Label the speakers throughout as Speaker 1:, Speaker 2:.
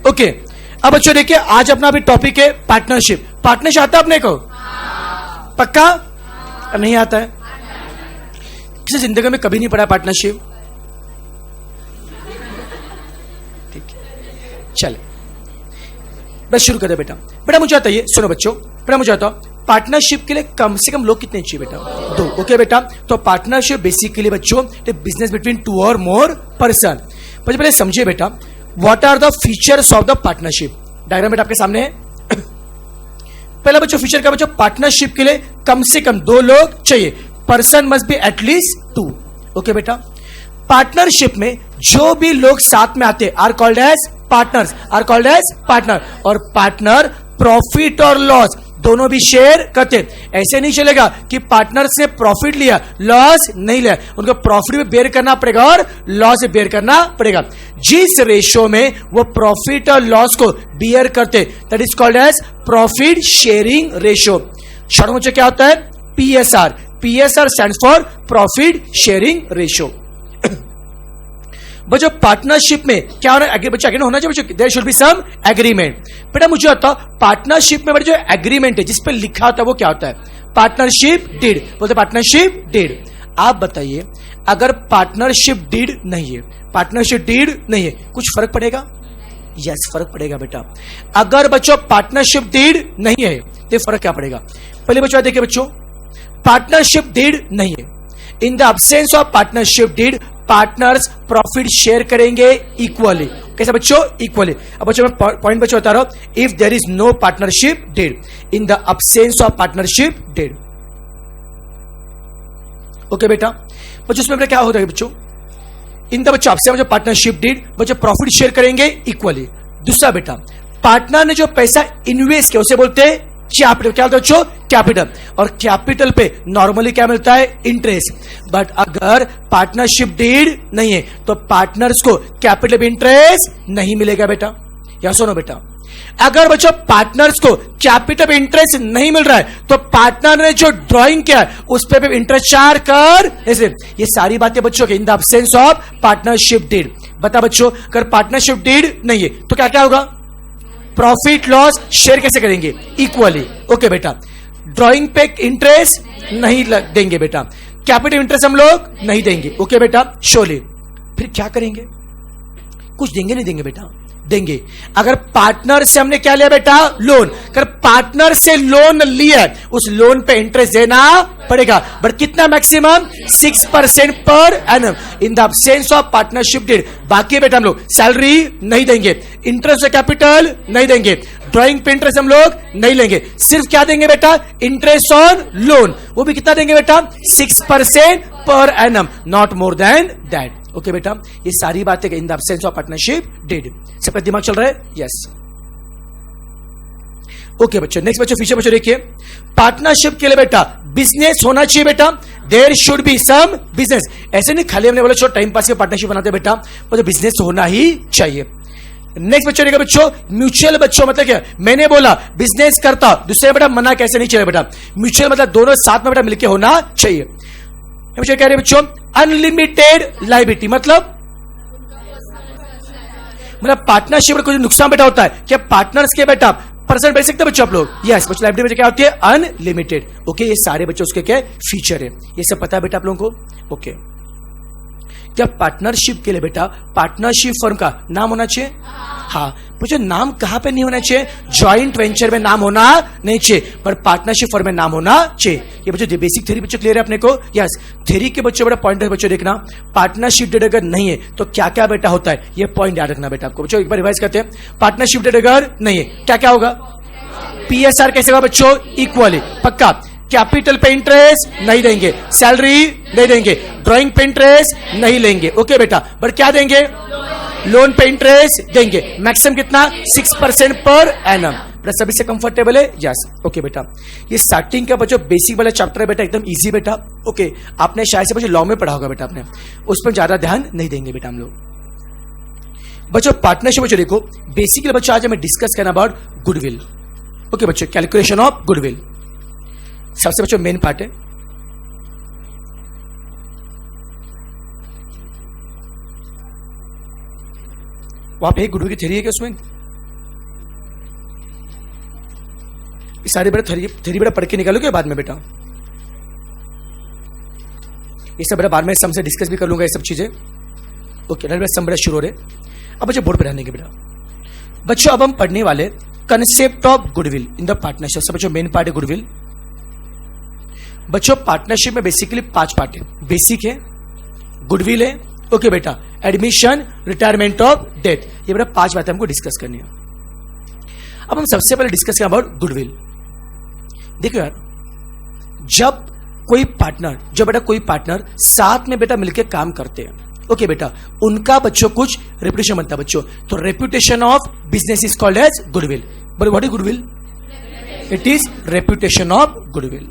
Speaker 1: Okay, अब बच्चों देखिए, आज अपना भी टॉपिक है पार्टनरशिप। पार्टनरशिप आता है अपने को? पक्का? नहीं आता है? किसी जिंदगी में कभी नहीं पढ़ा पार्टनरशिप? ठीक है, चले बस शुरू कर दे बेटा। बेटा मुझे आता है, सुनो बच्चों, बेटा मुझे आता पार्टनरशिप के लिए कम से कम लोग कितने चाहिए बेटा? 2। ओके बेटा, तो पार्टनरशिप बेसिकली बच्चों बिजनेस बिटवीन 2 और मोर पर्सन। पहले समझिए बेटा, what are the features of the partnership. Diagram बेटा आपके सामने है। पहला बच्चों फीचर का बच्चों, पार्टनरशिप के लिए कम से कम 2 लोग चाहिए। Person must be at least 2। Okay बेटा, पार्टनरशिप में जो भी लोग साथ में आते are called as partners, are called as partner. और पार्टनर प्रॉफिट और लॉस दोनों भी शेयर करते। ऐसे नहीं चलेगा कि पार्टनर से प्रॉफिट लिया, लॉस नहीं लिया। उनको प्रॉफिट भी बेयर करना पड़ेगा और लॉस भी बेयर करना पड़ेगा। जिस रेशो में वो प्रॉफिट और लॉस को बियर करते, that is called as profit sharing ratio. Short में क्या होता है? PSR. PSR stands for profit sharing ratio. बच्चों पार्टनरशिप में क्या होना है? बच्चों एग्रीमेंट होना चाहिए बच्चों, there should be some agreement. बेटा मुझे बताओ, पार्टनरशिप में जो एग्रीमेंट है जिस पे लिखा होता है वो क्या होता है? पार्टनरशिप डीड बोलते, पार्टनरशिप डीड। आप बताइए, अगर पार्टनरशिप डीड नहीं है, पार्टनरशिप डीड नहीं है, कुछ फर्क पड़ेगा? यस, फर्क पड़ेगा बेटा। अगर बच्चों पार्टनरशिप डीड नहीं है तो फर्क क्या पड़ेगा? पहले बच्चों देखिए बच्चों, पार्टनरशिप डीड नहीं है। In the absence of partnership deed, partners profit share करेंगे इक्वली। कैसे बच्चों? इक्वली। अब बच्चों मैं पॉइंट बच्चों बता रहा हूं, if there is no partnership deed, in the absence of partnership deed. Okay बेटा, बच्चों इसमें क्या होता है बच्चों? इन द बच्चों आपसे पार्टनरशिप डीड, बच्चों प्रॉफिट शेयर करेंगे इक्वली। दूसरा बेटा, पार्टनर ने जो पैसा इन्वेस्ट किया उसे बोलते हैं कैपिटल। क्या होता है बच्चों? कैपिटल। और कैपिटल पे नॉर्मली क्या मिलता है? इंटरेस्ट। बट अगर पार्टनरशिप डीड नहीं है तो पार्टनर्स को कैपिटल पे इंटरेस्ट नहीं मिलेगा बेटा। या सुनो बेटा, अगर बच्चों पार्टनर्स को कैपिटल पे इंटरेस्ट नहीं मिल रहा है तो पार्टनर ने जो ड्राइंग किया है उस पे इंटरेस्ट चार्ज कर। ऐसे ये सारी बातें बच्चों के in the absence of partnership deed. बता बच्चों, अगर पार्टनरशिप डीड नहीं है तो क्या क्या होगा? प्रॉफिट लॉस शेयर कैसे करेंगे? इक्वली। ओके बेटा, ड्राइंग पे इंटरेस्ट नहीं देंगे बेटा, कैपिटल इंटरेस्ट हम लोग नहीं देंगे। ओके बेटा, शोले फिर क्या करेंगे? कुछ देंगे नहीं देंगे बेटा? देंगे। अगर पार्टनर से हमने क्या लिया बेटा? लोन। अगर पार्टनर से लोन लिया उस लोन पे इंटरेस्ट देना पड़ेगा, बट कितना? Maximum 6% per annum in the absence of partnership deed. बाकी बेटा हम लोग सैलरी नहीं देंगे, इंटरेस्ट कैपिटल नहीं देंगे, ड्राइंग पे इंटरेस्ट हम लोग नहीं लेंगे। सिर्फ क्या देंगे बेटा? Interest on loan. वो भी कितना देंगे बेटा? 6% per annum, not more than that. Okay बेटा, ये सारी बातें in the absence of partnership deed. सबका दिमाग चल रहा है? यस। ओके बच्चों, नेक्स्ट बच्चों फीचर बच्चों देखिए, पार्टनरशिप के लिए बेटा बिजनेस होना चाहिए बेटा। There should be some business. ऐसे नहीं खाली हमने बोला छोटा टाइम पास के पार्टनरशिप बनाते बेटा, तो बिजनेस होना ही चाहिए। नेक्स्ट बच्चों देखिए बच्चों, म्यूचुअल बच्चों मतलब क्या? मैंने बोला बिजनेस करता, दूसरे बेटा मना कैसे नहीं चाहिए बेटा। म्यूचुअल मतलब दोनों साथ में बेटा मिलकर होना चाहिए। बच्चों कह रहे बच्चों, अनलिमिटेड लायबिलिटी मतलब पार्टनरशिप में कोई नुकसान बेटा होता है क्या? पार्टनर्स के बेटा पर्सन बेच सकते हैं बच्चों आप लोग? यस बच्चों, लायबिलिटी क्या होती है? अनलिमिटेड। ओके, ये सारे बच्चों उसके क्या फीचर है, ये सब पता है बेटा आप लोगों को? ओके, क्या पार्टनरशिप के लिए बेटा पार्टनरशिप फर्म का नाम होना चाहिए? हाँ बच्चों, नाम कहां पे नहीं होना चाहिए? जॉइंट वेंचर में नाम होना नहीं चाहिए, पर पार्टनरशिप फर्म में नाम होना चाहिए। ये बच्चों बेसिक थ्योरी बच्चों क्लियर है अपने को? यस, थ्योरी के बच्चों बड़ा पॉइंट है बच्चों देखना। पार्टनरशिप डेट अगर नहीं है तो क्या क्या बेटा होता है, ये पॉइंट याद रखना बेटा आपको। बच्चों एक बार रिवाइज करते हैं, पार्टनरशिप डेट अगर नहीं है क्या क्या होगा? पीएसआर कैसे होगा बच्चों? इक्वली। पक्का। कैपिटल पे इंटरेस्ट नहीं देंगे, सैलरी नहीं देंगे, ड्राइंग पे इंटरेस्ट नहीं लेंगे। ओके बेटा, बट क्या देंगे? लोन पे इंटरेस्ट देंगे। मैक्सिमम कितना? 6% पर एनम। सभी से कंफर्टेबल है? यस। ओके बेटा, ये स्टार्टिंग का बच्चों बेसिक वाला चैप्टर है बेटा, एकदम इजी बेटा। ओके, आपने शायद से बच्चों लॉ में पढ़ा होगा बेटा, आपने उस पर ज्यादा ध्यान नहीं देंगे बेटा हम लोग। बच्चों पार्टनरशिप बच्चों देखो, बेसिकली बच्चों आज हमें डिस्कस करना अबाउट गुडविल। ओके बच्चों, कैलकुलेशन ऑफ गुडविल सबसे बच्चों मेन पार्ट है। वहां पे गुडविल की थ्योरी है क्या उसमें? सारे बेटा थ्योरी बेटा पढ़ के निकालोगे बाद में बेटा, ये सब बेटा बाद में समझे डिस्कस भी कर लूंगा ये सब चीजें। ओके बेटा सम बेटा शुरू हो रहे। अब बच्चों बोर्ड पे रहने के बेटा बच्चों अब हम पढ़ने वाले concept of goodwill in the partnership. सब बच्चों मेन पार्ट है गुडविल। बच्चों पार्टनरशिप में बेसिकली 5 पार्ट है। बेसिक है, गुडविल है, ओके बेटा, एडमिशन, रिटायरमेंट ऑफ डेथ, ये बेटा 5 बातें हमको डिस्कस करनी है। अब हम सबसे पहले डिस्कस करें अबाउट गुडविल। देखो यार, जब कोई पार्टनर साथ में बेटा मिलकर काम करते हैं, ओके बेटा, उनका बच्चों कुछ रेपुटेशन बनता है बच्चों। तो reputation of business is called as goodwill. But what is goodwill? It is reputation of goodwill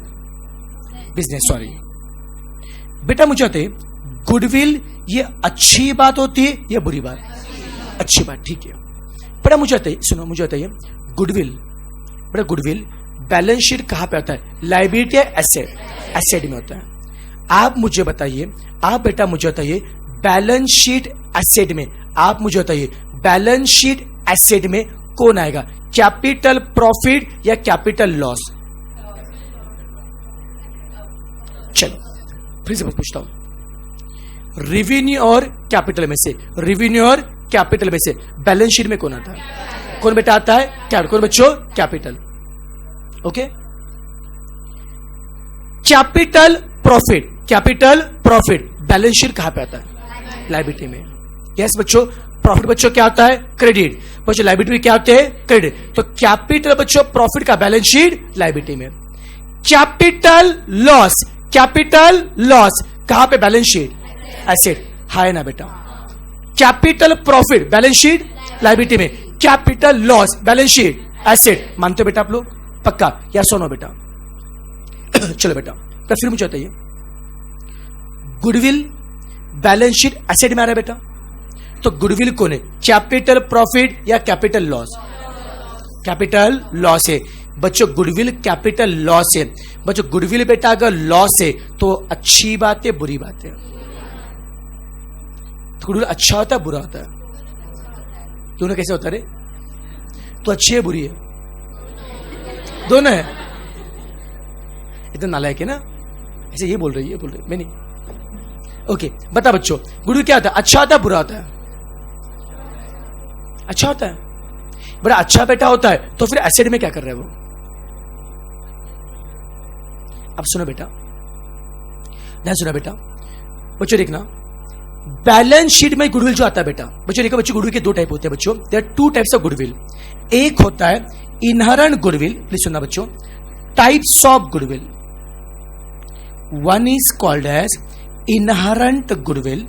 Speaker 1: business. Sorry बेटा, मुझे बताइए गुडविल ये अच्छी बात होती है या बुरी बात? अच्छी बात, ठीक है बेटा। मुझे बताइए गुडविल, बेटा गुडविल बैलेंस शीट कहां पे आता है? लायबिलिटी या एसेट? एसेट में होता है। आप बेटा मुझे बताइए बैलेंस शीट एसेट में, आप मुझे बताइए बैलेंस शीट एसेट में कौन आएगा? कैपिटल प्रॉफिट या कैपिटल लॉस? चलो फिर से पूछता हूं, रेवेन्यू और कैपिटल में से, रेवेन्यू और कैपिटल में से बैलेंस शीट में कौन आता है? कौन बेटा आता है? कैपिटल। कौन बच्चों? Capital. Okay, capital profit balance sheet कहां पे आता है? लायबिलिटी में। यस बच्चों, प्रॉफिट बच्चों क्या होता है? क्रेडिट। बच्चों लायबिलिटी में क्या होते हैं? क्रेडिट। तो कैपिटल बच्चों प्रॉफिट का बैलेंस शीट लायबिलिटी में। कैपिटल लॉस कहां पे? Balance sheet asset. हाय ना बेटा, capital profit balance sheet liability में, capital loss balance sheet asset. मानते हो बेटा आप लोग? पक्का या सोनो बेटा? चलो बेटा, तो फिर मुझे बताइए गुडविल बैलेंस शीट एसेट में आ रहा है बेटा, तो गुडविल कौन है? कैपिटल प्रॉफिट या कैपिटल लॉस? कैपिटल लॉस है बच्चों। गुडविल कैपिटल लॉस है बच्चों। गुडविल बेटा अगर लॉस है तो अच्छी बात है बुरी बात है? तो गुडविल अच्छा होता है बुरा होता है? दोनों कैसे होता रे? तो अच्छी है बुरी है? दोनों है। इतना नालायक है ना, ऐसे ये बोल रही है, मैं नहीं। ओके बता बच्चों, गुडविल क्या होता है? अच्छा होता है बुरा होता है? अच्छा होता है। बड़ा अच्छा बेटा होता है तो फिर एसेट में क्या कर रहे हैं वो? अब सुनो बेटा, ध्यान सुना बेटा बच्चों, देखना बैलेंस शीट में गुडविल जो आता है बेटा, बच्चों देखो बच्चों, गुडविल के 2 टाइप होते हैं बच्चों। There are 2 types of goodwill. एक होता है इनहेरेंट गुडविल, प्लीज सुनना बच्चों, types of goodwill. One is called as inherent goodwill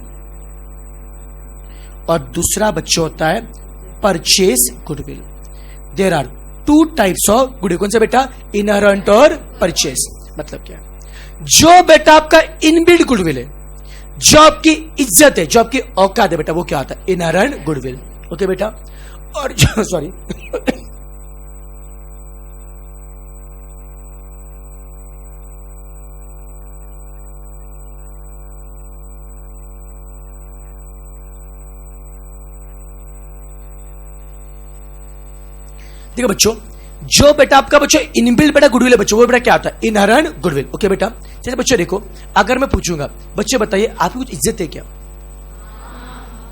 Speaker 1: और दूसरा बच्चों होता है purchase goodwill. There are 2 types of goodwill. कौन सा बेटा? इनहेरेंट और परचेस। मतलब क्या? जो बेटा आपका इनबिल्ट गुडविल है, जो आपकी इज्जत है, जो आपकी औकात है बेटा, वो क्या होता है? Inherent goodwill. ओके बेटा, और जो सॉरी देखो बच्चों, जो बेटा आपका बच्चों इनबिल्ट बेटा गुडविल है बच्चों, वो बेटा क्या होता है? Inherent goodwill. ओके बेटा, जैसे बच्चों देखो, अगर मैं पूछूंगा बच्चे बताइए आपकी कुछ इज्जत है क्या?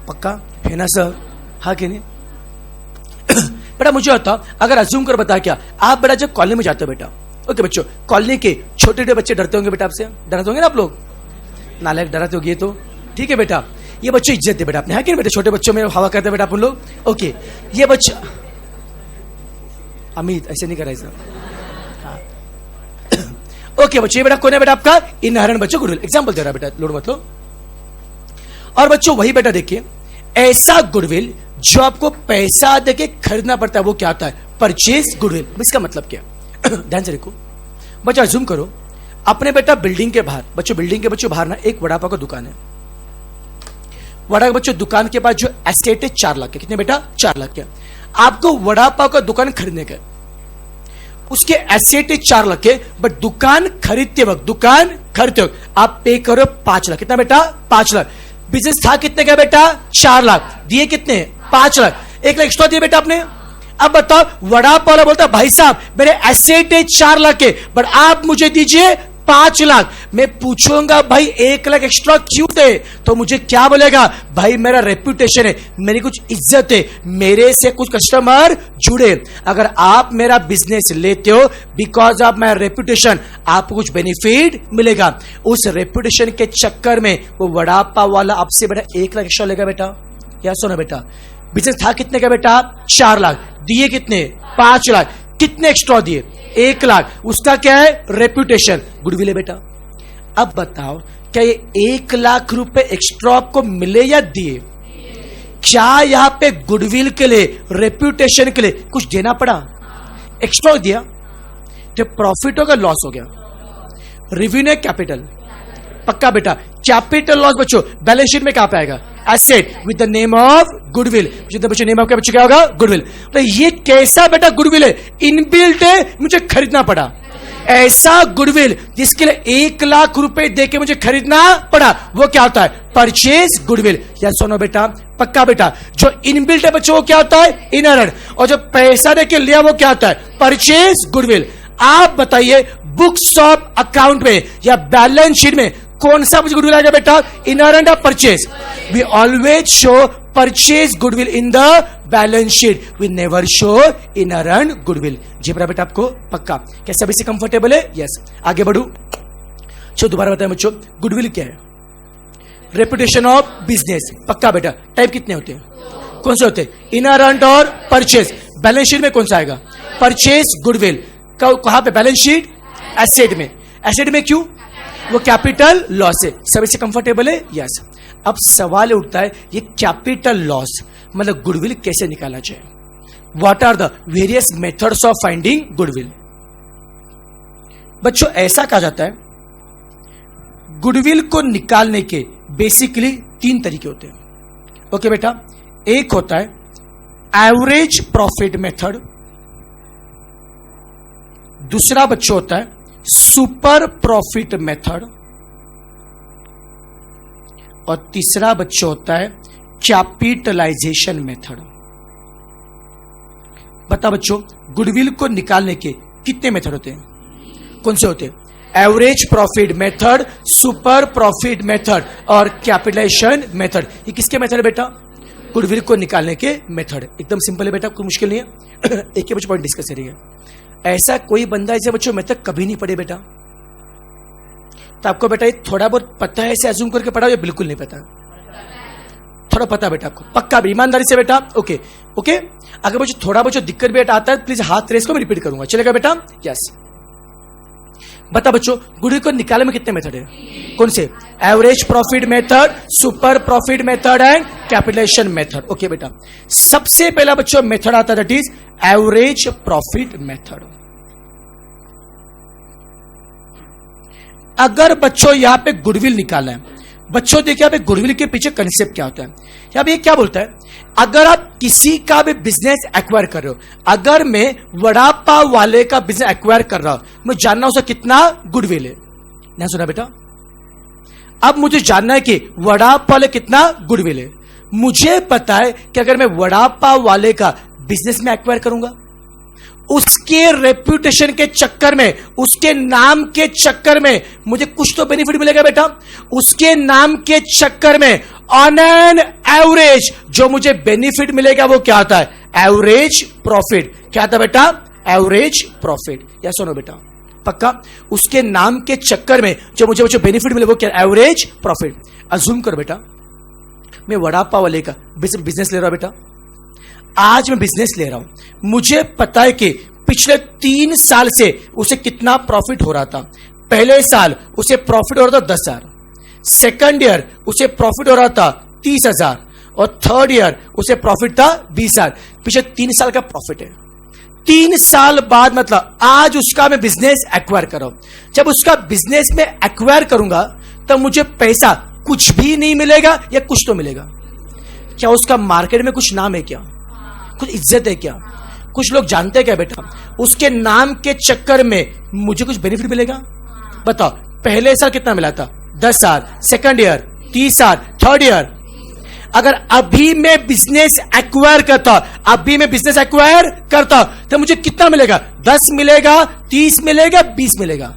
Speaker 1: पक्का है ना सर? हाँ कि नहीं? बेटा मुझे बताओ, अगर अज्यूम कर बता क्या, आप बेटा जब कॉलोनी में जाते हो बेटा, ओके बच्चों, कॉलोनी के छोटे छोटे बच्चे डरते होंगे बेटा आपसे? डरते होंगे ना आप लोग? नालायक डराते होंगे तो ठीक है बेटा, ये बच्चों इज्जत है बेटा आपने, है कि नहीं बेटा? छोटे बच्चों में हवा करते बेटा अपन लोग। ओके, ये बच्चा अमित ऐसे नहीं कराइए सर। हाँ। ओके बच्चों, ये बेटा कौन है बेटा आपका? इनहेरेंट बच्चों गुडविल। एग्जांपल दे रहा बेटा, लोड मत लो। और बच्चों वही बेटा देखिए, ऐसा गुडविल जो आपको पैसा देके खरीदना पड़ता है, वो क्या आता है? Purchase goodwill. इसका मतलब क्या? ध्यान से देखो बच्चा, जूम करो अपने बेटा बिल्डिंग के बाहर, बच्चों बिल्डिंग के बच्चों बाहर ना एक वड़ा पाव का दुकान है। वड़ा बच्चों दुकान के पास जो एस्टेट है 4 लाख के। कितने बेटा? 4 लाख के। आपको वड़ा पाव का दुकान खरीदने का, उसके एसेट है 4 लाख के, बट दुकान खरीदते वक्त आप पे करो 5 लाख। कितना बेटा? 5 लाख। बिजनेस था कितने का बेटा? 4 लाख। दिए कितने? 5 लाख। 1 लाख एक्स्ट्रा दिए बेटा आपने। अब बताओ, वड़ा पाव वाला बोलता भाई साहब मेरे एसेट है 4 लाख के, बट आप मुझे दीजिए 5 लाख। मैं पूछूंगा भाई 1 लाख एक्स्ट्रा क्यों दे, तो मुझे क्या बोलेगा, भाई मेरा रेप्यूटेशन है, मेरी कुछ इज्जत है, मेरे से कुछ कस्टमर जुड़े। अगर आप मेरा बिजनेस लेते हो बिकॉज ऑफ माई रेप्यूटेशन, आपको कुछ बेनिफिट मिलेगा। उस रेप्यूटेशन के चक्कर में वो वड़ा पाव वाला आपसे बेटा 1 लाख एक्स्ट्रा लेगा बेटा, या सुनो बेटा, बिजनेस था कितने का बेटा, 4 लाख, दिए कितने, 5 लाख, कितने एक्स्ट्रा दिए, 1 लाख। उसका क्या है, रेप्यूटेशन, गुडविल है बेटा। अब बताओ, क्या ये 1 लाख रुपए एक्स्ट्रा आपको मिले या दिए? क्या यहां पे गुडविल के लिए, रेप्यूटेशन के लिए कुछ देना पड़ा? एक्स्ट्रा दिया। जब प्रॉफिट होगा लॉस हो गया, रेवेन्यू कैपिटल, पक्का बेटा। कैपिटल लॉस बच्चों बैलेंस शीट में कहां पे आएगा, asset with the name of goodwill. बच्चों नेम ऑफ क्या बच्चों क्या होगा, गुडविल। तो ये कैसा बेटा गुडविल है, इनबिल्ट है, मुझे खरीदना पड़ा। ऐसा गुडविल जिसके लिए 1 लाख रुपए देके मुझे खरीदना पड़ा, वो क्या होता है, परचेज गुडविल। या सुनो बेटा, पक्का बेटा, जो इनबिल्ट है बच्चों वो क्या होता है, इनहेरेंट, और जो पैसा देके लिया वो क्या होता है, परचेज गुडविल। आप बताइए बुक्स ऑफ अकाउंट में या बैलेंस शीट में कौन सा मुझे गुडविल आएगा बेटा, inherent of purchase? We always show purchase goodwill in the balance sheet, we never show inherent goodwill. जी बेटा आपको पक्का, क्या सभी से कंफर्टेबल है? यस। आगे बढ़ू, चलो दोबारा बताएं बच्चों, गुडविल क्या है, रेपुटेशन ऑफ बिजनेस, पक्का बेटा। टाइप कितने होते हैं, कौन से होते हैं, इनहेरेंट और परचेज। बैलेंस शीट में कौन सा आएगा, परचेज गुडविल। कहां पे, बैलेंस शीट, एसेट में। एसेट में क्यों, वो कैपिटल लॉस है। सभी से कंफर्टेबल है? यस। अब सवाल उठता है, ये कैपिटल लॉस मतलब गुडविल कैसे निकाला जाए? What are the various methods of finding goodwill? बच्चों ऐसा कहा जाता है, गुडविल को निकालने के बेसिकली 3 तरीके होते हैं। ओके बेटा, एक होता है एवरेज प्रॉफिट मेथड, दूसरा बच्चों होता है सुपर प्रॉफिट मेथड, और तीसरा बच्चों होता है कैपिटलाइजेशन मेथड। बता बच्चों, गुडविल को निकालने के कितने मेथड होते हैं, कौन से होते हैं? Average profit method, super profit method और कैपिटलाइजेशन मेथड। ये किसके मेथड है बेटा? गुडविल को निकालने के मेथड। एकदम सिंपल है बेटा, कोई मुश्किल नहीं है। एक ही बच्चों पॉइंट डिस्कस करिए। ऐसा कोई बंदा है बच्चों मैं तक कभी नहीं पढ़े बेटा, तो आपको बेटा ये थोड़ा बहुत पता है, ऐसे अज्यूम करके पढ़ा, ये बिल्कुल नहीं पता, थोड़ा पता बेटा आपको, पक्का भी, ईमानदारी से बेटा। Okay okay. अगर बच्चों थोड़ा बच्चों दिक्कत बेटा आता है प्लीज हाथ रेस को मैं रिपीट करूंगा, चलेगा बेटा? यस। बता बच्चों, गुडविल को निकालने में कितने मेथड है, कौन से? Average profit method, super profit method and capitalisation method. Okay बेटा, सबसे पहला बच्चों मेथड आता है that is average profit method. अगर बच्चों यहां पे गुडविल निकालना है, बच्चों देखिए यहां पे गुडविल के पीछे कंसेप्ट क्या होता है। यहां पे क्या बोलता है, अगर आप किसी का भी बिजनेस एक्वायर कर रहे हो, अगर मैं वड़ा पाव वाले का बिजनेस एक्वायर कर रहा हूं, मुझे जानना उसका कितना गुडविल है। नहीं सुना बेटा? अब मुझे जानना है कि वड़ा पाव वाले कितना गुडविल है। मुझे पता है कि अगर मैं वड़ा पाव वाले का बिजनेस में एक्वायर करूंगा, उसके रेप्यूटेशन के चक्कर में, उसके नाम के चक्कर में मुझे कुछ तो बेनिफिट मिलेगा बेटा। उसके नाम के चक्कर में ऑन एन एवरेज जो मुझे बेनिफिट मिलेगा वो क्या आता है, एवरेज प्रॉफिट। क्या आता है बेटा? Average profit. या सुनो बेटा, पक्का, उसके नाम के चक्कर में जो मुझे बेनिफिट मिले वो क्या, एवरेज प्रॉफिट। अज्यूम करो बेटा मैं वड़ा पाव वाले का बिजनेस ले रहा हूं बेटा, आज मैं बिजनेस ले रहा हूं, मुझे पता है कि पिछले 3 साल से उसे कितना प्रॉफिट हो रहा था। पहले साल उसे प्रॉफिट हो रहा था 10,000, सेकंड ईयर उसे प्रॉफिट हो रहा था 30,000 और थर्ड ईयर उसे प्रॉफिट था 20,000। पिछले 3 साल का प्रॉफिट है। 3 साल बाद मतलब आज उसका मैं बिजनेस एक्वायर कर रहा हूं। जब उसका बिजनेस में एक्वायर करूंगा तब मुझे पैसा कुछ भी नहीं मिलेगा या कुछ तो मिलेगा। क्या उसका मार्केट में कुछ नाम है क्या, कुछ इज्जत है क्या, कुछ लोग जानते हैं क्या बेटा? उसके नाम के चक्कर में मुझे कुछ बेनिफिट मिलेगा? बताओ, पहले साल कितना मिला था? 10,000, सेकंड ईयर 30,000, थर्ड ईयर। अगर अभी मैं बिजनेस एक्वायर करता तो मुझे कितना मिलेगा? 10 मिलेगा, 30 मिलेगा, 20 मिलेगा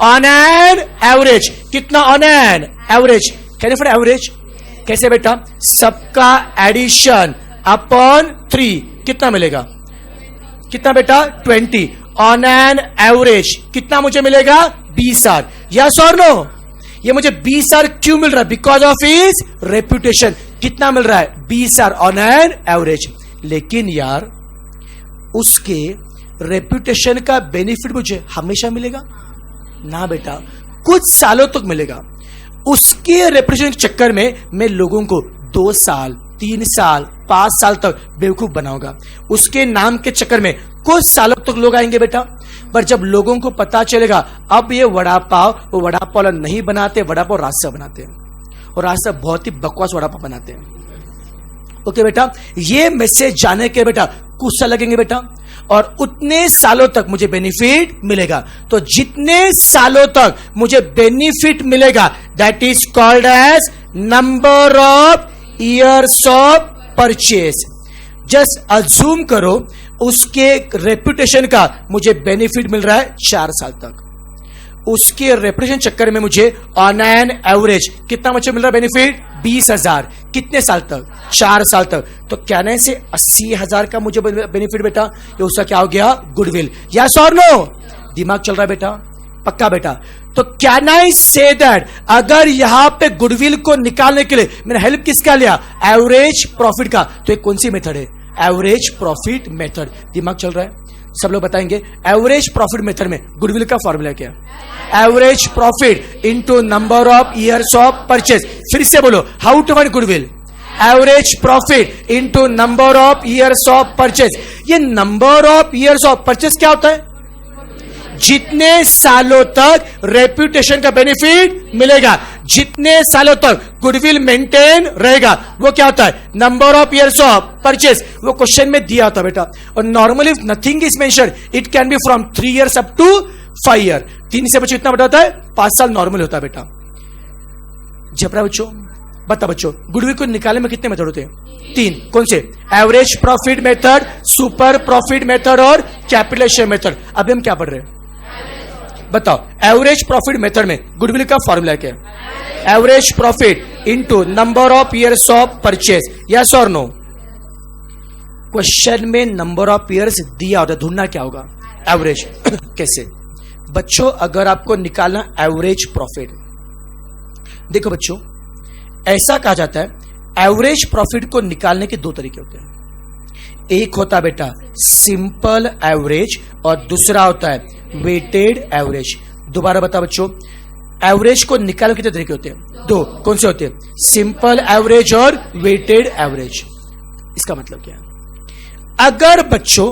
Speaker 1: ऑन एन एवरेज। कितना on an average? Can for average कैसे बेटा? सबका एडिशन अपॉन 3 कितना मिलेगा? कितना बेटा? 20 ऑन एन एवरेज। कितना मुझे मिलेगा? 20,000। यस और नो? ये मुझे 20,000 क्यों मिल रहा है? Because of his reputation. कितना मिल रहा है? 20,000 ऑन एन एवरेज। लेकिन यार उसके रेपुटेशन का बेनिफिट मुझे हमेशा मिलेगा ना बेटा, कुछ सालों तक मिलेगा। उसके रेपुटेशन के चक्कर में मैं लोगों को 2 साल, 3 साल, 5 साल तक बेवकूफ बनाऊंगा। उसके नाम के चक्कर में कुछ सालों तक लोग आएंगे बेटा, पर जब लोगों को पता चलेगा अब ये वड़ा पाव, वो वड़ा पाव नहीं बनाते, वड़ा पाव रास्ता बनाते हैं, और रास्ता बहुत ही बकवास वड़ा पाव बनाते हैं। ओके बेटा, ये मैसेज जाने के बेटा कुछ साल लगेंगे बेटा, और उतने सालों तक मुझे बेनिफिट मिलेगा। तो जितने सालों तक मुझे बेनिफिट मिलेगा, that is called as number of years of purchase. Just assume करो उसके रेपुटेशन का मुझे बेनिफिट मिल रहा है 4 साल तक। उसके रेपुटेशन चक्कर में मुझे ऑन एन एवरेज कितना मुझे मिल रहा है बेनिफिट? 20,000। कितने साल तक? 4 साल तक। तो कहने से 80,000 का मुझे बेनिफिट बेटा, ये उसका क्या हो गया? गुडविल। यस और नो? दिमाग चल रहा है बेटा? पक्का बेटा? तो कैन आई से दैट अगर यहां पे गुडविल को निकालने के लिए मैंने हेल्प किसका लिया? एवरेज प्रॉफिट का। तो एक कौन सी मेथड है? Average profit method. दिमाग चल रहा है? सब लोग बताएंगे एवरेज प्रॉफिट मेथड में गुडविल का फॉर्मूला क्या? Average profit into number of years of purchase. फिर से बोलो, how to find goodwill? Average profit into number of years of purchase. ये number of years of purchase क्या होता है? जितने सालों तक रेपुटेशन का बेनिफिट मिलेगा, जितने सालों तक गुडविल मेंटेन रहेगा, वो क्या होता है? Number of years of purchase. वो क्वेश्चन में दिया होता बेटा, और normally nothing is mention, it can be from 3 years up to 5 years। 3 से बच्चों इतना बड़ा होता है, 5 साल नॉर्मल होता है बेटा। जबरा बच्चों, बता बच्चों, गुडविल को निकालने में कितने मेथड होते हैं? 3। कौन से? Average profit method, super profit method और कैपिटलाइजेशन मेथड। अभी हम क्या पढ़ रहे हैं बताओ? एवरेज प्रॉफिट मेथड में गुडविल का फॉर्मूला क्या है? Average profit into number of years of purchase. Yes और नो? क्वेश्चन में नंबर ऑफ ईयर्स दिया होता है, ढूंढना क्या होगा? एवरेज। कैसे बच्चों? अगर आपको निकालना एवरेज प्रॉफिट, देखो बच्चों ऐसा कहा जाता है एवरेज प्रॉफिट को निकालने के 2 तरीके होते हैं। एक होता है बेटा सिंपल एवरेज, और दूसरा होता है वेटेड एवरेज। दोबारा बता बच्चों, एवरेज को निकालने के कितने तरीके होते हैं? 2। कौन से होते हैं? सिंपल एवरेज और वेटेड एवरेज। इसका मतलब क्या है? अगर बच्चों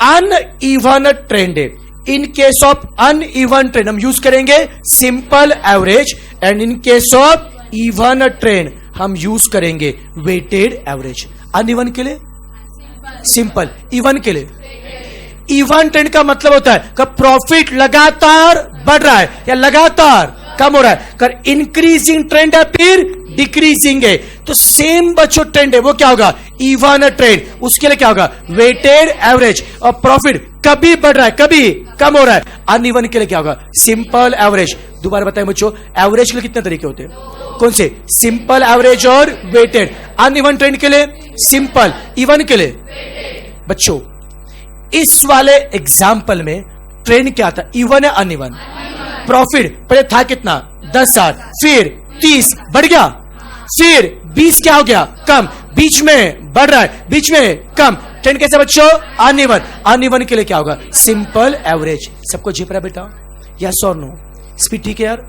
Speaker 1: अनइवन ट्रेंड है, in case of uneven trend हम यूज करेंगे simple average, and in case of even trend हम यूज करेंगे वेटेड एवरेज। अनइवन के लिए सिंपल, इवन के लिए इवन ट्रेंड का मतलब होता है कि प्रॉफिट लगातार बढ़ रहा है या लगातार कम हो रहा है। कर इंक्रीजिंग ट्रेंड है फिर डिक्रीजिंग है, तो सेम बच्चों ट्रेंड है वो क्या होगा? Even trend. उसके लिए क्या होगा? Weighted average. और प्रॉफिट कभी बढ़ रहा है कभी कम हो रहा है। अनइवन के लिए क्या होगा? Simple average. दोबारा बताएं बच्चों, एवरेज के लिए कितने तरीके होते हैं? कौन से? सिंपल एवरेज और वेटेड। अनइवन ट्रेंड के लिए सिंपल, इवन के लिए बच्चों इस वाले एग्जाम्पल में ट्रेंड क्या था? इवन है अनइवन? प्रॉफिट पहले था कितना? 10,000, फिर 30 बढ़ गया, फिर 20 क्या हो गया? कम, बीच में बढ़ रहा है, बीच में कम। ट्रेंड कैसे बच्चों? अनइवन। अनइवन के लिए क्या होगा? Simple average. सबको झेप रहा है बेटा? यस और नो? स्पीड ठीक है यार?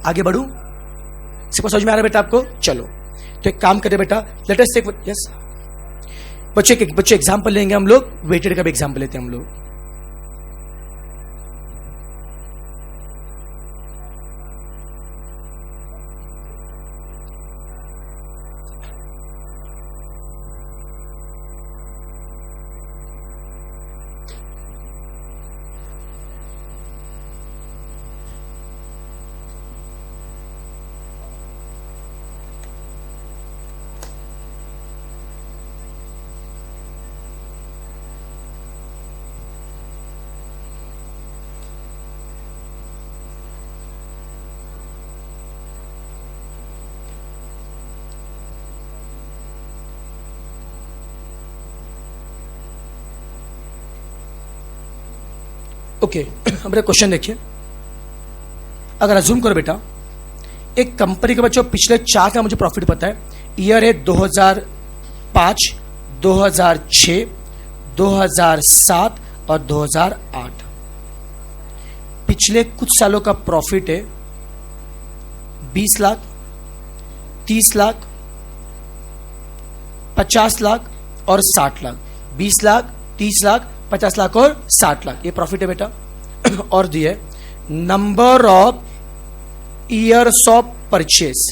Speaker 1: आगे बढ़ू? सबको समझ में आ रहा है बेटा आपको? चलो तो एक काम करें बेटा, लेट अस टेक यस बच्चे एग्जांपल लेंगे हम लोग, वेटेड का भी एग्जांपल लेते हैं हम लोग। ओके, हमारे क्वेश्चन देखिए। अगर अज्यूम करो बेटा, एक कंपनी के बच्चों पिछले 4 का मुझे प्रॉफिट पता है। ईयर है 2005, 2006, 2007 और 2008। पिछले कुछ सालों का प्रॉफिट है 20 लाख, 30 लाख, 50 लाख और 60 लाख। 20 लाख, 30 लाख, 50 लाख और 60 लाख, ये प्रॉफिट है बेटा। और दिए number of years of purchase,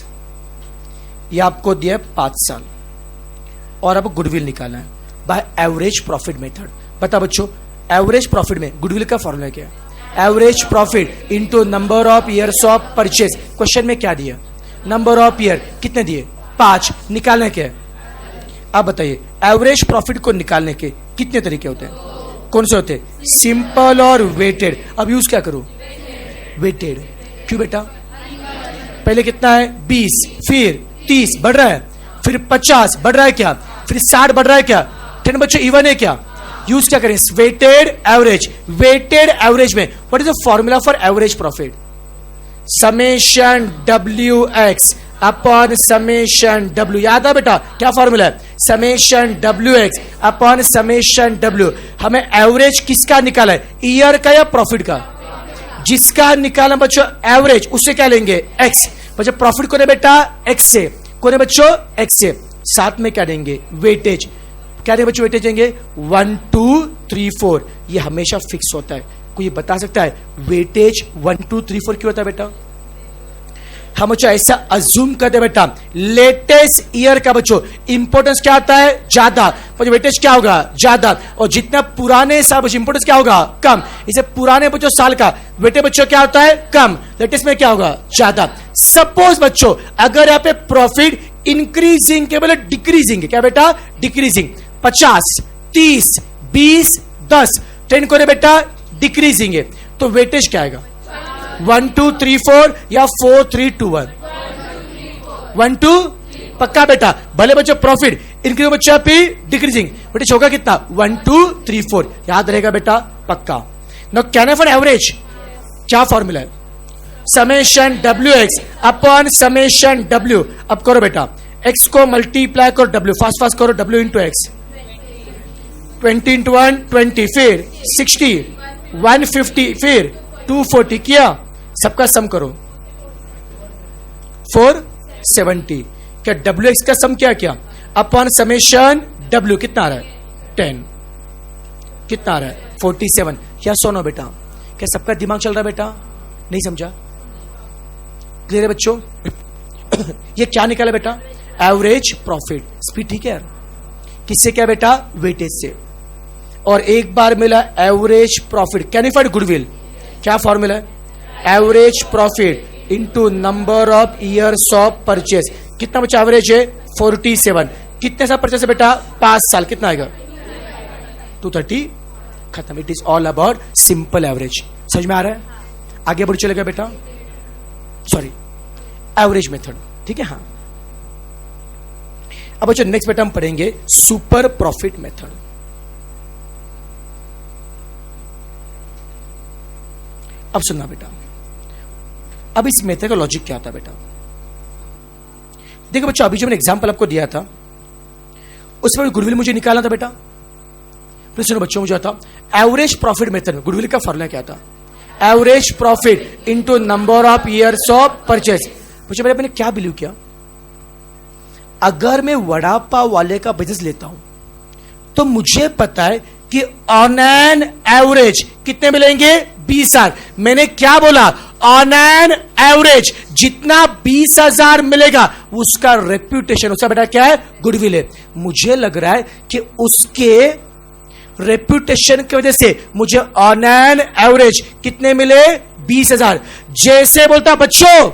Speaker 1: ये आपको दिया 5 साल। और अब गुडविल निकालना है बाय एवरेज प्रॉफिट मेथड। बता बच्चों, एवरेज प्रॉफिट में गुडविल का फॉर्मूला क्या है? Average profit into number of years of purchase. Question में क्या दिया? नंबर ऑफ ईयर कितने दिए? 5। निकालने क्या है? आप बताइए, एवरेज प्रॉफिट को निकालने के कितने तरीके होते हैं? कौन से होते हैं? सिंपल और वेटेड। अब यूज क्या करूं? वेटेड। क्यों बेटा? पहले कितना है? 20, फिर 30 बढ़ रहा है, फिर 50 बढ़ रहा है क्या, फिर 60 बढ़ रहा है क्या? 10 बच्चों इवन है क्या? यूज क्या करें? Weighted average. वेटेड एवरेज में what is the formula for average profit? Summation WX upon summation W। याद है बेटा क्या फॉर्मूला है? Summation WX upon summation W। हमें एवरेज किसका निकाला है? ईयर का या प्रॉफिट का? जिसका निकाला बच्चों एवरेज, उससे क्या लेंगे? X। बच्चों प्रॉफिट को ने बेटा X से, को ने बच्चों X से, साथ में क्या देंगे? वेटेज। क्या देंगे बच्चों? वेटेज देंगे 1 2 3 4। ये हमेशा फिक्स होता है। कोई बता सकता है वेटेज 1 2 3 4 क्यों होता है बेटा? हम बच्चों ऐसा अज्यूम करते बेटा, लेटेस्ट ईयर का बच्चों इंपोर्टेंस क्या आता है? ज्यादा। बच्चों वेटेज क्या होगा? ज्यादा। और जितना पुराने साल बच्चों इंपोर्टेंस क्या होगा? कम। इसे पुराने बच्चों साल का वेटेज बच्चों क्या होता है? कम। लेटेस्ट में क्या होगा? ज्यादा। सपोज बच्चों अगर यहाँ पे प्रॉफिट इंक्रीजिंग के बोले डिक्रीजिंग, क्या बेटा? डिक्रीजिंग। 50, 30, 20, 10, 10 को बेटा डिक्रीजिंग है, तो वेटेज क्या आएगा? 1 2 3 4 या 4 3 2 1? 1 2 पक्का बेटा। भले बच्चों प्रॉफिट इंक्रीज बच्चा पे डिक्रीजिंग, वेटेज होगा कितना? 1 2 3 4। याद रहेगा बेटा पक्का। Now can I for average क्या फॉर्मूला है? Summation WX upon summation W। अब करो बेटा, X को मल्टीप्लाई करो W, फास्ट फास्ट करो, W इंटू X। 20 इंटू 1 20, फिर 60, 150, फिर 240 किया, सबका सम करो 470। क्या WX का सम क्या अपॉन समेशन W कितना आ रहा है? 10। कितना आ रहा है? 47। क्या सोनो बेटा? क्या सबका दिमाग चल रहा है बेटा? नहीं समझा? क्लियर है बच्चों? ये क्या निकाला बेटा? Average profit. स्पीड ठीक है यार? किससे क्या बेटा? वेटेज से। और एक बार मिला एवरेज प्रॉफिट कैनिफाइड गुडविल। क्या फॉर्मूला है? Average profit into number of years of purchase. कितना बच्चा एवरेज है? 47। कितने साल परचेस है बेटा? 5 साल। कितना आएगा? 230। खत्म। It is all about simple average. समझ में आ रहा है? आगे बढ़ चलेगा बेटा, सॉरी एवरेज मेथड। ठीक है? हाँ। अब बच्चों नेक्स्ट बेटा हम पढ़ेंगे सुपर प्रॉफिट मेथड। अब सुनना बेटा, अब इस मेथड का लॉजिक क्या होता है बेटा? देखो बच्चों, अभी जो मैंने एग्जांपल आपको दिया था उसमें गुडविल मुझे निकालना था बेटा। फिर सुनो बच्चों, मुझे था एवरेज प्रॉफिट मेथड में गुडविल का फॉर्मूला क्या था? Average profit into number of years of purchase. बच्चों मैंने क्या बिलीव किया, अगर मैं वड़ा पाव वाले का बिजनेस लेता हूं तो मुझे पता है कि ऑन एन एवरेज कितने मिलेंगे? 20,000। मैंने क्या बोला? ऑन एन एवरेज जितना 20,000 मिलेगा उसका रेप्यूटेशन, उसका बेटा क्या है? गुडविल है। मुझे लग रहा है कि उसके रेप्यूटेशन की वजह से मुझे ऑन एन एवरेज कितने मिले? 20,000। जैसे बोलता बच्चों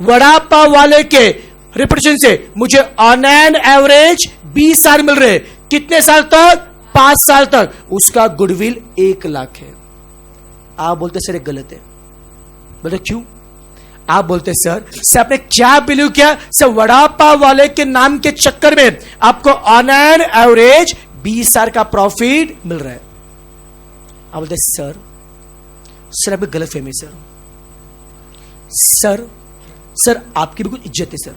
Speaker 1: वड़ा पाव वाले के रेप्यूटेशन से मुझे ऑन एन एवरेज 20,000 मिल रहे। कितने साल तक? 5 साल तक। उसका गुडविल 1 लाख है। आप बोलते सर गलत है। बोलते क्यों? आप बोलते सर आपने क्या बिलीव किया? सर वड़ा पाव वाले के नाम के चक्कर में आपको ऑन एन एवरेज 20,000 का प्रॉफिट मिल रहा है। आप बोलते सर सर आपकी गलत फहमी सर, सर सर आपकी भी कुछ इज्जत है सर,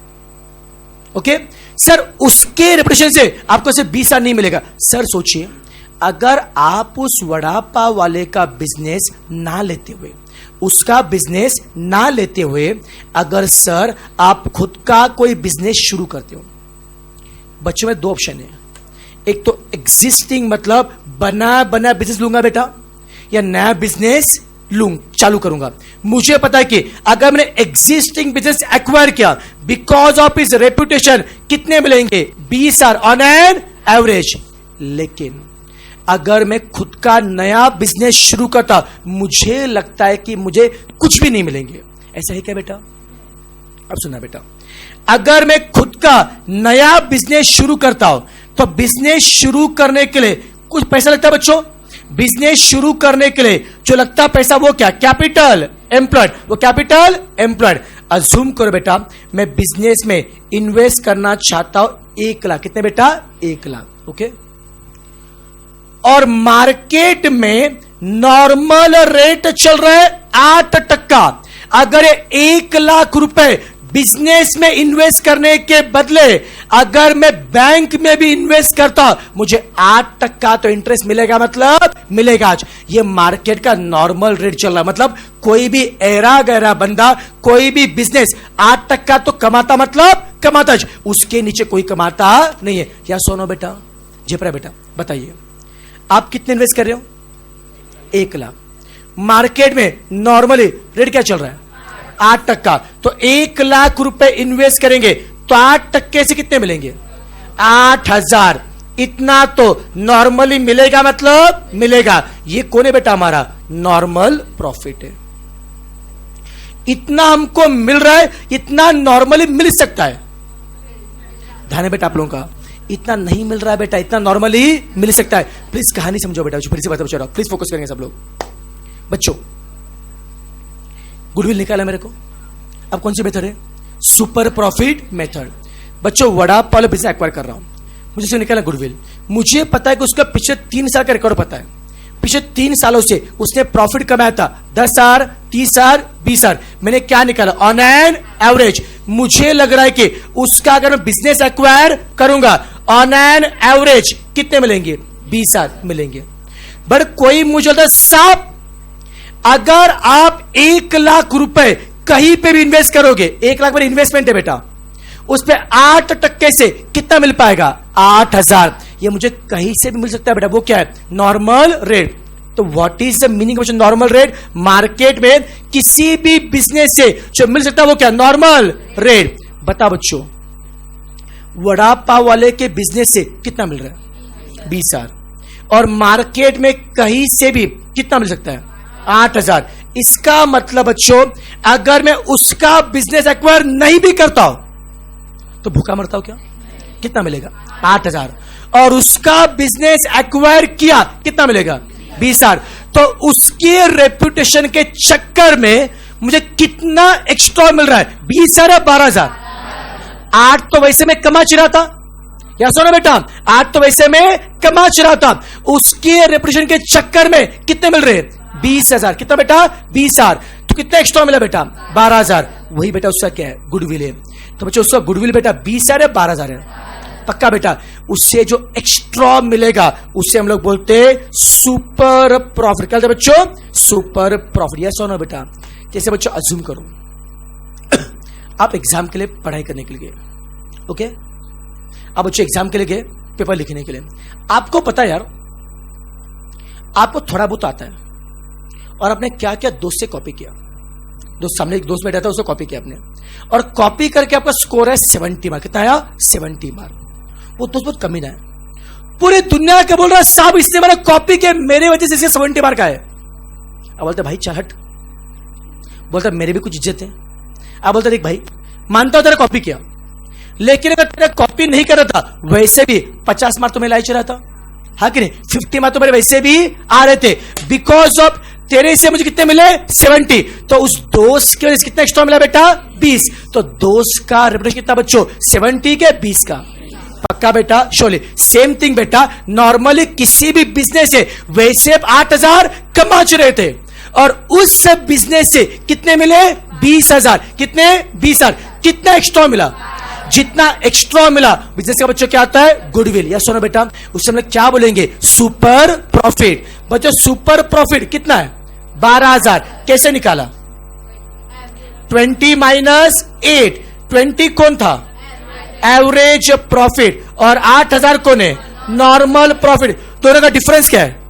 Speaker 1: ओके सर, उसके रेपुटेशन से आपको सिर्फ 20 साल नहीं मिलेगा। सर सोचिए, अगर आप उस वड़ा पाव वाले का बिजनेस ना लेते हुए, उसका बिजनेस ना लेते हुए, अगर सर आप खुद का कोई बिजनेस शुरू करते हो, बच्चों में 2 ऑप्शन है। एक तो एग्जिस्टिंग मतलब बना बना बिजनेस लूंगा बेटा, या नया बिजनेस चालू करूंगा। मुझे पता है कि अगर मैंने एग्जिस्टिंग बिजनेस एक्वायर किया, बिकॉज ऑफ हिज रेपुटेशन, कितने मिलेंगे? 20 साल ऑन एन एवरेज। लेकिन अगर मैं खुद का नया बिजनेस शुरू करता, मुझे लगता है कि मुझे कुछ भी नहीं मिलेंगे। ऐसा है क्या बेटा? अब सुना बेटा, अगर मैं खुद का नया बिजनेस शुरू करता हूं, तो बिजनेस शुरू करने के लिए कुछ पैसा लगता है बच्चों। बिजनेस शुरू करने के लिए जो लगता पैसा, वो क्या? Capital employed. वो कैपिटल एम्प्लॉयड। अज्यूम करो बेटा, मैं बिजनेस में इन्वेस्ट करना चाहता हूं 1 लाख। कितने बेटा? 1 लाख। ओके, और मार्केट में नॉर्मल रेट चल रहा है 8%। अगर 1 लाख रुपए बिजनेस में इन्वेस्ट करने के बदले अगर मैं बैंक में भी इन्वेस्ट करता, मुझे 8% तो इंटरेस्ट मिलेगा, मतलब मिलेगा। आज ये मार्केट का नॉर्मल रेट चल रहा है, मतलब कोई भी एरा गहरा बंदा कोई भी बिजनेस 8% तो कमाता, मतलब कमाता, उसके नीचे कोई कमाता नहीं है। या सोनो बेटा, जेपरा बेटा, बताइए आप कितने इन्वेस्ट कर रहे हो? 1 लाख। मार्केट में नॉर्मली रेट क्या चल रहा है? 8%। तो 1 लाख रुपए इन्वेस्ट करेंगे तो 8% से कितने मिलेंगे? 8,000। इतना तो नॉर्मली मिलेगा, मतलब मिलेगा। ये कौन है बेटा? हमारा नॉर्मल प्रॉफिट है। इतना हमको मिल रहा है, इतना नॉर्मली मिल सकता है। ध्यान है बेटा आप लोगों का, इतना नहीं मिल रहा है बेटा, इतना नॉर्मली मिल सकता है। प्लीज कहानी समझो बेटा, फिर से बता रहा हूं, प्लीज फोकस करेंगे सब लोग। बच्चों, गुडविल निकाला मेरे को। अब कौन सी मेथड है? Super profit method. बच्चों, वड़ा पाव बिजनेस एक्वायर कर रहा हूं, मुझे से निकाला गुडविल। मुझे पता है कि उसका पिछले 3 साल का रिकॉर्ड पता है। पिछले 3 सालों से उसने प्रॉफिट कमाया था 10,000, 30,000, 20,000। मैंने क्या निकाला? ऑन एन एवरेज मुझे लग रहा है कि उसका अगर मैं बिजनेस एक्वायर करूंगा, ऑन एन एवरेज कितने मिलेंगे? 20,000 मिलेंगे। बट कोई मुझे साफ, अगर आप 1 लाख रुपए कहीं पे भी इन्वेस्ट करोगे, 1 लाख पर इन्वेस्टमेंट है बेटा, उस पे 8% से कितना मिल पाएगा? 8,000। ये मुझे कहीं से भी मिल सकता है बेटा। वो क्या है? Normal rate. तो what is the meaning of normal rate? Market में किसी भी बिजनेस से जो मिल सकता है वो क्या? Normal rate. बता बच्चों, वड़ा पाव वाले के बिजनेस से कितना मिल रहा है? 20,000। और मार्केट में कहीं से भी कितना मिल सकता है? 8,000। इसका मतलब बच्चों, अगर मैं उसका बिजनेस एक्वायर नहीं भी करता हूं तो भूखा मरता हूं क्या? कितना मिलेगा? 8,000। और उसका बिजनेस एक्वायर किया, कितना मिलेगा? 20,000। तो उसके रेपुटेशन के चक्कर में मुझे कितना एक्स्ट्रा मिल रहा है? 20,000 या 12,000? 8 तो वैसे मैं कमा रहा था, या सुनो बेटा, 8 तो वैसे मैं कमा रहा था। उसके रेपुटेशन के चक्कर में कितने मिल रहे हैं? 20,000। कितना बेटा? 20,000। तो कितना एक्स्ट्रा मिला बेटा? 12,000। वही बेटा उसका क्या है? गुडविल है। तो बच्चों, उसका गुडविल बेटा 20,000 है, 12,000 है? पक्का बेटा। उससे जो एक्स्ट्रा मिलेगा उससे हम लोग बोलते हैं सुपर प्रॉफिट। क्या बच्चों? Super profit. यस और नो बेटा? जैसे बच्चों अज्यूम करो आप एग्जाम के लिए पढ़ाई करने के लिए गए, ओके? आप बच्चों एग्जाम के लिए गए, पेपर लिखने के लिए। आपको पता है यार, आपको थोड़ा बहुत आता है, और आपने क्या क्या दोस्त से कॉपी किया। दोस्त सामने एक दोस्त बैठा था, उससे कॉपी किया आपने, और कॉपी करके आपका स्कोर है 70 मार्क। कितना आया? 70 मार्क। वो दोस्त बहुत कमीना है, पूरी दुनिया के बोल रहा है साहब इसने मैंने कॉपी किया, मेरे वजह से इसके 70 मार्क आए। अब बोलते भाई चाहट, बोलता मेरे भी कुछ इज्जत है। अब बोलता देख भाई, मानता हूं तेरा कॉपी किया, लेकिन अगर तेरा कॉपी नहीं कर रहा था वैसे भी 50 मार्क तो मैं लाई चला था, हाँ कि नहीं? 50 मार्क तो मेरे वैसे भी आ रहे थे। बिकॉज ऑफ तेरे से मुझे कितने मिले? 70। तो उस दोस्त की वजह से कितना एक्स्ट्रा मिला बेटा? 20। तो दोस्त का रेपुटेशन कितना बच्चों? 70 के 20 का। पक्का बेटा? शोले सेम थिंग बेटा। नॉर्मली किसी भी बिजनेस से वैसे 8,000 कमा रहे थे, और उस बिजनेस से कितने मिले? 20,000। कितने? 20,000। कितना एक्स्ट्रा मिला? जितना एक्स्ट्रा मिला बिजनेस का बच्चों क्या आता है? गुडविल। या सुनो बेटा, उससे हम लोग क्या बोलेंगे? Super profit. बच्चों सुपर प्रॉफिट कितना है? 12,000। कैसे निकाला? 20 माइनस 8। 20 कौन था? Average profit. और 8,000 कौन है? Normal profit. दोनों का डिफरेंस क्या है?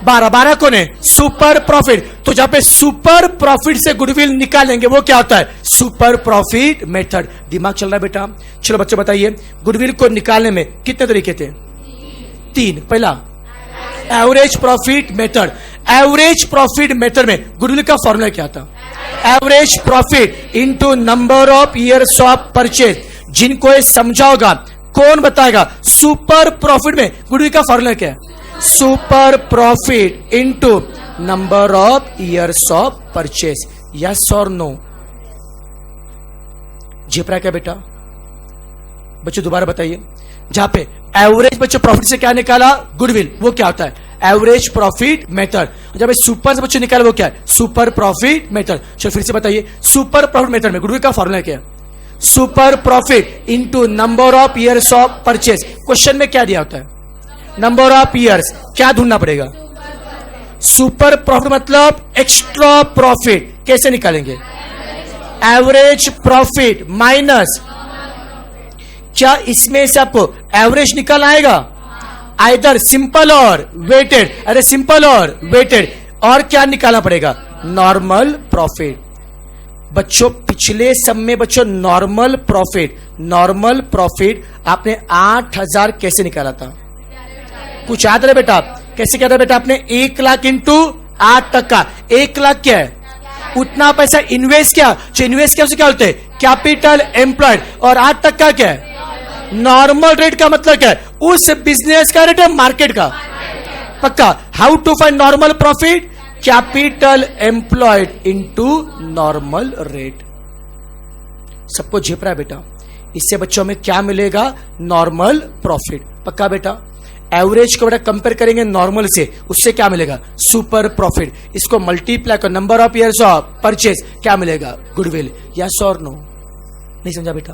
Speaker 1: 12 कौन है? Super profit. तो जहां पे सुपर प्रॉफिट से गुडविल निकालेंगे वो क्या होता है? Super profit method. दिमाग चल रहा है बेटा? चलो बच्चों बताइए, गुडविल को निकालने में कितने तरीके थे? 3। पहला average profit method. Average profit method में गुडविल का फॉर्मूला क्या था? Average profit into number of years of purchase. जिनको ये समझा होगा कौन बताएगा? सुपर प्रॉफिट में गुडविल का फॉर्मूला क्या है? Super profit into number of years of purchase. Yes और नो? झेपरा क्या बेटा? बच्चों दोबारा बताइए। जहां पे एवरेज बच्चों प्रॉफिट से क्या निकाला? गुडविल। वो क्या होता है? Average profit method. जब सुपर से बच्चों निकाला वो क्या है? Super profit method. चलो फिर से बताइए, सुपर प्रॉफिट मेथड में गुडविल का फॉर्मूला क्या है? Super profit into number of years of purchase. Question में क्या दिया होता है? Number of years. क्या ढूंढना पड़ेगा? सुपर प्रॉफिट मतलब एक्स्ट्रा प्रॉफिट। कैसे निकालेंगे? Average profit minus. क्या इसमें से आपको एवरेज निकल आएगा? आइदर सिंपल और वेटेड। अरे सिंपल और वेटेड। और क्या निकालना पड़ेगा? Normal profit. बच्चों पिछले सब में बच्चों नॉर्मल प्रॉफिट आपने 8,000 कैसे निकाला था? कुछ याद रहे बेटा? कैसे क्या था बेटा? आपने 1 लाख इंटू 8%। 1 लाख क्या है? उतना पैसा इन्वेस्ट किया। जो इन्वेस्ट किया उसे क्या बोलते हैं? Capital employed. और 8% क्या है? नॉर्मल रेट का मतलब क्या है? उस बिजनेस का रेट है मार्केट का। पक्का? How to find normal profit? Capital employed into normal rate. सबको झेप रहा है बेटा? इससे बच्चों में क्या मिलेगा? Normal profit. पक्का बेटा? एवरेज को बेटा कंपेयर करेंगे नॉर्मल से, उससे क्या मिलेगा? Super profit. इसको मल्टीप्लाई कर number of years of purchase, क्या मिलेगा? गुडविल। यस और नो? नहीं समझा बेटा?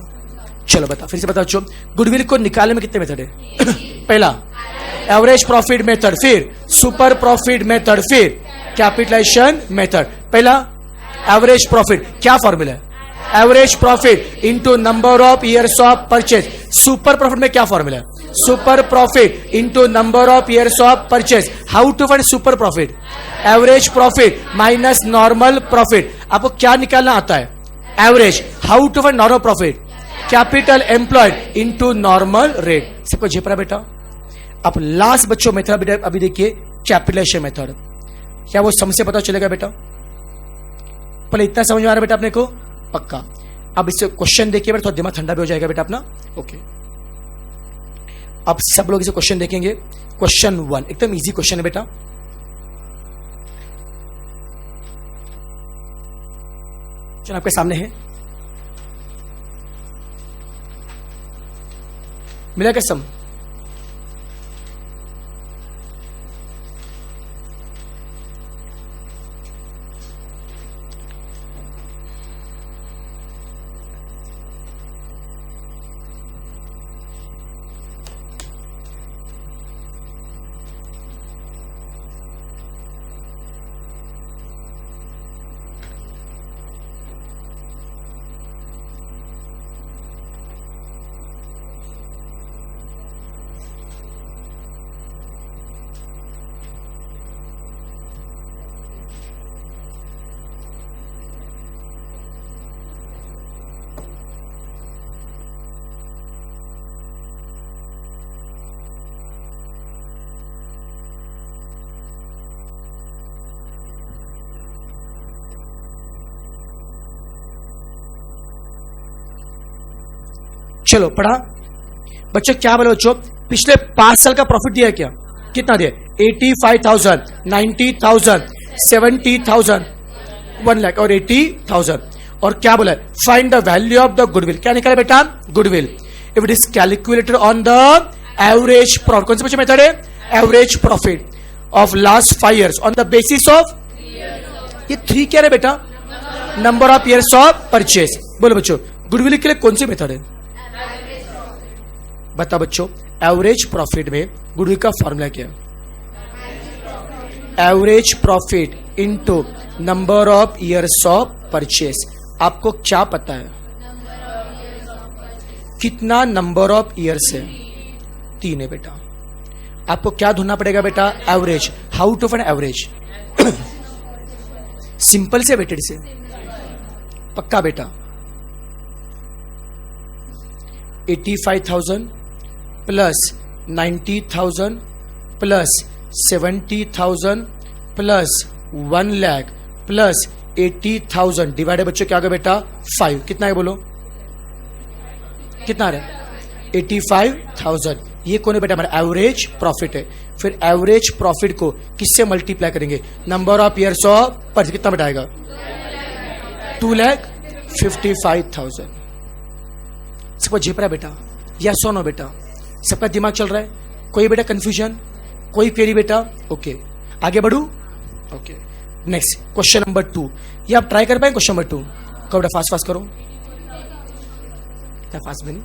Speaker 1: चलो बता, फिर से बता बच्चों। गुडविल को निकालने में कितने मेथड है? पहला एवरेज प्रॉफिट मेथड, फिर सुपर प्रॉफिट मेथड, फिर कैपिटलाइजेशन मेथड। पहला एवरेज प्रॉफिट। क्या फॉर्मूला है? Average profit into number of years of purchase. Super profit में क्या फॉर्मूला है? Super profit into number of years of purchase. How to find super profit? Average profit minus normal profit. आपको क्या निकालना आता है? Average. How to find normal profit? Capital employed into normal rate. सबको झेप रहा बेटा? अब लास्ट बच्चों मेथड अभी देखिए, कैपिटलाइजेशन मेथड। क्या वो समझ से पता चलेगा बेटा? पहले इतना समझ में आ रहा है बेटा अपने को? पक्का? अब इससे क्वेश्चन देखिए बेटा, थोड़ा दिमाग ठंडा भी हो जाएगा बेटा अपना। ओके, अब सब लोग इसे क्वेश्चन देखेंगे। क्वेश्चन 1 एकदम इजी क्वेश्चन है बेटा। क्वेश्चन आपके सामने है। मिला क्या सम? चलो पढ़ा बच्चों? क्या बोले बच्चों? पिछले 5 साल का प्रॉफिट दिया है क्या? कितना दिया? 85,000, 90,000, 70,000, 1 लाख और 80,000। और क्या बोला? Find the value of the goodwill. क्या निकाला बेटा? Goodwill. If it is calculated on the average profit. कौन सा बच्चा मेथड है? Average profit of last 5 years on the basis of ये 3 क्या है बेटा? Number of years of purchase. बोलो बच्चों, गुडविल के लिए कौन सी मेथड है? बता बच्चों, एवरेज प्रॉफिट में गुडविल का फॉर्मूला क्या है? Average profit into number of years of purchase. आपको क्या पता है कितना नंबर ऑफ ईयर्स है? 3 है बेटा। आपको क्या ढूंढना पड़ेगा बेटा? Average. How to find average? Simple से वेटेड से, पक्का बेटा। 85,000 plus 90,000 plus 70,000 plus 1 lakh plus 80,000 divided बच्चों क्या होगा बेटा? 5। कितना है बोलो? कितना आ रहा है? 85,000। ये कौन है बेटा? हमारा एवरेज प्रॉफिट है। फिर एवरेज प्रॉफिट को किससे मल्टीप्लाई करेंगे? नंबर ऑफ ईयर्स ऑफ पर कितना बैठाएगा? 2,55,000। सबको झेप रहा है बेटा? या सोनो बेटा? सबका दिमाग चल रहा है? कोई बेटा कंफ्यूजन? कोई क्वेरी बेटा? ओके, आगे बढ़ू। Okay, next question number 2। ये आप ट्राई कर पाए? क्वेश्चन नंबर 2 कब बेटा? फास्ट फास्ट करो, फास्ट बनी।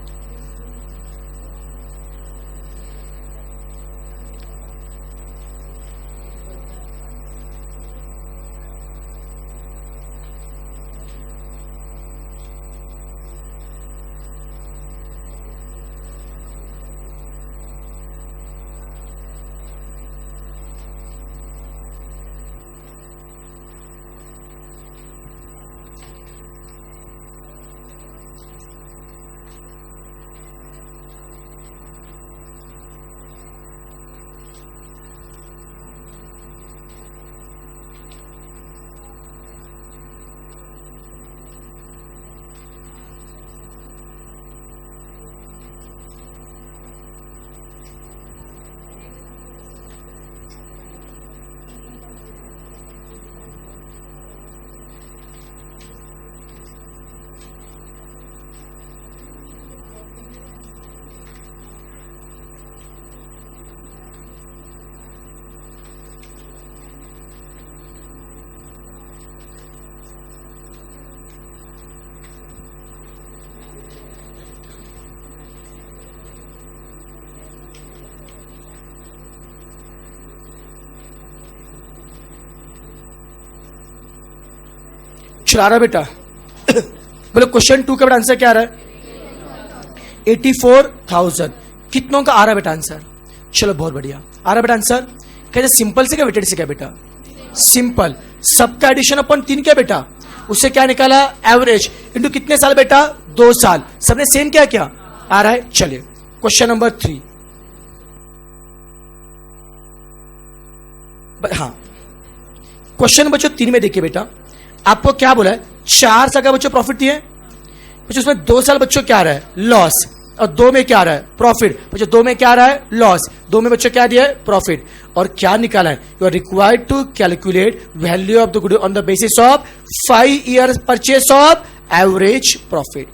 Speaker 1: चला रहा बेटा? बोलो क्वेश्चन 2 का बेटा आंसर क्या आ रहा है? 84,000। कितनों का आ रहा है बेटा आंसर? चलो बहुत बढ़िया, आ रहा बेटा आंसर। कैसे? सिंपल से क्या वेटेड से क्या बेटा? सिंपल। सबका एडिशन अपन 3 क्या बेटा? उससे क्या निकाला? एवरेज इंटू कितने साल बेटा? 2 साल। सबने सेम क्या क्या आ रहा है? चलिए क्वेश्चन नंबर 3। हाँ, क्वेश्चन बच्चों 3 में देखिए बेटा, आपको क्या बोला है? 4 साल का बच्चों प्रॉफिट दिए बच्चों, उसमें 2 साल बच्चों क्या आ रहा है? लॉस। और 2 में क्या आ रहा है? प्रॉफिट। बच्चों 2 में क्या आ रहा है? लॉस। 2 में बच्चों क्या दिया है? प्रॉफिट। और क्या निकाला है? You are required to calculate value of the good on the basis of 5 years purchase of average profit.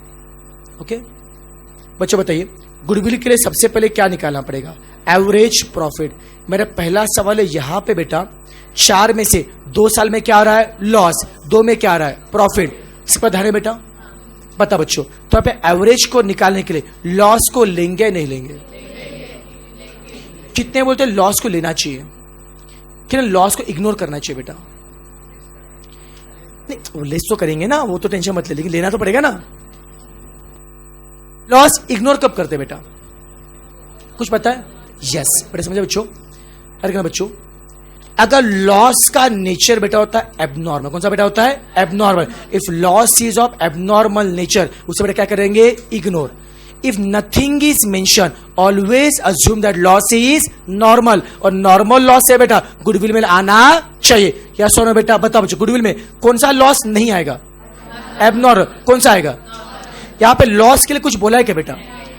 Speaker 1: Okay बच्चों बताइए, गुडविल के लिए सबसे पहले क्या निकालना पड़ेगा? Average profit. मेरा पहला सवाल है यहां पे बेटा, 4 में से 2 साल में क्या आ रहा है? लॉस। 2 में क्या आ रहा है? प्रॉफिट। इस पर ध्यान है बेटा? बता बच्चों, तो आप एवरेज को निकालने के लिए लॉस को लेंगे नहीं लेंगे? कितने बोलते हैं लॉस को लेना चाहिए? कि लॉस को इग्नोर करना चाहिए बेटा? नहीं, लेस तो करेंगे ना, वो तो टेंशन मत ले, लेकिन लेना तो पड़ेगा ना। लॉस इग्नोर कब करते बेटा? कुछ पता है? यस बेटा, समझे बच्चों? अरे बच्चों, अगर लॉस का नेचर बेटा होता है एबनॉर्मल, कौन सा बेटा होता है? Abnormal. If loss is of abnormal nature, उससे बेटा क्या करेंगे? Ignore. If nothing is mention, always assume that loss is normal, और नॉर्मल लॉस से बेटा गुडविल में आना चाहिए। या सुनो बेटा, बताओ बच्चों, गुडविल में कौन सा लॉस नहीं आएगा? एबनॉर्मल। कौन सा आएगा? यहां पे लॉस के लिए कुछ बोला है क्या बेटा?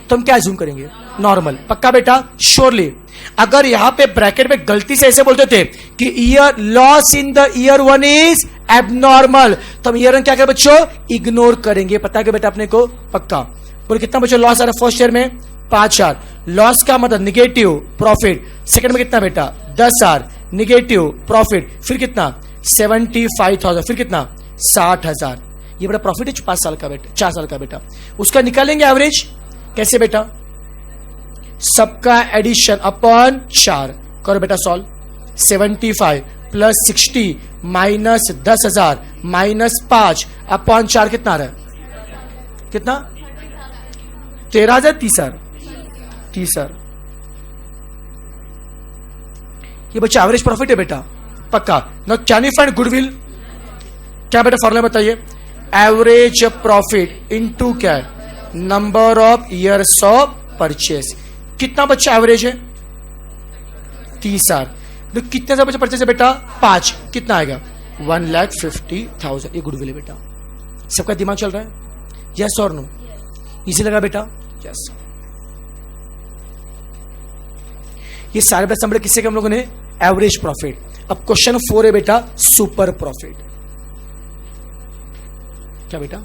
Speaker 1: तो हम क्या अज्यूम करेंगे? नॉर्मल। पक्का बेटा? श्योरली। अगर यहां पे ब्रैकेट में गलती से ऐसे बोलते थे कि year loss in the year 1 is abnormal, तो हम ईयर 1 क्या करें बच्चों? इग्नोर करेंगे। पता है बेटा अपने को? पक्का। बोले कितना बच्चों लॉस आ रहा है फर्स्ट ईयर में? 5,000। लॉस का मतलब निगेटिव प्रॉफिट। सेकंड में कितना बेटा? 10,000 निगेटिव प्रॉफिट। फिर कितना? 75,000, फिर कितना 60,000। ये बड़ा प्रॉफिट है 5 साल का बेटा, 4 साल का बेटा। उसका निकालेंगे एवरेज, कैसे बेटा, सबका एडिशन अपॉन 4 करो बेटा solve. 75 plus 60 minus 10,000 minus 5 upon 4 कितना आ रहा है, कितना 13,000, 30,000। ये बच्चा एवरेज प्रॉफिट है बेटा, पक्का। Now can you find goodwill, क्या बेटा फॉर्मूला बताइए, एवरेज प्रॉफिट इनटू क्या है, number of years of purchase. कितना बच्चा एवरेज है 30,000, तो कितने बच्चा परचेस है बेटा 5, कितना आएगा 1,50,000। ये गुडविल है बेटा। सबका दिमाग चल रहा है, यस और नो, इजी लगा बेटा, यस। ये सारे बेटा समझे किससे हम लोगों ने, एवरेज प्रॉफिट। अब क्वेश्चन 4 है बेटा सुपर प्रॉफिट। क्या बेटा,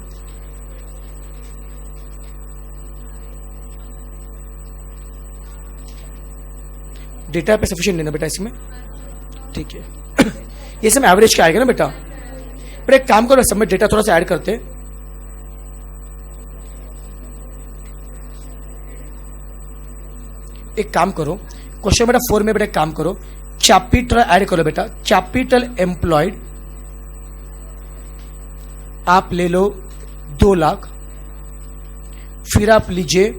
Speaker 1: डेटा पे सफिशिएंट लेना बेटा इसमें, ठीक है। ये सब एवरेज क्या आएगा ना बेटा। पर एक काम करो, सब में डेटा थोड़ा सा ऐड करते, एक काम करो, क्वेश्चन बेटा 4 में बेटा एक काम करो, कैपिटल ऐड करो बेटा। कैपिटल एम्प्लॉयड आप ले लो 2 लाख, फिर आप लीजिए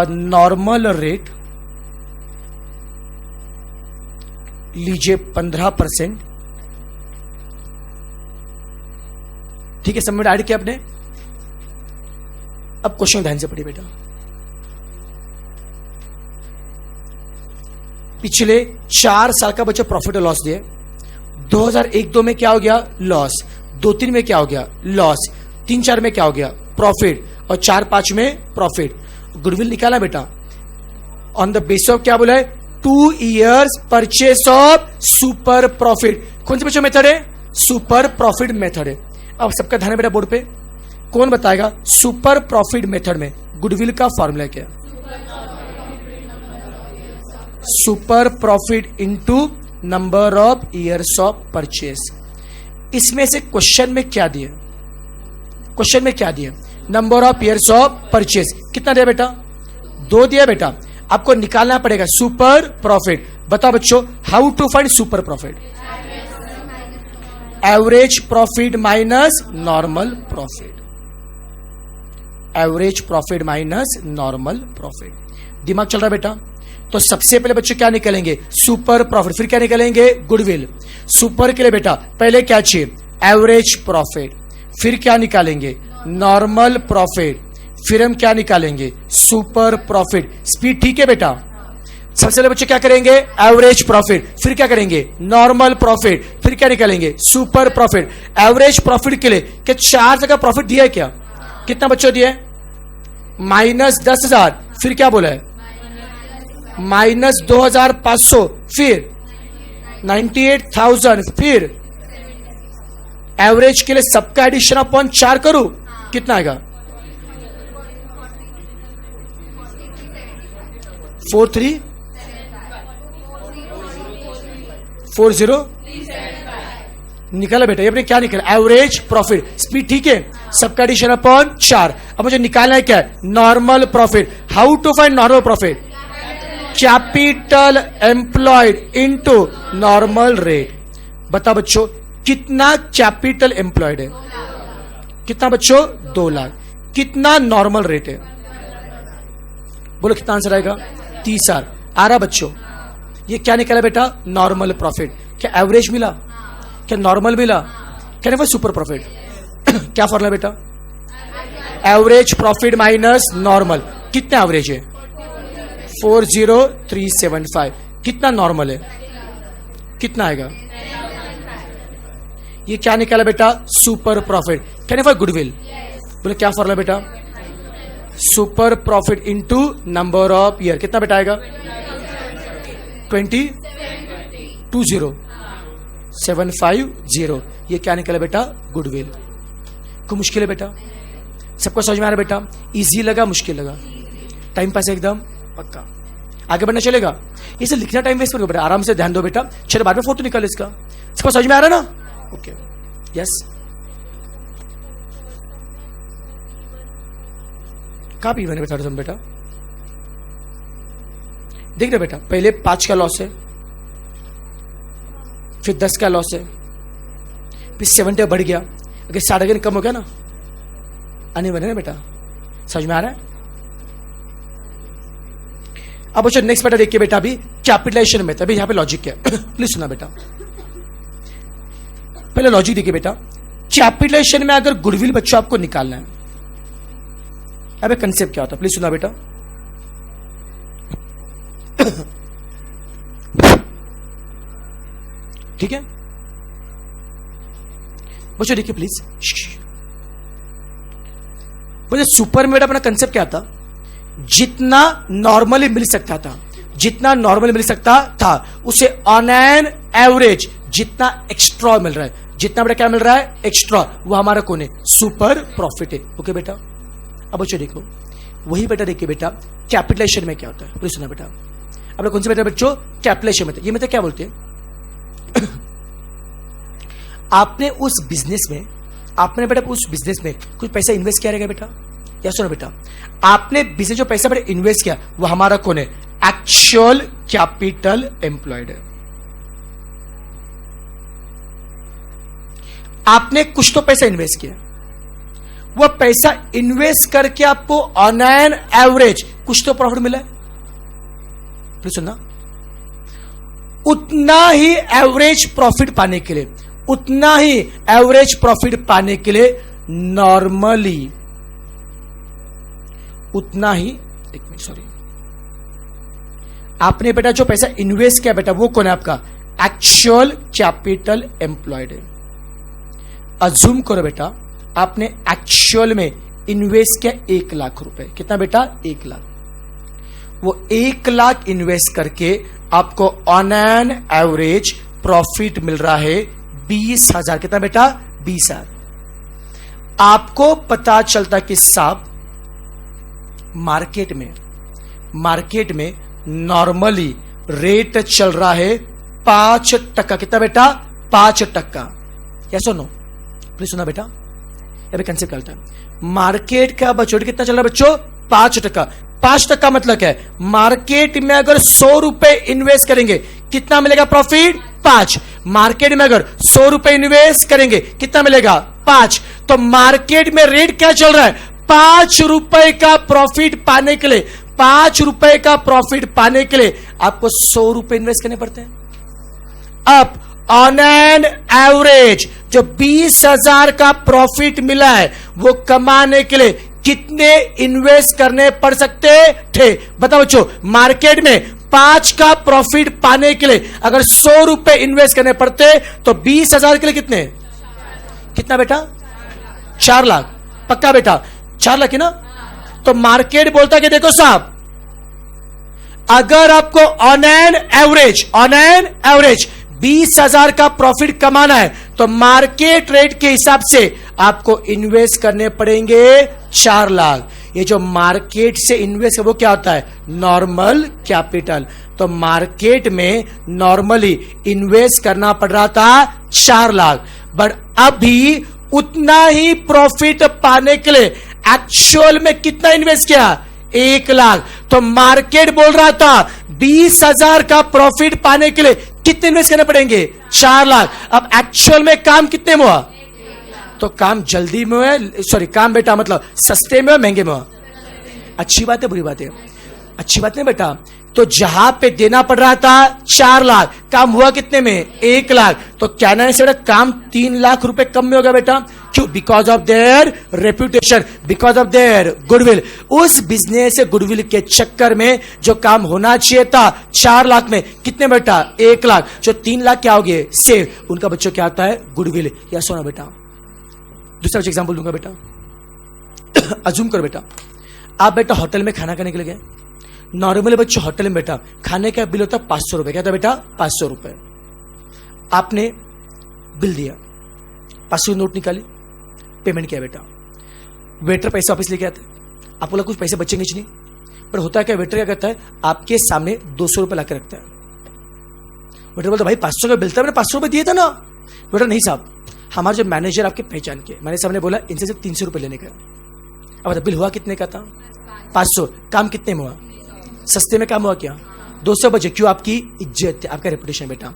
Speaker 1: नॉर्मल रेट लीजिए 15%, ठीक है। सब में ऐड किया आपने। अब क्वेश्चन ध्यान से पढ़िए बेटा। पिछले 4 साल का बच्चा प्रॉफिट और लॉस दिए। 2001-2 में क्या हो गया, लॉस। 2-3 में क्या हो गया, लॉस। 3-4 में क्या हो गया, प्रॉफिट। और 4-5 में प्रॉफिट। गुडविल निकाला बेटा ऑन द बेस ऑफ क्या बोला है, 2 years purchase of super profit. कौन सी बच्चों मेथड है, सुपर प्रॉफिट मेथड है। अब सबका ध्यान है बेटा बोर्ड पे, कौन बताएगा सुपर प्रॉफिट मेथड में गुडविल का फॉर्मूला क्या, super profit into number of years of purchase. इसमें से क्वेश्चन में क्या दिया, क्वेश्चन में क्या दिया, number of years of purchase कितना दिया बेटा, 2 दिया बेटा। आपको निकालना पड़ेगा सुपर प्रॉफिट। बताओ बच्चों, how to find super profit, average profit minus normal profit, average profit minus normal profit. दिमाग चल रहा है बेटा। तो सबसे पहले बच्चे क्या निकालेंगे, सुपर प्रॉफिट, फिर क्या निकालेंगे, गुडविल। सुपर के लिए बेटा पहले क्या चाहिए, एवरेज प्रॉफिट, फिर क्या निकालेंगे, नॉर्मल प्रॉफिट, फिर हम क्या निकालेंगे, सुपर प्रॉफिट। स्पीड ठीक है बेटा। सबसे पहले बच्चे क्या करेंगे, एवरेज प्रॉफिट, फिर क्या करेंगे, नॉर्मल प्रॉफिट, फिर क्या निकालेंगे, सुपर प्रॉफिट। एवरेज प्रॉफिट के लिए क्या 4 जगह प्रॉफिट दिया है क्या, कितना बच्चों दिया है, माइनस 10,000, फिर क्या बोला है, माइनस 2,500, फिर 98,000, फिर एवरेज के लिए सबका एडिशन अपॉन 4 करूं, कितना आएगा, 4340 निकाला बेटा। ये अपने क्या निकाला, एवरेज प्रॉफिट। स्पीड ठीक है, सबका एडिशन अपॉन 4। अब मुझे निकालना है क्या है, normal profit. How to find normal profit, capital employed into normal rate. बताओ बच्चों कितना कैपिटल एम्प्लॉयड है, कितना बच्चों 2 लाख, कितना नॉर्मल रेट है, बोलो कितना आंसर आएगा, 30,000 आ रहा बच्चों। ये क्या निकाला बेटा, नॉर्मल प्रॉफिट। क्या एवरेज मिला, क्या नॉर्मल मिला, क्या नहीं सुपर प्रॉफिट। क्या फॉर्मूला बेटा, एवरेज प्रॉफिट माइनस नॉर्मल। कितना एवरेज है, 40375। कितना नॉर्मल है, कितना आएगा, ये क्या निकाला बेटा, सुपर प्रॉफिट। क्या नहीं गुडविल। बोले क्या फॉर्मूला बेटा, super profit into number of year. कितना बेटा आएगा, 20750। ये क्या निकला बेटा, गुडविल। को मुश्किल है बेटा, सबको समझ में आ रहा है बेटा, इजी लगा मुश्किल लगा, टाइम पास एकदम पक्का, आगे बढ़ना चलेगा। इसे लिखना टाइम वेस्ट करो बेटा, आराम से ध्यान दो बेटा। चलो बाद में फोटो निकाल इसका, सबको समझ में आ रहा है ना। ओके, यस, कहाँ भी मैंने बता रहा बेटा, देख रहे बेटा, पहले 5 का लॉस है, फिर 10 का लॉस है, फिर 70 बढ़ गया, अगर 60 कम हो गया ना, आने बने ना बेटा, समझ में आ रहा है? अब अच्छा नेक्स्ट बेटा देखिए बेटा, अभी कैपिटलाइजेशन में, तभी यहां पे लॉजिक क्या है प्लीज सुना बेटा, पहले लॉजिक देखिए बेटा, कैपिटलाइजेशन में अगर गुडविल बच्चों आपको निकालना है, अबे कंसेप्ट क्या होता है, प्लीज सुना बेटा, ठीक है बच्चों, देखिए प्लीज, मुझे सुपर में अपना कंसेप्ट क्या था, जितना नॉर्मली मिल सकता था, जितना नॉर्मली मिल सकता था उसे ऑन एन एवरेज जितना एक्स्ट्रा मिल रहा है, जितना बेटा क्या मिल रहा है एक्स्ट्रा, वो हमारा कौन है, सुपर प्रॉफिट है। ओके बेटा, अब बच्चों देखो, वही बेटा देखिए बेटा कैपिटलाइजेशन में क्या होता है, सुना बेटा, अब कौन से बेटा बच्चों कैपिटलाइजेशन में, ये मतलब क्या बोलते हैं आपने उस बिजनेस में, आपने बेटा उस बिजनेस में कुछ पैसा इन्वेस्ट किया रहेगा बेटा, या सुनो बेटा, आपने बिजनेस जो पैसा बेटा इन्वेस्ट किया वो हमारा कौन है, एक्चुअल कैपिटल एम्प्लॉयड है। आपने कुछ तो पैसा इन्वेस्ट किया, वो पैसा इन्वेस्ट करके आपको ऑन एन एवरेज कुछ तो प्रॉफिट मिला है, प्लीज सुनना, उतना ही एवरेज प्रॉफिट पाने के लिए, उतना ही एवरेज प्रॉफिट पाने के लिए नॉर्मली उतना ही, एक मिनट सॉरी, आपने बेटा जो पैसा इन्वेस्ट किया बेटा वो कौन है आपका, एक्चुअल कैपिटल एम्प्लॉयड है। अज्यूम करो बेटा आपने एक्चुअल में इन्वेस्ट किया 1 लाख रुपए, कितना बेटा 1 लाख, वो 1 लाख इन्वेस्ट करके आपको ऑन एन एवरेज प्रॉफिट मिल रहा है 20,000, कितना बेटा 20,000। आपको पता चलता कि साहब मार्केट में नॉर्मली रेट चल रहा है 5%, कितना बेटा 5%, या सुनो प्लीज सुना बेटा, अभी कंसेप्ट करता है, मार्केट का बच्चों कितना चल रहा है बच्चों 5%, 5% मतलब क्या है, मार्केट में अगर 100 रुपए इन्वेस्ट करेंगे कितना मिलेगा प्रॉफिट 5, मार्केट में अगर 100 रुपए इन्वेस्ट करेंगे कितना मिलेगा 5, तो मार्केट में रेट क्या चल रहा है 5 रुपए का प्रॉफिट पाने के लिए, 5 रुपए का प्रॉफिट पाने के लिए आपको 100 रुपए इन्वेस्ट करने पड़ते हैं। अब ऑन एन एवरेज जो 20,000 का प्रॉफिट मिला है वो कमाने के लिए कितने इन्वेस्ट करने पड़ सकते थे, बताओ बच्चों, मार्केट में 5 का प्रॉफिट पाने के लिए अगर 100 रुपए इन्वेस्ट करने पड़ते तो 20,000 के लिए कितने, कितना बेटा 4 लाख, पक्का बेटा 4 लाख है ना। तो मार्केट बोलता कि देखो साहब, अगर आपको ऑन एन एवरेज 20,000 का प्रॉफिट कमाना है तो मार्केट रेट के हिसाब से आपको इन्वेस्ट करने पड़ेंगे 4 लाख। ये जो मार्केट से इन्वेस्ट है वो क्या होता है, नॉर्मल कैपिटल। तो मार्केट में नॉर्मली इन्वेस्ट करना पड़ रहा था 4 लाख, बट अभी उतना ही प्रॉफिट पाने के लिए एक्चुअल में कितना इन्वेस्ट किया 1 लाख। तो मार्केट बोल रहा था 20,000 का प्रॉफिट पाने के लिए कितने इन्वेस्ट करने पड़ेंगे 4 लाख। अब एक्चुअल में काम कितने में हुआ, तो काम जल्दी में हुआ, सॉरी काम बेटा मतलब सस्ते में हुआ महंगे में हुआ, अच्छी बात है बुरी बात है, अच्छी बात नहीं बेटा। तो जहां पे देना पड़ रहा था 4 लाख, काम हुआ कितने में 1 लाख, तो कहना है बेटा काम 3 लाख रुपए कम में होगा बेटा, क्यों, because of their reputation, because of their goodwill. उस बिजनेस गुडविल के चक्कर में जो काम होना चाहिए था 4 लाख में कितने बेटा 1 लाख, जो 3 लाख क्या हो गए सेव, उनका बच्चों क्या आता है गुडविल। या सोना बेटा, दूसरा एग्जाम्पल दूंगा बेटा, अज्यूम करो बेटा आप बेटा होटल में खाना खाने के लिए गए, नॉर्मली बच्चों होटल में बेटा खाने का बिल होता है 500 रुपए, क्या था बेटा 500 रुपए। आपने बिल दिया, 500 नोट निकाली, पेमेंट किया बेटा, वेटर पैसे वापस लेके आते, आपको लगा कुछ पैसे बचेंगे नहीं, पर होता है क्या, वेटर क्या करता है आपके सामने 200 रुपए लाके रखता है। वेटर बोलता भाई 500 का बिल था, मैंने 500 रुपए दिए थे ना। बेटा नहीं साहब हमारे जो मैनेजर आपके पहचान के, मैंने सामने बोला इनसे सिर्फ 300 रुपए लेने का। अब बता बिल हुआ कितने का था? 500। काम कितने में हुआ? सस्ते में काम हुआ क्या? 200 बचे। क्यों? आपकी इज्जत है, आपका रेपुटेशन बेटा।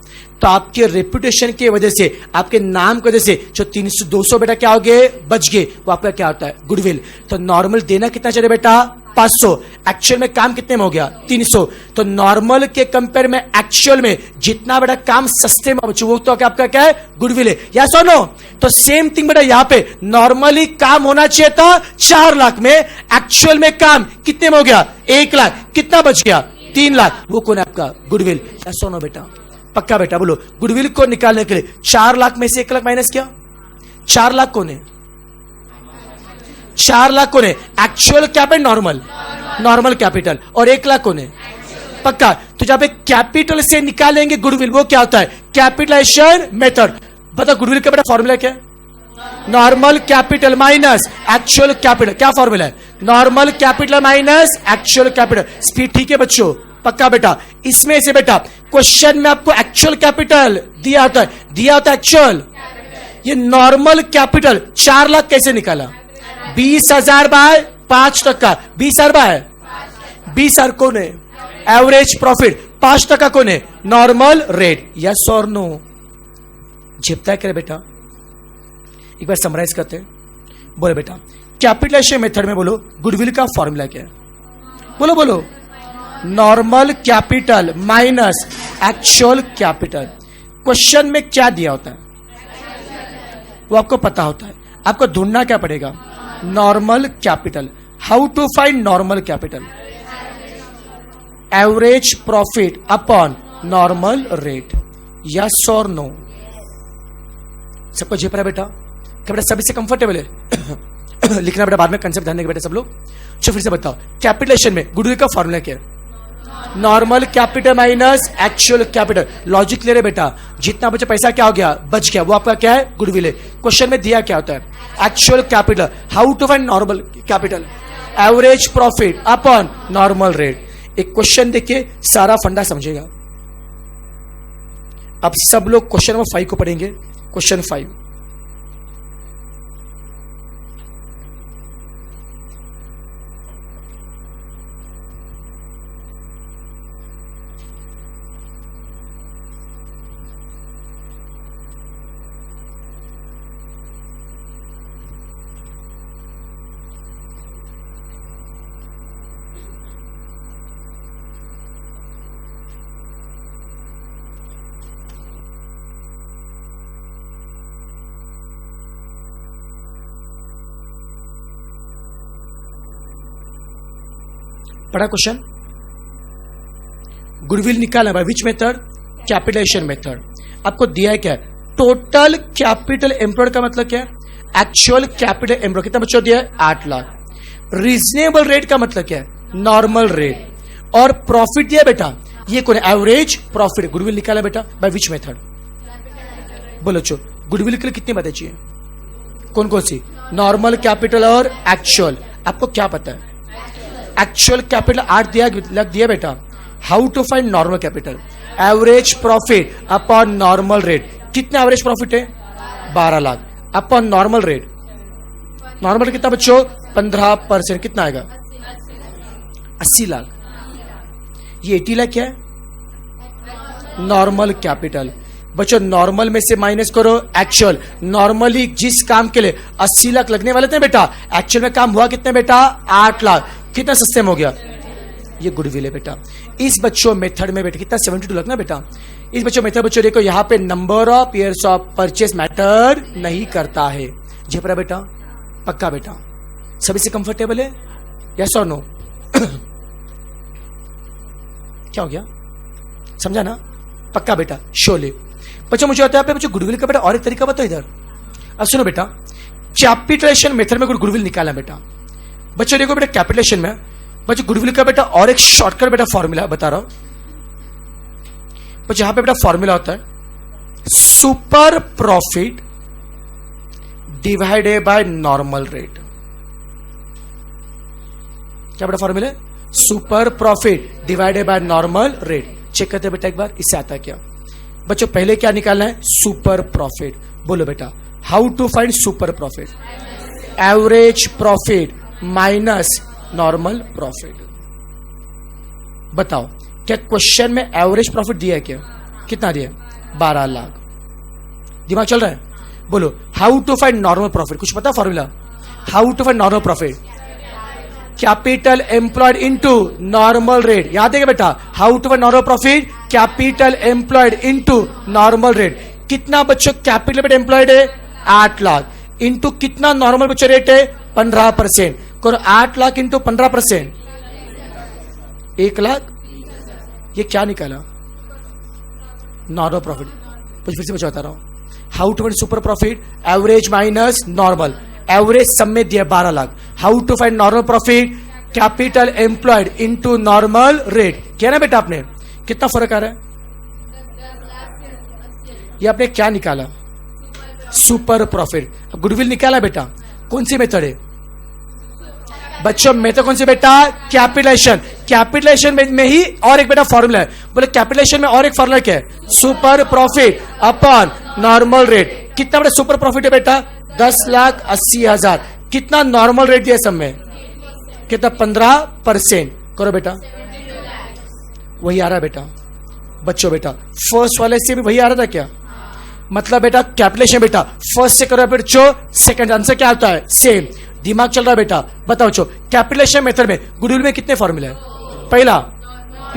Speaker 1: तो आपके रेपुटेशन की वजह से, आपके नाम की वजह से जो 200 बेटा क्या हो गए? बच गए। वो आपका क्या होता है? गुडविल। तो नॉर्मल देना कितना चाहिए बेटा? 500। एक्चुअल में काम कितने में हो गया? 300। तो नॉर्मल के कंपेयर में एक्चुअल में जितना बेटा काम सस्ते में बचे वो तो आपका क्या है? गुडविल है। या सुनो, तो सेम थिंग बेटा यहां पे नॉर्मली काम होना चाहिए था 4 लाख में, एक्चुअल में काम कितने में हो गया? 1 लाख। कितना बच गया? 3 लाख। वो कौन है आपका? गुडविल। या सुनो बेटा, पक्का बेटा बोलो। गुडविल को निकालने के लिए 4 लाख में से 1 लाख माइनस किया। 4 लाख कौन है? 4 लाख कौन है? Actual capital, normal capital. और 1 लाख कौन है? पक्का। तो जब एक कैपिटल से निकालेंगे गुडविल, वो क्या होता है? Capitalisation method. बता गुडविल का बेटा फॉर्मूला क्या है? Normal capital minus actual capital. क्या फॉर्मूला है? Normal capital minus actual capital. Speed ठीक है बच्चों? पक्का बेटा। इसमें से बेटा क्वेश्चन में आपको एक्चुअल कैपिटल दिया होता है एक्चुअल। ये नॉर्मल कैपिटल 4 लाख कैसे निकाला? 20,000 बाय 5%। 20,000 बाय 20,000 कौन है? Average profit. 5% कौन है? Normal rate. यस और नो? झेपता है क्या बेटा? एक बार समराइज करते हैं। बोले बेटा कैपिटलाइजेशन मेथड में बोलो गुडविल का फॉर्मूला क्या है? बोलो। Normal capital minus actual capital. Question में क्या दिया होता है वो आपको पता होता है। आपको ढूंढना क्या पड़ेगा? Normal capital. How to find normal capital? Average profit upon normal rate. Yes और नो? सबको झेप रहा है बेटा? क्या बेटा सभी से कंफर्टेबल है? लिखना बेटा बाद में कंसेप्ट ध्यान देंगे बेटा सब लोग। चलो फिर से बताओ कैपिटलाइजेशन में गुडविल का फॉर्मूला क्या है? Normal capital minus actual capital. Logic clear है बेटा? जितना बचा पैसा क्या हो गया? बच गया। वो आपका क्या है? गुडविल है। क्वेश्चन में दिया क्या होता है? Actual capital. How to find normal capital? Average profit upon normal rate. एक क्वेश्चन देखिए, सारा फंडा समझेगा। अब सब लोग क्वेश्चन नंबर 5 को पढ़ेंगे। क्वेश्चन 5, पढ़ा क्वेश्चन? गुडविल निकालना by which method? Capitalisation method. आपको दिया है क्या? टोटल कैपिटल एम्प्लॉयड का मतलब क्या है? Actual capital employed. कितना बच्चों दिया है? 8 लाख। रीजनेबल रेट का मतलब क्या है? Normal rate. और प्रॉफिट दिया बेटा, ये कौन है? Average profit. गुडविल निकाला बेटा बाय विच मेथड? बोलो चो, गुडविल के लिए कितनी बातें चाहिए? कौन कौन सी? नॉर्मल कैपिटल और एक्चुअल। आपको क्या पता है? एक्चुअल कैपिटल 8 लग दिया बेटा। How to find normal capital? Average profit upon normal rate. कितना एवरेज प्रॉफिट है? 12 lakh upon normal rate. Normal कितना बच्चों? 15%। कितना आएगा? 80 लाख। ये 80 लाख क्या है? Normal capital. बच्चों नॉर्मल में से माइनस करो एक्चुअल। नॉर्मली जिस काम के लिए 80 लाख लगने वाले थे बेटा, एक्चुअल में काम हुआ कितने बेटा? 8 लाख। कितना सस्ते में हो गया? ये गुडविल है बेटा। इस बच्चों मेथड में बेटा कितना? 72 लाख ना बेटा। इस बच्चों मेथड बच्चों देखो यहां पे number of years of purchase matter नहीं करता है। झेपरा बेटा? पक्का बेटा? सभी से कंफर्टेबल है? यस और नो? क्या हो गया? समझा ना? पक्का बेटा? शोले बच्चों मुझे आता है बच्चों गुडविल का बेटा और एक तरीका बताओ इधर। अब सुनो बेटा, कैपिटलाइजेशन मेथड में गुडविल निकाला बेटा। बच्चों देखो बेटा कैपिटलाइजेशन में बच्चों गुडविल का बेटा और एक शॉर्टकट बेटा फॉर्मूला बता रहा हूं। बच्चों यहां पे बेटा फॉर्मूला होता है super profit divided by normal rate. क्या बेटा formula? Super profit divided by normal rate. Check करते बेटा एक बार, इससे आता है क्या? बच्चों पहले क्या निकालना है? Super profit. बोलो बेटा how to find super profit? Average profit minus normal profit. बताओ क्या क्वेश्चन में एवरेज प्रॉफिट दिया है? क्या कितना दिया? 12 लाख. दिमाग चल रहा है? बोलो how to find normal profit. कुछ पता formula? How to find normal profit? Capital employed into normal rate. याद है क्या बेटा? How to find normal profit? Capital employed into normal rate. कितना बच्चों कैपिटल एम्प्लॉयड है? 8 लाख. इनटू कितना नॉर्मल बच्चों रेट है? 15%. करो 8 लाख इंटू 15%, 1 लाख. ये क्या निकाला? Normal profit. फिर से बता रहा हूं. How to find super profit? Average minus normal. Average सब में दिया 12 lakh. How to find normal profit? Capital employed into normal rate. क्या ना बेटा आपने? कितना फर्क आ रहा है? ये आपने क्या निकाला? Super profit. अब गुडविल निकाला बेटा. कौन सी मेथड है बच्चों? मेथड कौन सी बेटा? कैपिटलाइजेशन. कैपिटलाइजेशन में ही और एक बेटा फॉर्मूला है. बोले कैपिटलाइजेशन में और एक फॉर्मूला क्या है? Super profit upon normal rate. कितना बड़ा सुपर प्रॉफिट है बेटा? 10,80,000. कितना नॉर्मल रेट दिया सब में? कितना? 15%. करो बेटा. वही आ रहा है बेटा. बच्चों बेटा फर्स्ट वाले से भी वही आ रहा था क्या? मतलब बेटा कैपिटलाइजेशन बेटा फर्स्ट से करो बच्चों, सेकंड आंसर क्या आता है? सेम. दिमाग चल रहा है बेटा? बताओ बच्चों कैपिटलाइजेशन मेथड में गुडविल में कितने फॉर्मूले हैं? पहला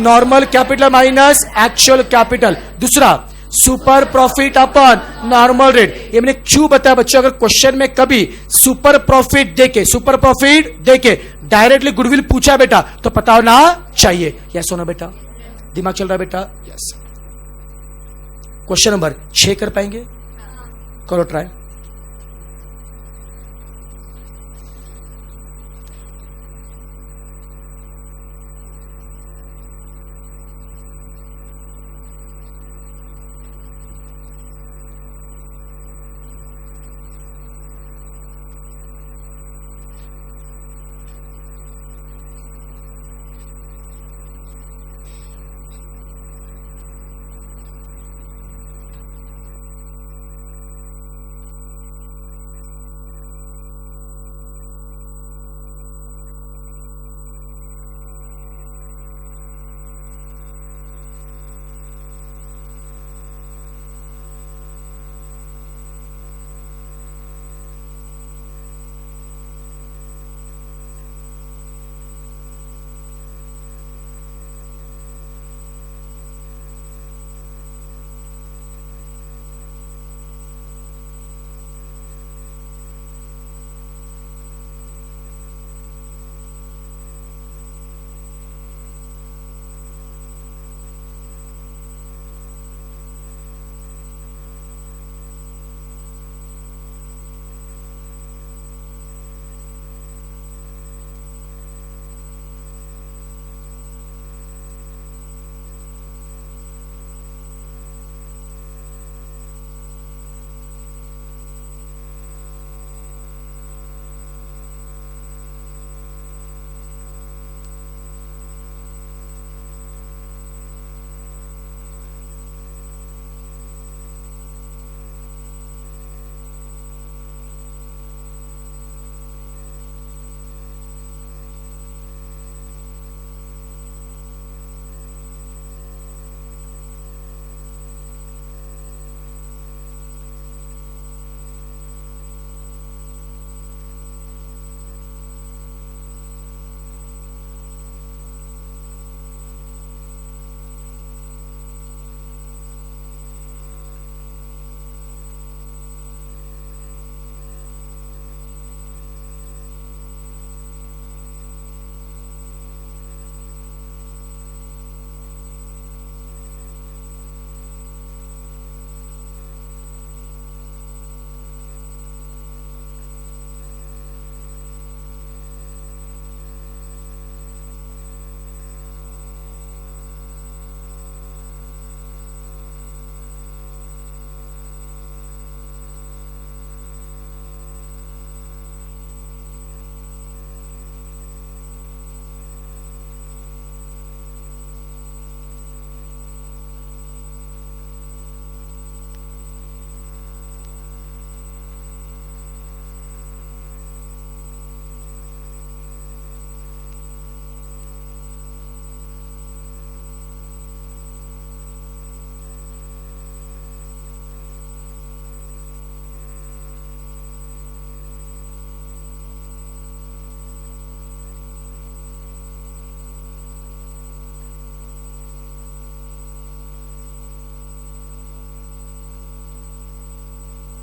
Speaker 1: normal capital minus actual capital. दूसरा super profit upon normal rate. ये मैंने क्यों बताया बच्चों? अगर क्वेश्चन में कभी सुपर प्रॉफिट देके डायरेक्टली गुडविल पूछा बेटा तो पता होना चाहिए. यस होना बेटा? दिमाग चल रहा है बेटा? यस. क्वेश्चन नंबर 6 कर पाएंगे? करो ट्राई.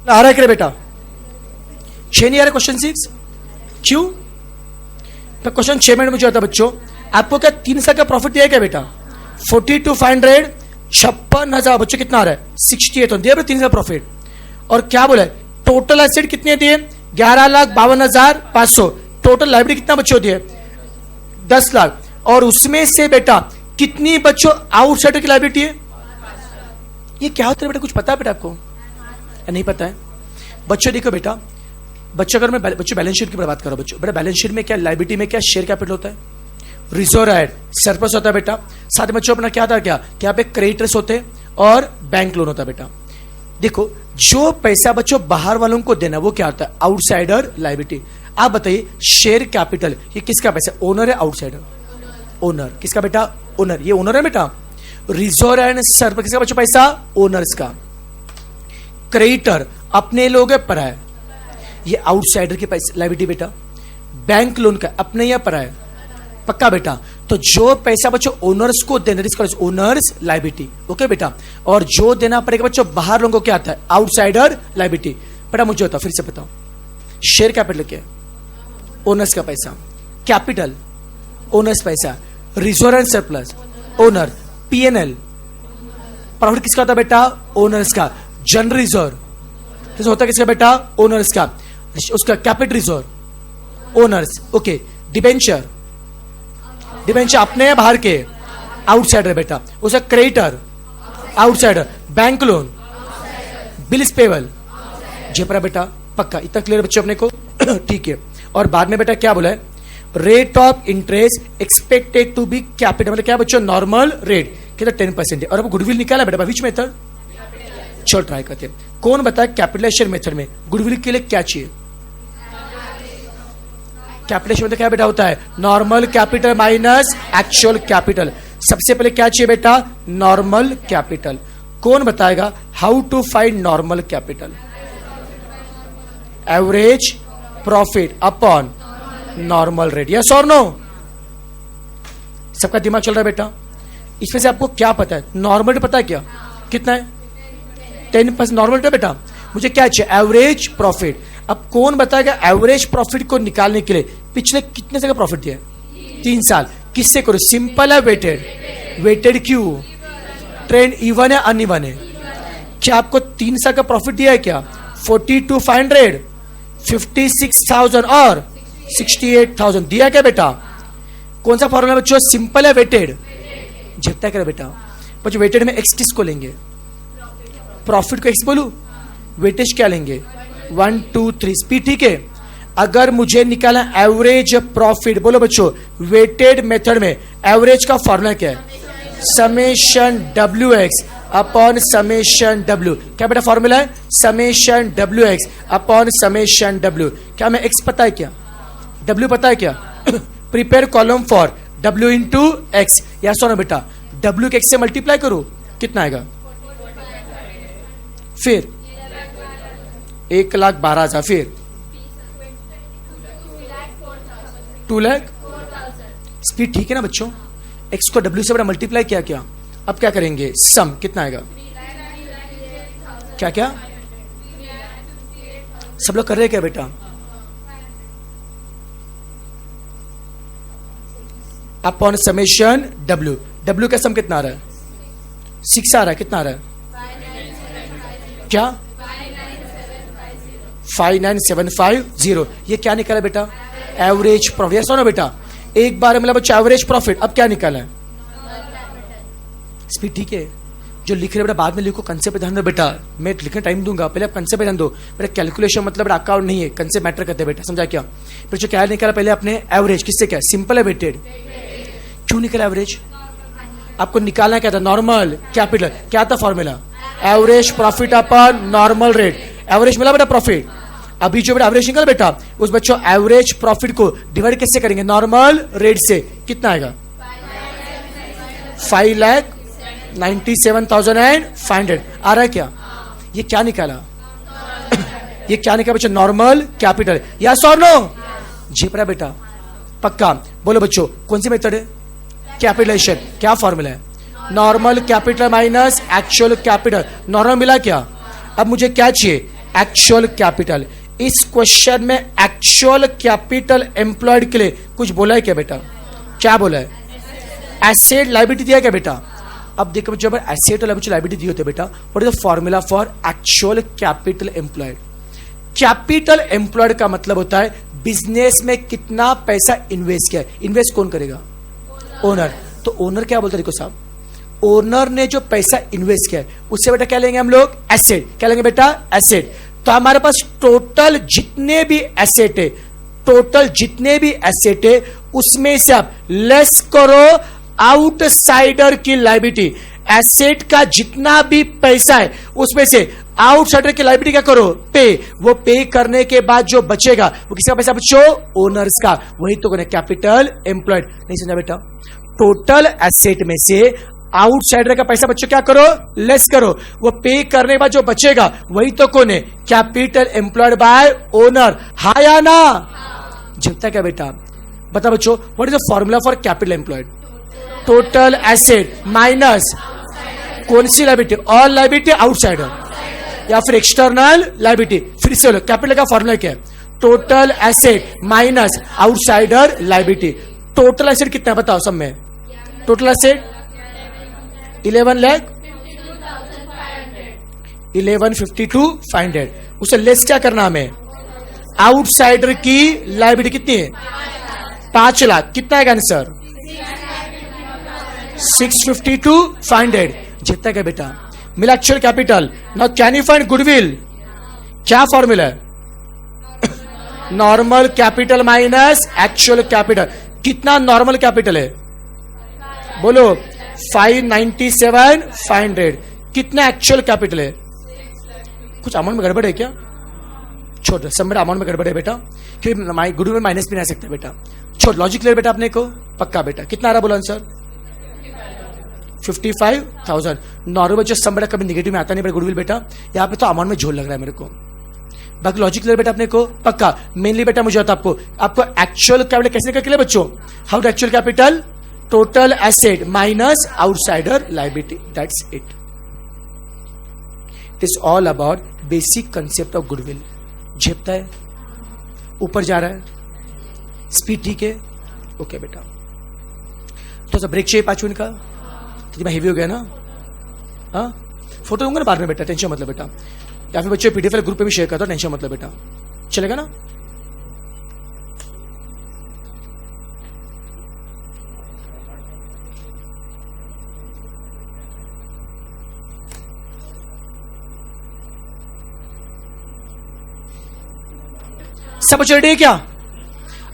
Speaker 1: आ रहा है क्या बेटा? 6 नहीं आ रहा क्वेश्चन 6? क्यों? तो क्वेश्चन 6 में मुझे आता बच्चों, आपको क्या 3 साल का प्रॉफिट दिया है क्या बेटा? 42,500, 56,000 बच्चों कितना आ रहा है? 68 तो दिया 3 साल प्रॉफिट। और क्या बोला है? टोटल एसेट कितने दिए? 11,52,500। टोटल लाइब्रेरी कितना बच्चों दिए? 10 लाख। और उसमें से बेटा कितनी बच्चों आउटसाइडर की लाइब्रेरी है? ये क्या होता है बेटा? कुछ पता है बेटा आपको? नहीं पता है बच्चों? देखो बेटा, बच्चों अगर मैं बच्चों बैलेंस शीट की बात कर रहा हूं बच्चों, बेटा बैलेंस शीट में क्या, लाइबिलिटी में क्या शेयर कैपिटल होता है, रिजर्व एड, सरप्लस होता है बेटा। साथ में बच्चों अपना क्या था, क्या यहाँ पे क्रेडिटर्स होते हैं और बैंक लोन होता है बेटा। देखो जो पैसा बच्चों बाहर वालों को देना वो क्या होता है? Outsider liability. आप बताइए शेयर कैपिटल ये किसका पैसा? ओनर है आउटसाइडर? ओनर। किसका बेटा? ओनर। ये ओनर है बेटा। रिजर्व एंड सरप्लस किसका बच्चों पैसा? ओनर्स का। क्रेडिटर अपने लोग है पराया, ये आउटसाइडर के पैसे लाइबिलिटी बेटा। बैंक लोन का अपने या पराया? पक्का बेटा। तो जो पैसा बच्चों ओनर्स को देना ओनर्स लाइबिलिटी, ओके बेटा। और जो देना पड़ेगा बच्चों बाहर लोगों को क्या आता है? Outsider liability. बेटा मुझे बताओ, फिर से बताओ, शेयर कैपिटल क्या है? ओनर्स का पैसा। कैपिटल ओनर्स पैसा। Reserve and surplus owner. PNL profit किसका होता है बेटा? ओनर्स का। जनरल रिजर्व होता है किसका बेटा? ओनर्स का। उसका capital reserve owners, okay. Debenture, debenture अपने बाहर के? आउटसाइडर बेटा। उसका creditor outsider. Bank loan bills payable जेपरा बेटा। पक्का इतना क्लियर बच्चों अपने को? ठीक है। और बाद में बेटा क्या बोला है? Rate of interest expected to be capital, मतलब क्या बच्चों? नॉर्मल रेट कितना? 10% है। और अब गुडविल निकाला बेटा विच मेथड? चलो ट्राई करते हैं। कौन बताया कैपिटलाइजेशन मेथड में गुडविल के लिए क्या चाहिए? कैपिटलाइजेशन मेथड क्या बेटा होता है? Normal capital minus actual capital. सबसे पहले क्या चाहिए बेटा? Normal capital. कौन बताएगा how to find normal capital? Average profit upon normal rate. Yes और नो? सबका दिमाग चल रहा है बेटा? इसमें से आपको क्या पता है? नॉर्मल रेट पता है क्या कितना है? 10% नॉर्मल रेट बेटा। मुझे क्या चाहिए? Average profit. अब कौन बताएगा एवरेज प्रॉफिट को निकालने के लिए पिछले कितने साल का प्रॉफिट दिया है? 3 साल। किससे करो? सिंपल है वेटेड। वेटेड क्यों? ट्रेंड इवन है अनइवन है? क्या आपको 3 साल का प्रॉफिट दिया है क्या? 42,500, 56,000 और 68,000 दिया क्या बेटा? कौन सा फॉर्मूला बच्चों? सिंपल है वेटेड। झपटा करे बेटा बच्चों। वेटेड में एक्स किसको लेंगे? प्रॉफिट को एक्स बोलू, वेटेज क्या लेंगे? 1 2 3 स्पीड। ठीक है। अगर मुझे निकाला एवरेज प्रॉफिट, बोलो बच्चों वेटेड मेथड में एवरेज का फॉर्मूला क्या है? Summation W x upon summation W. क्या बेटा फॉर्मूला है? Summation W x upon summation W. क्या मैं एक्स पता है क्या? डब्ल्यू पता है क्या? Prepare column for W into x. या सुनो बेटा, डब्ल्यू के एक्स से मल्टीप्लाई करो कितना आएगा? फिर 1,12,000। फिर 2 लाख। स्पीड ठीक है ना बच्चों? एक्स को डब्ल्यू से बड़ा मल्टीप्लाई किया क्या? अब क्या करेंगे? सम कितना आएगा? क्या क्या सब लोग कर रहे हैं क्या बेटा? Upon summation W. डब्ल्यू का सम कितना आ रहा है? 6 आ रहा है। कितना आ रहा है? क्या? 59750। ये क्या निकाला बेटा? Average profit. सुनो बेटा एक बार मतलब बच्चा एवरेज प्रॉफिट। अब क्या निकाला है? स्पीड ठीक है? जो लिख रहे बेटा बाद में लिखो, कंसेप्ट पे ध्यान दो बेटा। मैं लिखने टाइम दूंगा, पहले आप कंसेप्ट पे ध्यान दो बेटा। कैलकुलेशन मतलब बेटा अकाउंट नहीं है, कंसेप्ट मैटर करते हैं बेटा। समझा क्या? फिर जो क्या निकाला पहले आपने? एवरेज। किससे? क्या सिंपल है वेटेड। क्यों निकला एवरेज? आपको निकालना क्या था? Normal capital. क्या था formula? Average profit upon normal rate. Average मिला बेटा प्रॉफिट। अभी जो बेटा एवरेज निकला बेटा, उस बच्चों एवरेज प्रॉफिट को डिवाइड कैसे करेंगे? नॉर्मल रेट से। कितना आएगा? 5,97,500 आ रहा है क्या? ये क्या निकाला? ये क्या निकाला बच्चों? Normal capital. यस और नो? झेप रहा बेटा? पक्का बोलो बच्चों कौन सी मेथड है? कैपिटलाइजेशन। क्या फॉर्मूला है? Normal capital minus actual capital. Normal मिला क्या? अब मुझे क्या चाहिए? Actual capital. इस क्वेश्चन में एक्चुअल कैपिटल एम्प्लॉयड के लिए कुछ बोला है क्या बेटा? क्या बोला है? एसेट लायबिलिटी दिया क्या बेटा? अब देखो जब एसेट और लायबिलिटी दी होती है बेटा, what is the formula for actual capital employed? Capital employed का मतलब होता है बिजनेस में कितना पैसा इन्वेस्ट किया है। इन्वेस्ट कौन करेगा? ओनर। तो ओनर क्या बोलते हैं? देखो साहब, ओनर ने जो पैसा इन्वेस्ट किया है उससे बेटा क्या लेंगे हम लोग? एसेट। क्या लेंगे बेटा? एसेट। तो हमारे पास टोटल जितने भी एसेट है, टोटल जितने भी एसेट है उसमें से आप लेस करो आउटसाइडर की लायबिलिटी। एसेट का जितना भी पैसा है उसमें से आउटसाइडर की लायबिलिटी क्या करो? पे। वो पे करने के बाद जो बचेगा वो किसका पैसा बचो? ओनर्स का। वही तो कैपिटल एम्प्लॉयड। नहीं समझा बेटा? टोटल एसेट में से आउटसाइडर का पैसा बच्चों क्या करो? लेस करो। वो पे करने के बाद जो बचेगा वही तो कौन है? Capital employed by owner. हाँ या ना? जीतता क्या बेटा? बता बच्चों, what is the formula for capital employed? Total asset minus कौन सी लायबिलिटी? ऑल लायबिलिटी आउटसाइडर या फिर एक्सटर्नल लायबिलिटी। फिर से बोलो, कैपिटल का फॉर्मूला क्या है? Total asset minus outsider liability. Total asset कितना है बताओ सब में? Total asset 1152,500। उसे लेस क्या करना हमें? आउटसाइडर की लायबिलिटी कितनी है? 5 लाख। कितना है आंसर? 652,500। जितना क्या बेटा? मिला actual capital. Now can you find goodwill? क्या फॉर्मूला है? Normal capital minus actual capital. कितना नॉर्मल कैपिटल है? बोलो। 597,500। कितना एक्चुअल कैपिटल है? कुछ अमाउंट में गड़बड़ है क्या? छोड़, सब मेरा अमाउंट में गड़बड़ है बेटा, क्योंकि गुडविल में माइनस भी नहीं आ सकता बेटा। छोड़, लॉजिक क्लियर बेटा अपने को? पक्का बेटा। कितना आ रहा बोला आंसर? 55,000। नॉर्मल जो सम बेटा कभी नेगेटिव में आता नहीं बेटा गुडविल बेटा। यहाँ पे तो अमाउंट में झोल लग रहा है मेरे को। बाकी लॉजिक क्लियर बेटा अपने को? पक्का। मेनली बेटा मुझे आता आपको एक्चुअल कैपिटल कैसे निकल के लिए बच्चों? How to actual capital? Total asset minus outsider liability. That's it. It is all about basic concept of goodwill. झेपता है? ऊपर जा रहा है? स्पीड ठीक है? ओके बेटा। तो सब ब्रेक चाहिए 5 मिनट का? कितना हेवी हो गया ना? हाँ, फोटो दूंगा ना बाद में बेटा, टेंशन मतलब बेटा। या फिर बच्चे पीडीएफ ग्रुप पे भी शेयर करता हूं, टेंशन मतलब बेटा। चलेगा ना? सब बच्चे रेडी है क्या?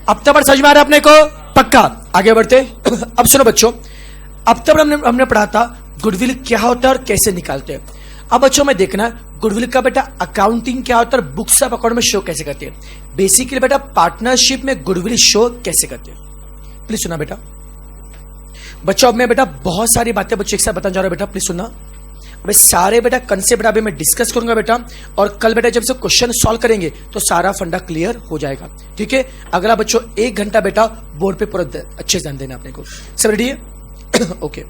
Speaker 1: अब तक समझ में आ रहा है अपने को? पक्का। आगे बढ़ते। अब सुनो बच्चों, अब तक हमने पढ़ा था गुडविल क्या होता है और कैसे निकालते हैं। अब बच्चों में देखना गुडविल का बेटा अकाउंटिंग क्या होता है, बुक्स ऑफ अकाउंट में शो कैसे करते हैं। बेसिकली बेटा पार्टनरशिप में गुडविल शो कैसे करते हैं, प्लीज सुना बेटा। बच्चों अब मैं बेटा बहुत सारी बातें बच्चों एक साथ बताने जा रहा हूं बेटा, प्लीज सुनना। अबे सारे बेटा कंसेप्ट बेटा अभी मैं डिस्कस करूंगा बेटा, और कल बेटा जब से क्वेश्चन सॉल्व करेंगे तो सारा फंडा क्लियर हो जाएगा। ठीक है? अगला बच्चों 1 घंटा बेटा बोर्ड पे पूरा अच्छे से ध्यान देना अपने को। सब रेडी है? ओके।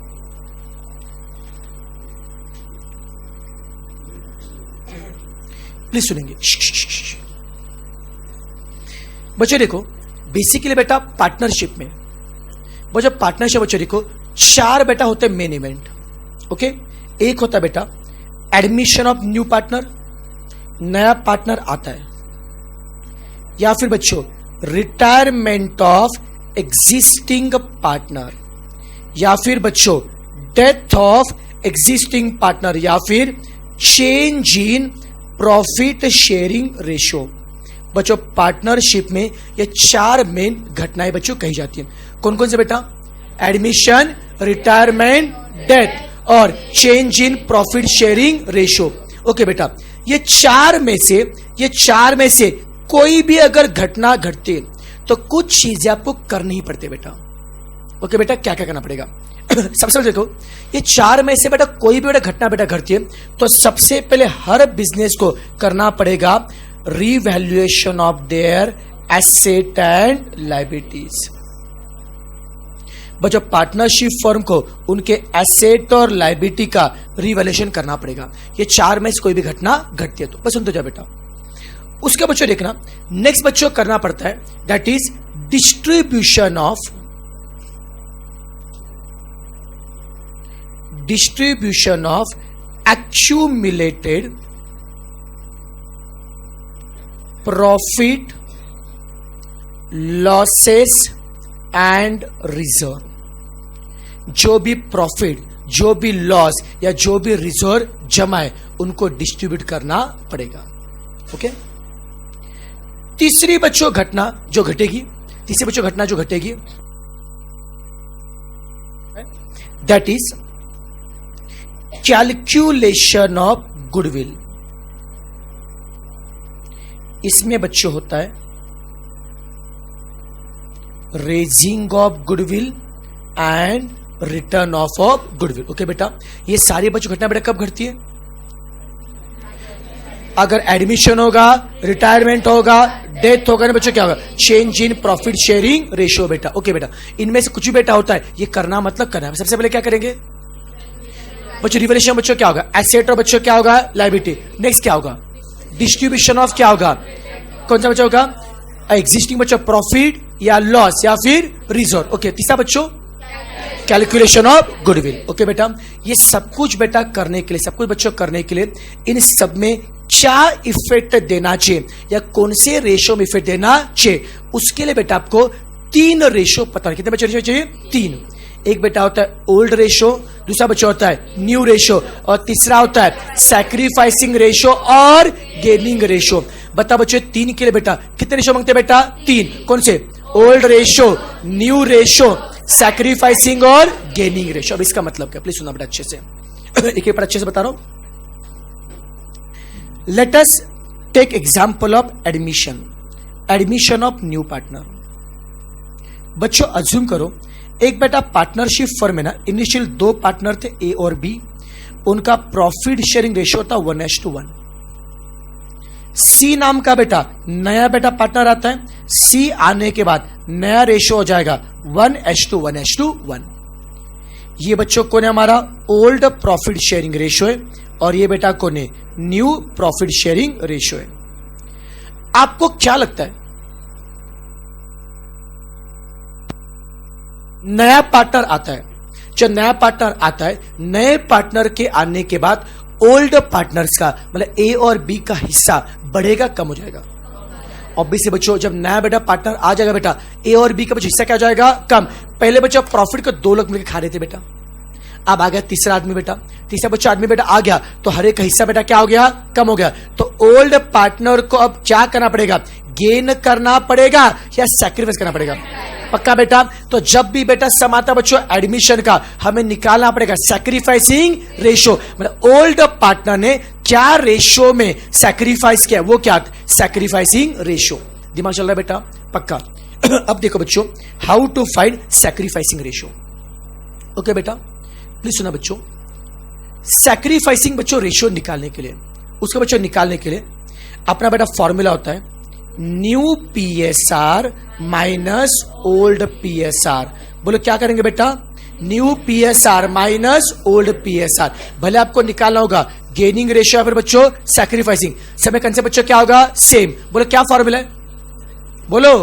Speaker 1: प्लीज सुनेंगे बच्चों। देखो बेसिकली बेटा पार्टनरशिप में वो जब पार्टनरशिप बच्चों देखो 4 बेटा होते हैं मेन इवेंट। ओके? एक होता है बेटा एडमिशन ऑफ न्यू पार्टनर, नया पार्टनर आता है, या फिर बच्चों रिटायरमेंट ऑफ एग्जिस्टिंग पार्टनर, या फिर बच्चों डेथ ऑफ एग्जिस्टिंग पार्टनर, या फिर change in profit sharing ratio. बच्चों पार्टनरशिप में ये 4 मेन घटनाएं बच्चों कही जाती हैं। कौन कौन से बेटा? एडमिशन, रिटायरमेंट, डेथ और change in profit sharing ratio. Okay बेटा, ये 4 में से कोई भी अगर घटना घटती है तो कुछ चीजें आपको करनी ही पड़ती है बेटा। ओके बेटा, क्या क्या करना पड़ेगा? सबसे पहले देखो, ये 4 में से बेटा कोई भी बेटा घटना बेटा घटती है तो सबसे पहले हर बिजनेस को करना पड़ेगा revaluation of their asset and liabilities. बच्चों पार्टनरशिप फर्म को उनके एसेट और लायबिलिटी का रिवैल्यूएशन करना पड़ेगा। ये 4 में से कोई भी घटना घटती है तो बस सुन तो जा बेटा। उसके बच्चों देखना नेक्स्ट बच्चों करना पड़ता है, that is distribution of accumulated profit, losses and reserve. जो भी प्रॉफिट, जो भी लॉस या जो भी रिजर्व जमा है उनको डिस्ट्रीब्यूट करना पड़ेगा। ओके, तीसरी बच्चों घटना जो घटेगी that is calculation of goodwill. इसमें बच्चों होता है raising of goodwill and return of goodwill. Okay बेटा, ये सारी बच्चों घटना बेटा कब घटती है? अगर एडमिशन होगा, रिटायरमेंट होगा, डेथ होगा ना बच्चों, क्या होगा? Change in profit sharing ratio बेटा। ओके बेटा, इनमें से कुछ भी बेटा होता है, ये करना मतलब करना है। सबसे पहले क्या करेंगे बच्चों? रिवैल्यूएशन बच्चों क्या होगा? एसेट और बच्चों क्या होगा? लायबिलिटी। नेक्स्ट क्या होगा? डिस्ट्रीब्यूशन ऑफ क्या होगा? कौन सा बच्चा होगा? एग्जिस्टिंग बच्चों प्रॉफिट या लॉस या फिर रिजर्व। ओके, तीसरा बच्चों कैलकुलेशन ऑफ गुडविल। ओके बेटा, ये सब कुछ बेटा करने के लिए, सब कुछ बच्चों करने के लिए इन सब में क्या इफेक्ट देना चाहिए या कौन से रेशो में इफेक्ट देना चाहिए, उसके लिए बेटा आपको 3 रेशो पता है। कितने बच्चे रेशो चाहिए? 3। एक बेटा होता है ओल्ड रेशो, दूसरा बच्चा होता है न्यू रेशो और तीसरा होता है सैक्रिफाइसिंग रेशो और गेनिंग रेशो। बता बच्चों 3 के लिए बेटा कितने रेशो मांगते हैं बेटा? 3। कौन से? Old ratio, new ratio, sacrificing और गेनिंग रेशो। अब इसका मतलब क्या, प्लीज सुनना बेटा अच्छे से, एक बार अच्छे से बता रहा हूं। Let us take example of admission of new partner. बच्चों अज्यूम करो एक बेटा पार्टनरशिप फर्म में ना इनिशियल 2 पार्टनर थे ए और बी, उनका प्रॉफिट शेयरिंग रेशियो था 1:1। सी नाम का बेटा नया बेटा पार्टनर आता है, सी आने के बाद नया रेशियो हो जाएगा 1:1:1। ये बच्चों कौन है? हमारा ओल्ड प्रॉफिट शेयरिंग रेशियो है और ये बेटा कौन है? न्यू प्रॉफिट शेयरिंग रेशियो है। आपको क्या लगता है नया पार्टनर आता है, जब नया पार्टनर आता है, नए पार्टनर के आने के बाद ओल्ड पार्टनर्स का मतलब ए और बी का हिस्सा बढ़ेगा कम हो जाएगा? ऑब्वियसली बच्चों जब नया बेटा पार्टनर आ जाएगा बेटा ए और बी का बच्चों हिस्सा क्या हो जाएगा? कम। पहले बच्चा प्रॉफिट को 2 लोग मिलकर खा रहे थे बेटा, अब आ गया तीसरा आदमी बेटा, तीसरा बच्चा आदमी बेटा आ गया तो हर एक का हिस्सा बेटा क्या हो गया? कम हो गया। तो ओल्ड पार्टनर को अब क्या करना पड़ेगा? गेन करना पड़ेगा या सैक्रिफाइस करना पड़ेगा? पक्का बेटा। तो जब भी बेटा सम आता बच्चों एडमिशन का, हमें निकालना पड़ेगा सैक्रिफाइसिंग रेशो, मतलब ओल्ड पार्टनर ने क्या रेशो में सैक्रिफाइस किया, वो क्या? Sacrificing ratio. दिमाग चल रहा है बेटा? पक्का। अब देखो बच्चों how to find sacrificing ratio. Okay बेटा प्लीज सुना बच्चों, सैक्रिफाइसिंग बच्चों रेशो निकालने के लिए, उसको बच्चों निकालने के लिए अपना बेटा फॉर्मूला होता है new PSR minus old PSR. बोलो क्या करेंगे बेटा? New PSR minus old PSR. भले आपको निकालना होगा गेनिंग रेशियो या फिर बच्चों सैक्रिफाइसिंग, समय कंसेप्ट बच्चों क्या होगा? सेम। बोलो क्या फॉर्मूला है? बोलो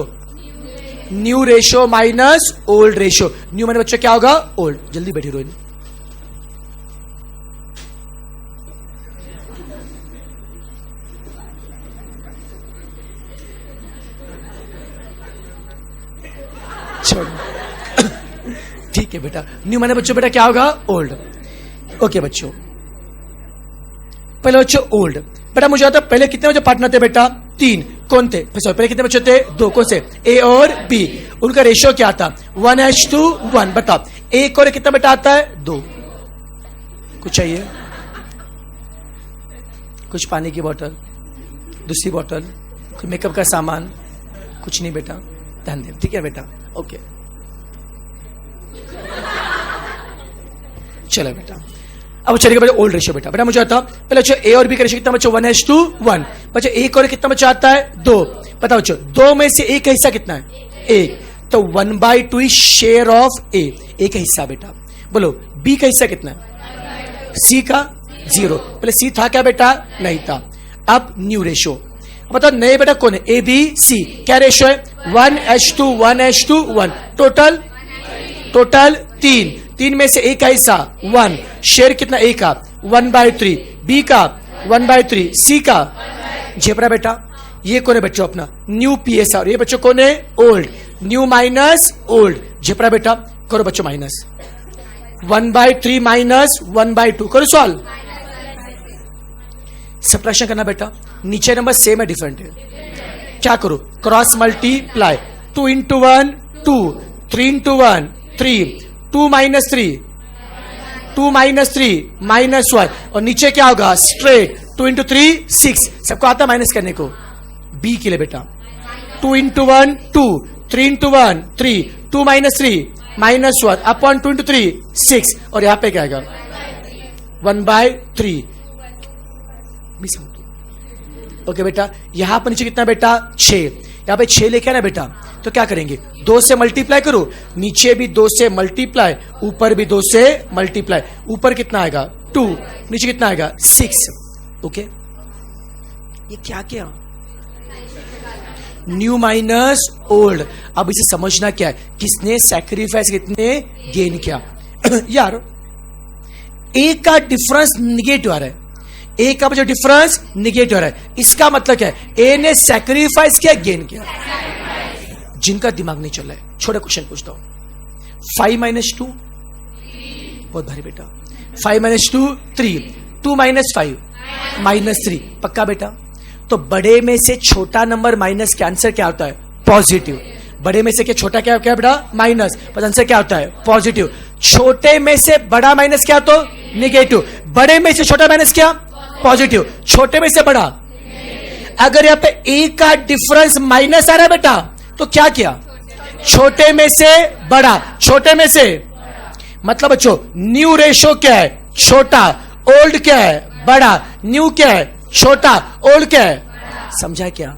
Speaker 1: new ratio minus old ratio. New minus बच्चों क्या होगा? ओल्ड। जल्दी बैठी रोहिणी। ठीक है बेटा, न्यू माने बच्चों बेटा क्या होगा? ओल्ड। ओके बच्चों पहले बच्चों ओल्ड बेटा मुझे आता पहले कितने बच्चे पार्टनर थे बेटा? 3। कौन थे? पहले कितने बच्चे थे? 2। कौन से? ए और बी। उनका रेशियो क्या था? 1:1। बताओ एक और कितना बेटा आता है? 2। कुछ चाहिए? कुछ पानी की बोतल, दूसरी बोतल, कोई मेकअप का सामान? कुछ नहीं बेटा, ध्यान दे। ठीक है बेटा, ओके चलो बेटा। अब चलेगा बेटा ओल्ड रेशियो बेटा मुझे आता पहले बच्चों ए और बी का रेशियो कितना बच्चों? 1:1। बच्चों एक और कितना बच्चा आता है? 2। बताओ बच्चों 2 में से एक का हिस्सा कितना है? 1। तो 1/2 इज शेयर ऑफ ए, एक हिस्सा बेटा। बोलो बी का हिस्सा कितना है? सी का 0। पहले सी था क्या बेटा? नहीं था। अब न्यू रेशियो मतलब नए बेटा कौन है? A B C. क्या रेशो है? 1:2 1:2 1। टोटल 3 में से ए का हिस्सा 1, शेयर कितना? ए का 1/3, बी का 1/3, सी का झेपरा बेटा। ये कौन है बच्चों? अपना न्यू PSR। ये बच्चों कौन है? ओल्ड। न्यू माइनस ओल्ड, झेपरा बेटा। करो बच्चों माइनस 1/3 माइनस 1/2, करो सॉल्व। सब्ट्रैक्शन करना बेटा। नीचे नंबर सेम है, डिफरेंट है। क्या करो? Cross multiply. 2 into 1 2, 3 into 1 3, 2 minus 3 -1। और नीचे क्या होगा? Straight 2 into 3 6। सबको आता है माइनस करने को? बी के लिए बेटा 2 into 1 2, 3 into 1 3, 2 minus 3 -1 upon 2 into 3 6। और यहां पे क्या आएगा? 1/3। ओके बेटा। यहां पर नीचे कितना बेटा? 6। यहां पे 6 लेके आना बेटा। तो क्या करेंगे? 2 से मल्टीप्लाई करो। नीचे भी 2 से मल्टीप्लाई, ऊपर भी 2 से मल्टीप्लाई। ऊपर कितना आएगा? 2, नीचे कितना आएगा? 6। ओके। ये क्या क्या? New minus old. अब इसे समझना क्या है? किसने सैक्रिफाइस, कितने गेन किया। यार ए का डिफरेंस निगेटिव आ रहा है, ए का जो डिफरेंस निगेटिव आ रहा है, इसका मतलब क्या है? ए ने सैक्रिफाइस किया, गेन किया। जिनका दिमाग नहीं चल रहा है, छोटा क्वेश्चन पूछता हूं। 5 - 2 बहुत भारी बेटा। 5 - 2 3, 2 - 5 -3। पक्का बेटा। तो बड़े में से छोटा नंबर माइनस के आंसर क्या होता है? पॉजिटिव। बड़े में से क्या छोटा क्या क्या बेटा? माइनस, पर आंसर क्या होता है? पॉजिटिव। छोटे में से बड़ा माइनस क्या तो? निगेटिव। बड़े में से छोटा माइनस क्या? पॉजिटिव। छोटे में से बड़ा। अगर यहां पे ए का डिफरेंस माइनस आ रहा है बेटा, तो क्या किया? छोटे में से बड़ा, छोटे में से। मतलब बच्चों न्यू रेशो क्या है? छोटा। ओल्ड क्या है? बड़ा। न्यू क्या है? छोटा। ओल्ड क्या है? समझा क्या?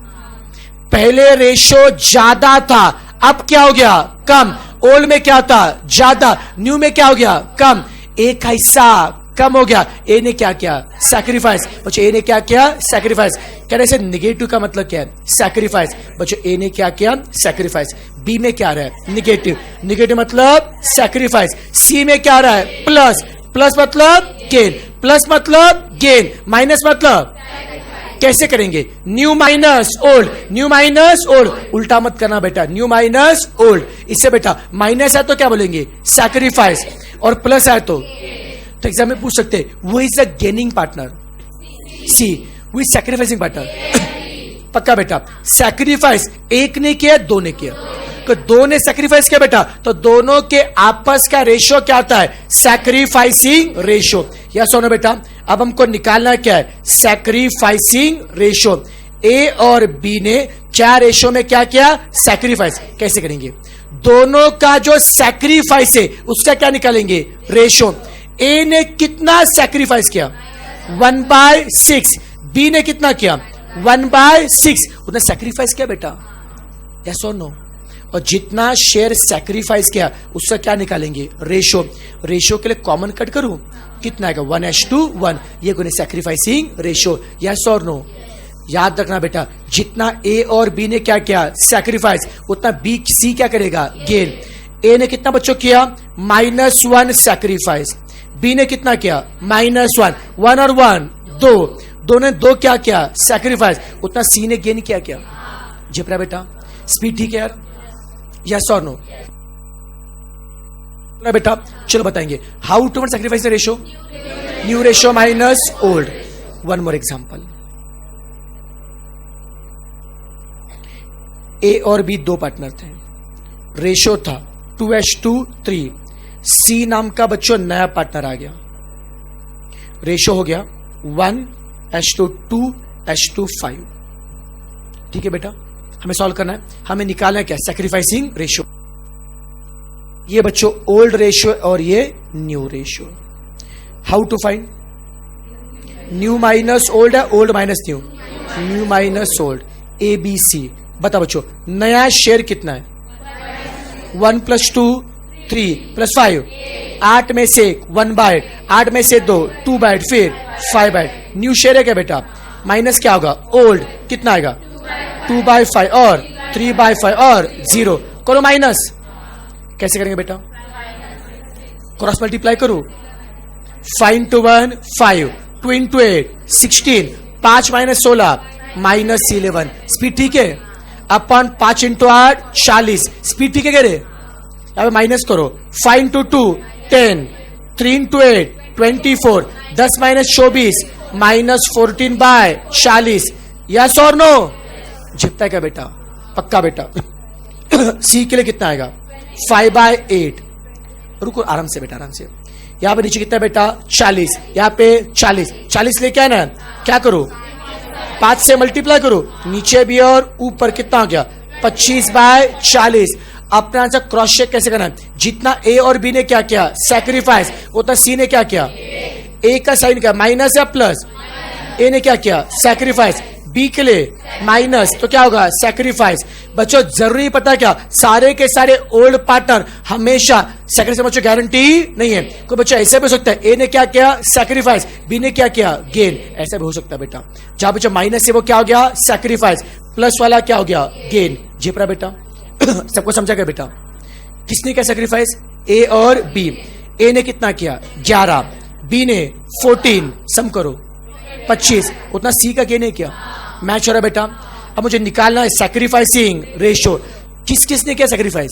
Speaker 1: पहले रेशो ज्यादा था, अब क्या हो गया? कम। ओल्ड में क्या था? ज्यादा। न्यू में क्या हो गया? कम। एक हिस्सा कम हो गया। ए ने क्या किया? सैक्रिफाइस। बच्चों ए ने क्या किया? सैक्रिफाइस। कहने से निगेटिव का मतलब क्या है? सैक्रिफाइस। बच्चों ए ने क्या किया? सैक्रिफाइस। बी में क्या आ रहा है? निगेटिव। निगेटिव मतलब सैक्रिफाइस। सी में क्या आ रहा है? प्लस। प्लस मतलब गेन। प्लस मतलब गेन। माइनस मतलब कैसे करेंगे? New minus old, new minus old. उल्टा मत करना बेटा, न्यू माइनस ओल्ड। इससे बेटा माइनस है तो क्या बोलेंगे? सैक्रिफाइस। और प्लस है तो एग्जाम में पूछ सकते हैं, वो इज अ गेनिंग पार्टनर। सी, वो इज सैक्रिफाइसिंग पार्टनर। पक्का बेटा। सैक्रिफाइस एक ने किया, दो ने किया। तो दो ने सैक्रिफाइस किया बेटा, तो दोनों के आपस का रेशियो क्या होता है? Sacrificing ratio. या सुनो बेटा, अब हमको निकालना क्या है? Sacrificing ratio. ए और बी ने क्या रेशियो में क्या किया? सैक्रिफाइस। कैसे करेंगे? दोनों का जो सैक्रिफाइस है उसका क्या निकालेंगे? रेशियो। ए ने कितना सैक्रिफाइस किया? 1/6। बी ने कितना किया? 1/6। उसने सैक्रिफाइस किया बेटा। यस और नो? और जितना शेयर सैक्रिफाइस किया उसका क्या निकालेंगे? रेशियो। रेशियो के लिए कॉमन कट करूं, कितना आएगा? 1:1। ये कोई सैक्रिफाइसिंग रेशियो। यस और नो? याद रखना बेटा, जितना ए और बी ने क्या किया? सैक्रिफाइस, उतना बी सी क्या करेगा? गेन। ए ने कितना बच्चों किया? -1 सैक्रिफाइस। बी ने कितना किया? -1। 1 और 1 2, दोनों ने 2 क्या किया? सैक्रिफाइस। उतना सी ने गेन किया क्या? जिपरा बेटा। स्पीड ठीक है यार? यस और नो? बेटा चलो बताएंगे how to sacrifice the ratio. New ratio minus old. One more example. A और बी दो पार्टनर थे, रेशियो था 2:3। सी नाम का बच्चों नया पार्टनर आ गया, रेशियो हो गया 1:2:5। ठीक है बेटा, हमें सॉल्व करना है, हमें निकालना है क्या? Sacrificing ratio. ये बच्चों ओल्ड रेशियो और ये new ratio. How to find? New minus old है, old minus new, new minus old. A B C. बता बच्चों नया शेयर कितना है? 1 + 2 3 + 5। 8 में से 1/8, 8 में से 2 2/8, फिर 5/8। न्यू शेयर है क्या बेटा? माइनस क्या होगा ओल्ड, कितना आएगा 2/5 और 3/5 और 0 करो माइनस। कैसे करेंगे बेटा, क्रॉस मल्टीप्लाई करो। 5 into 1 5, 2 into 8 16, 5 minus 16 minus 11। Speed ठीक है। अपन 5 into 8 40, स्पीड ठीक है कह रहे, यहाँ पे माइनस करो। 5 into 2 10, 3 into 8 24, 10 minus 24 minus 14/40। Yes और नो, झिपता है क्या बेटा, पक्का बेटा। सी के लिए कितना आएगा 5/8। रुको आराम से बेटा, आराम से। यहां पे नीचे कितना है बेटा 40, यहां पे 40 लेके आना है, क्या करो 5 से मल्टीप्लाई करो, नीचे भी और ऊपर कितना हो गया 25/40। अपना आंसर क्रॉस चेक कैसे करना है, जितना ए और बी ने क्या किया सैक्रिफाइस, उतना सी ने क्या किया, ए का साइन क्या माइनस या प्लस, ए ने क्या किया सैक्रिफाइस, बी के लिए माइनस तो क्या होगा सैक्रिफाइस। बच्चों जरूरी पता क्या, सारे के सारे ओल्ड पार्टनर हमेशा सैक्रिफाइस, बच्चों गारंटी नहीं है। कोई बच्चा ऐसे भी हो सकता है, ए ने क्या किया सैक्रिफाइस, बी ने क्या किया गेन, ऐसा भी हो सकता है बेटा। जहां बच्चा माइनस है वो क्या हो गया सैक्रिफाइस, प्लस वाला क्या हो गया गेन। झेपरा बेटा सबको समझा गया बेटा, किसने क्या सैक्रिफाइस, ए और बी। ए ने कितना किया 11, बी ने 14, सम करो 25, उतना सी का गेन है क्या, मैच हो रहा है बेटा। अब मुझे निकालना है सैक्रिफाइसिंग रेशियो, किस किसने किया सैक्रिफाइस,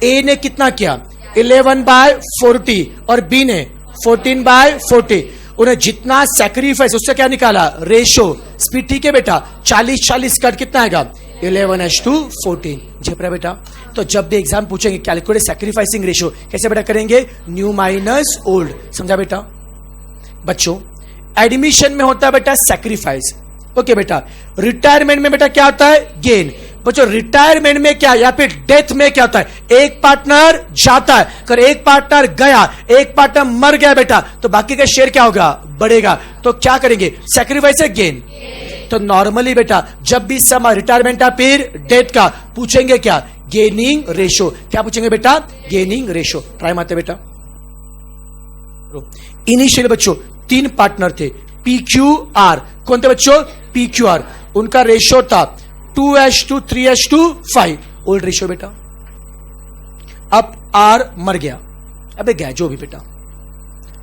Speaker 1: ए ने कितना किया 11/40 और बी ने 14/40। उन्हें जितना सैक्रिफाइस उससे क्या निकाला रेशियो, स्पीड ठीक है बेटा। 40 कट कितना आएगा 11:14। झेपरा बेटा, तो जब भी एग्जाम पूछेंगे कैलकुलेट सैक्रिफाइसिंग रेशियो कैसे बेटा करेंगे, न्यू माइनस ओल्ड, समझा बेटा। बच्चों एडमिशन में होता है बेटा सैक्रिफाइस, ओके बेटा। रिटायरमेंट में बेटा क्या होता है गेन। बच्चों रिटायरमेंट में क्या या फिर डेथ में क्या होता है, एक पार्टनर जाता है, अगर एक पार्टनर गया, एक पार्टनर मर गया बेटा, तो बाकी का शेयर क्या होगा बढ़ेगा, तो क्या करेंगे सैक्रिफाइस है गेन। तो नॉर्मली बेटा जब भी समय रिटायरमेंट या फिर डेथ का पूछेंगे क्या गेनिंग रेशियो, क्या पूछेंगे बेटा गेनिंग रेशियो। ट्राई मारते बेटा। इनिशियल बच्चों 3 पार्टनर थे PQR, कौन थे बच्चों PQR, उनका रेशियो था 2:3:5, ओल्ड रेशियो बेटा। अब R मर गया, अबे गया जो भी बेटा,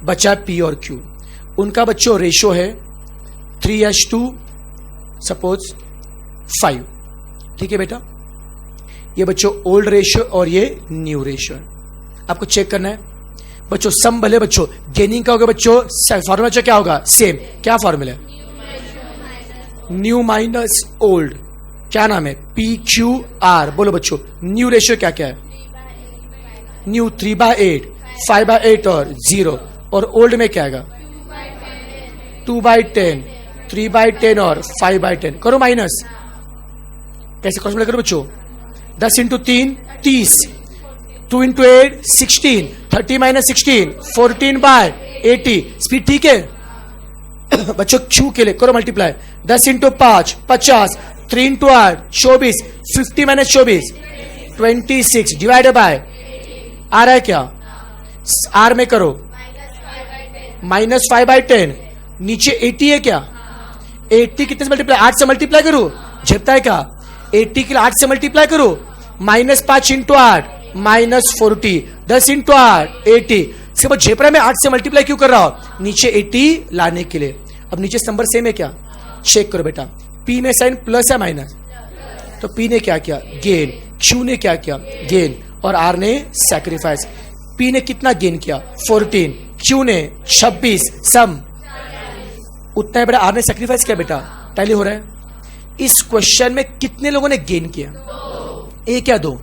Speaker 1: बचा P और Q, उनका बच्चों रेशियो है 3:2 सपोज 5, ठीक है बेटा। ये बच्चों ओल्ड रेशियो और ये न्यू रेशियो है, आपको चेक करना है बच्चों। सम भले बच्चों गेनिंग का होगा बच्चों, फॉर्मूला क्या होगा सेम, क्या फॉर्मूला है न्यू माइनस ओल्ड, क्या नाम है PQR। बोलो बच्चों न्यू रेशियो क्या क्या है, न्यू 3/8, 5/8 और 0, और ओल्ड में क्या आएगा 2/10, 3/10 और 5/10। करो माइनस, कैसे क्रॉस मल्टीप्लाई करो बच्चों, 10 into 3 30, 2 into 8 16, 30 minus 16 14/80। स्पीड ठीक है बच्चों। Q के लिए करो multiply, 10 into 5 50, 3 into 8 24, 50 minus 24 26 divided by आ रहा है क्या, R में करो -5/10, नीचे 80 है क्या, 80 कितने से मल्टीप्लाई 8 से मल्टीप्लाई करो, झेपता है क्या 80 के लिए 8 से मल्टीप्लाई करो, -5 into 8 -40, 10 into 8 80। इसके बाद झेपरा में 8 से मल्टीप्लाई क्यों कर रहा हो, नीचे 80 लाने के लिए। अब नीचे नंबर सेम है क्या, चेक करो बेटा। P में साइन प्लस है माइनस, तो P ने क्या किया गेन, Q ने क्या किया गेन, और R ने सैक्रिफाइस। P ने कितना गेन किया 14, Q ने 26, सम उतना है बेटा, R ने सैक्रिफाइस किया बेटा। टैली हो रहा है। इस क्वेश्चन में कितने लोगों ने गेन किया, एक या 2,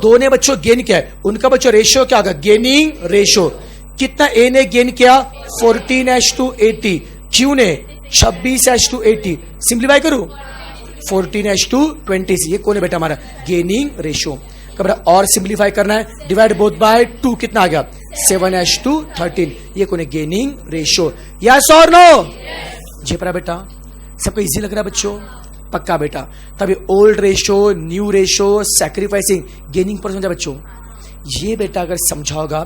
Speaker 1: 2 ने बच्चों गेन किया है, उनका बच्चों रेशियो क्या होगा गेनिंग रेशियो। कितना ए ने गेन किया 14:80, Q ने 26:80। सिंप्लीफाई करो 14:20, ये कौन है बेटा हमारा गेनिंग रेशियो। और सिंप्लीफाई करना है, डिवाइड बोथ बाय 2 कितना आ गया 7:13, ये कौन है गेनिंग रेशियो। यस और नो, झेपरा बेटा सबको इजी लग रहा है बच्चों, पक्का बेटा। तभी old ratio, new ratio, sacrificing, gaining पर समझा बच्चों। ये बेटा अगर समझा होगा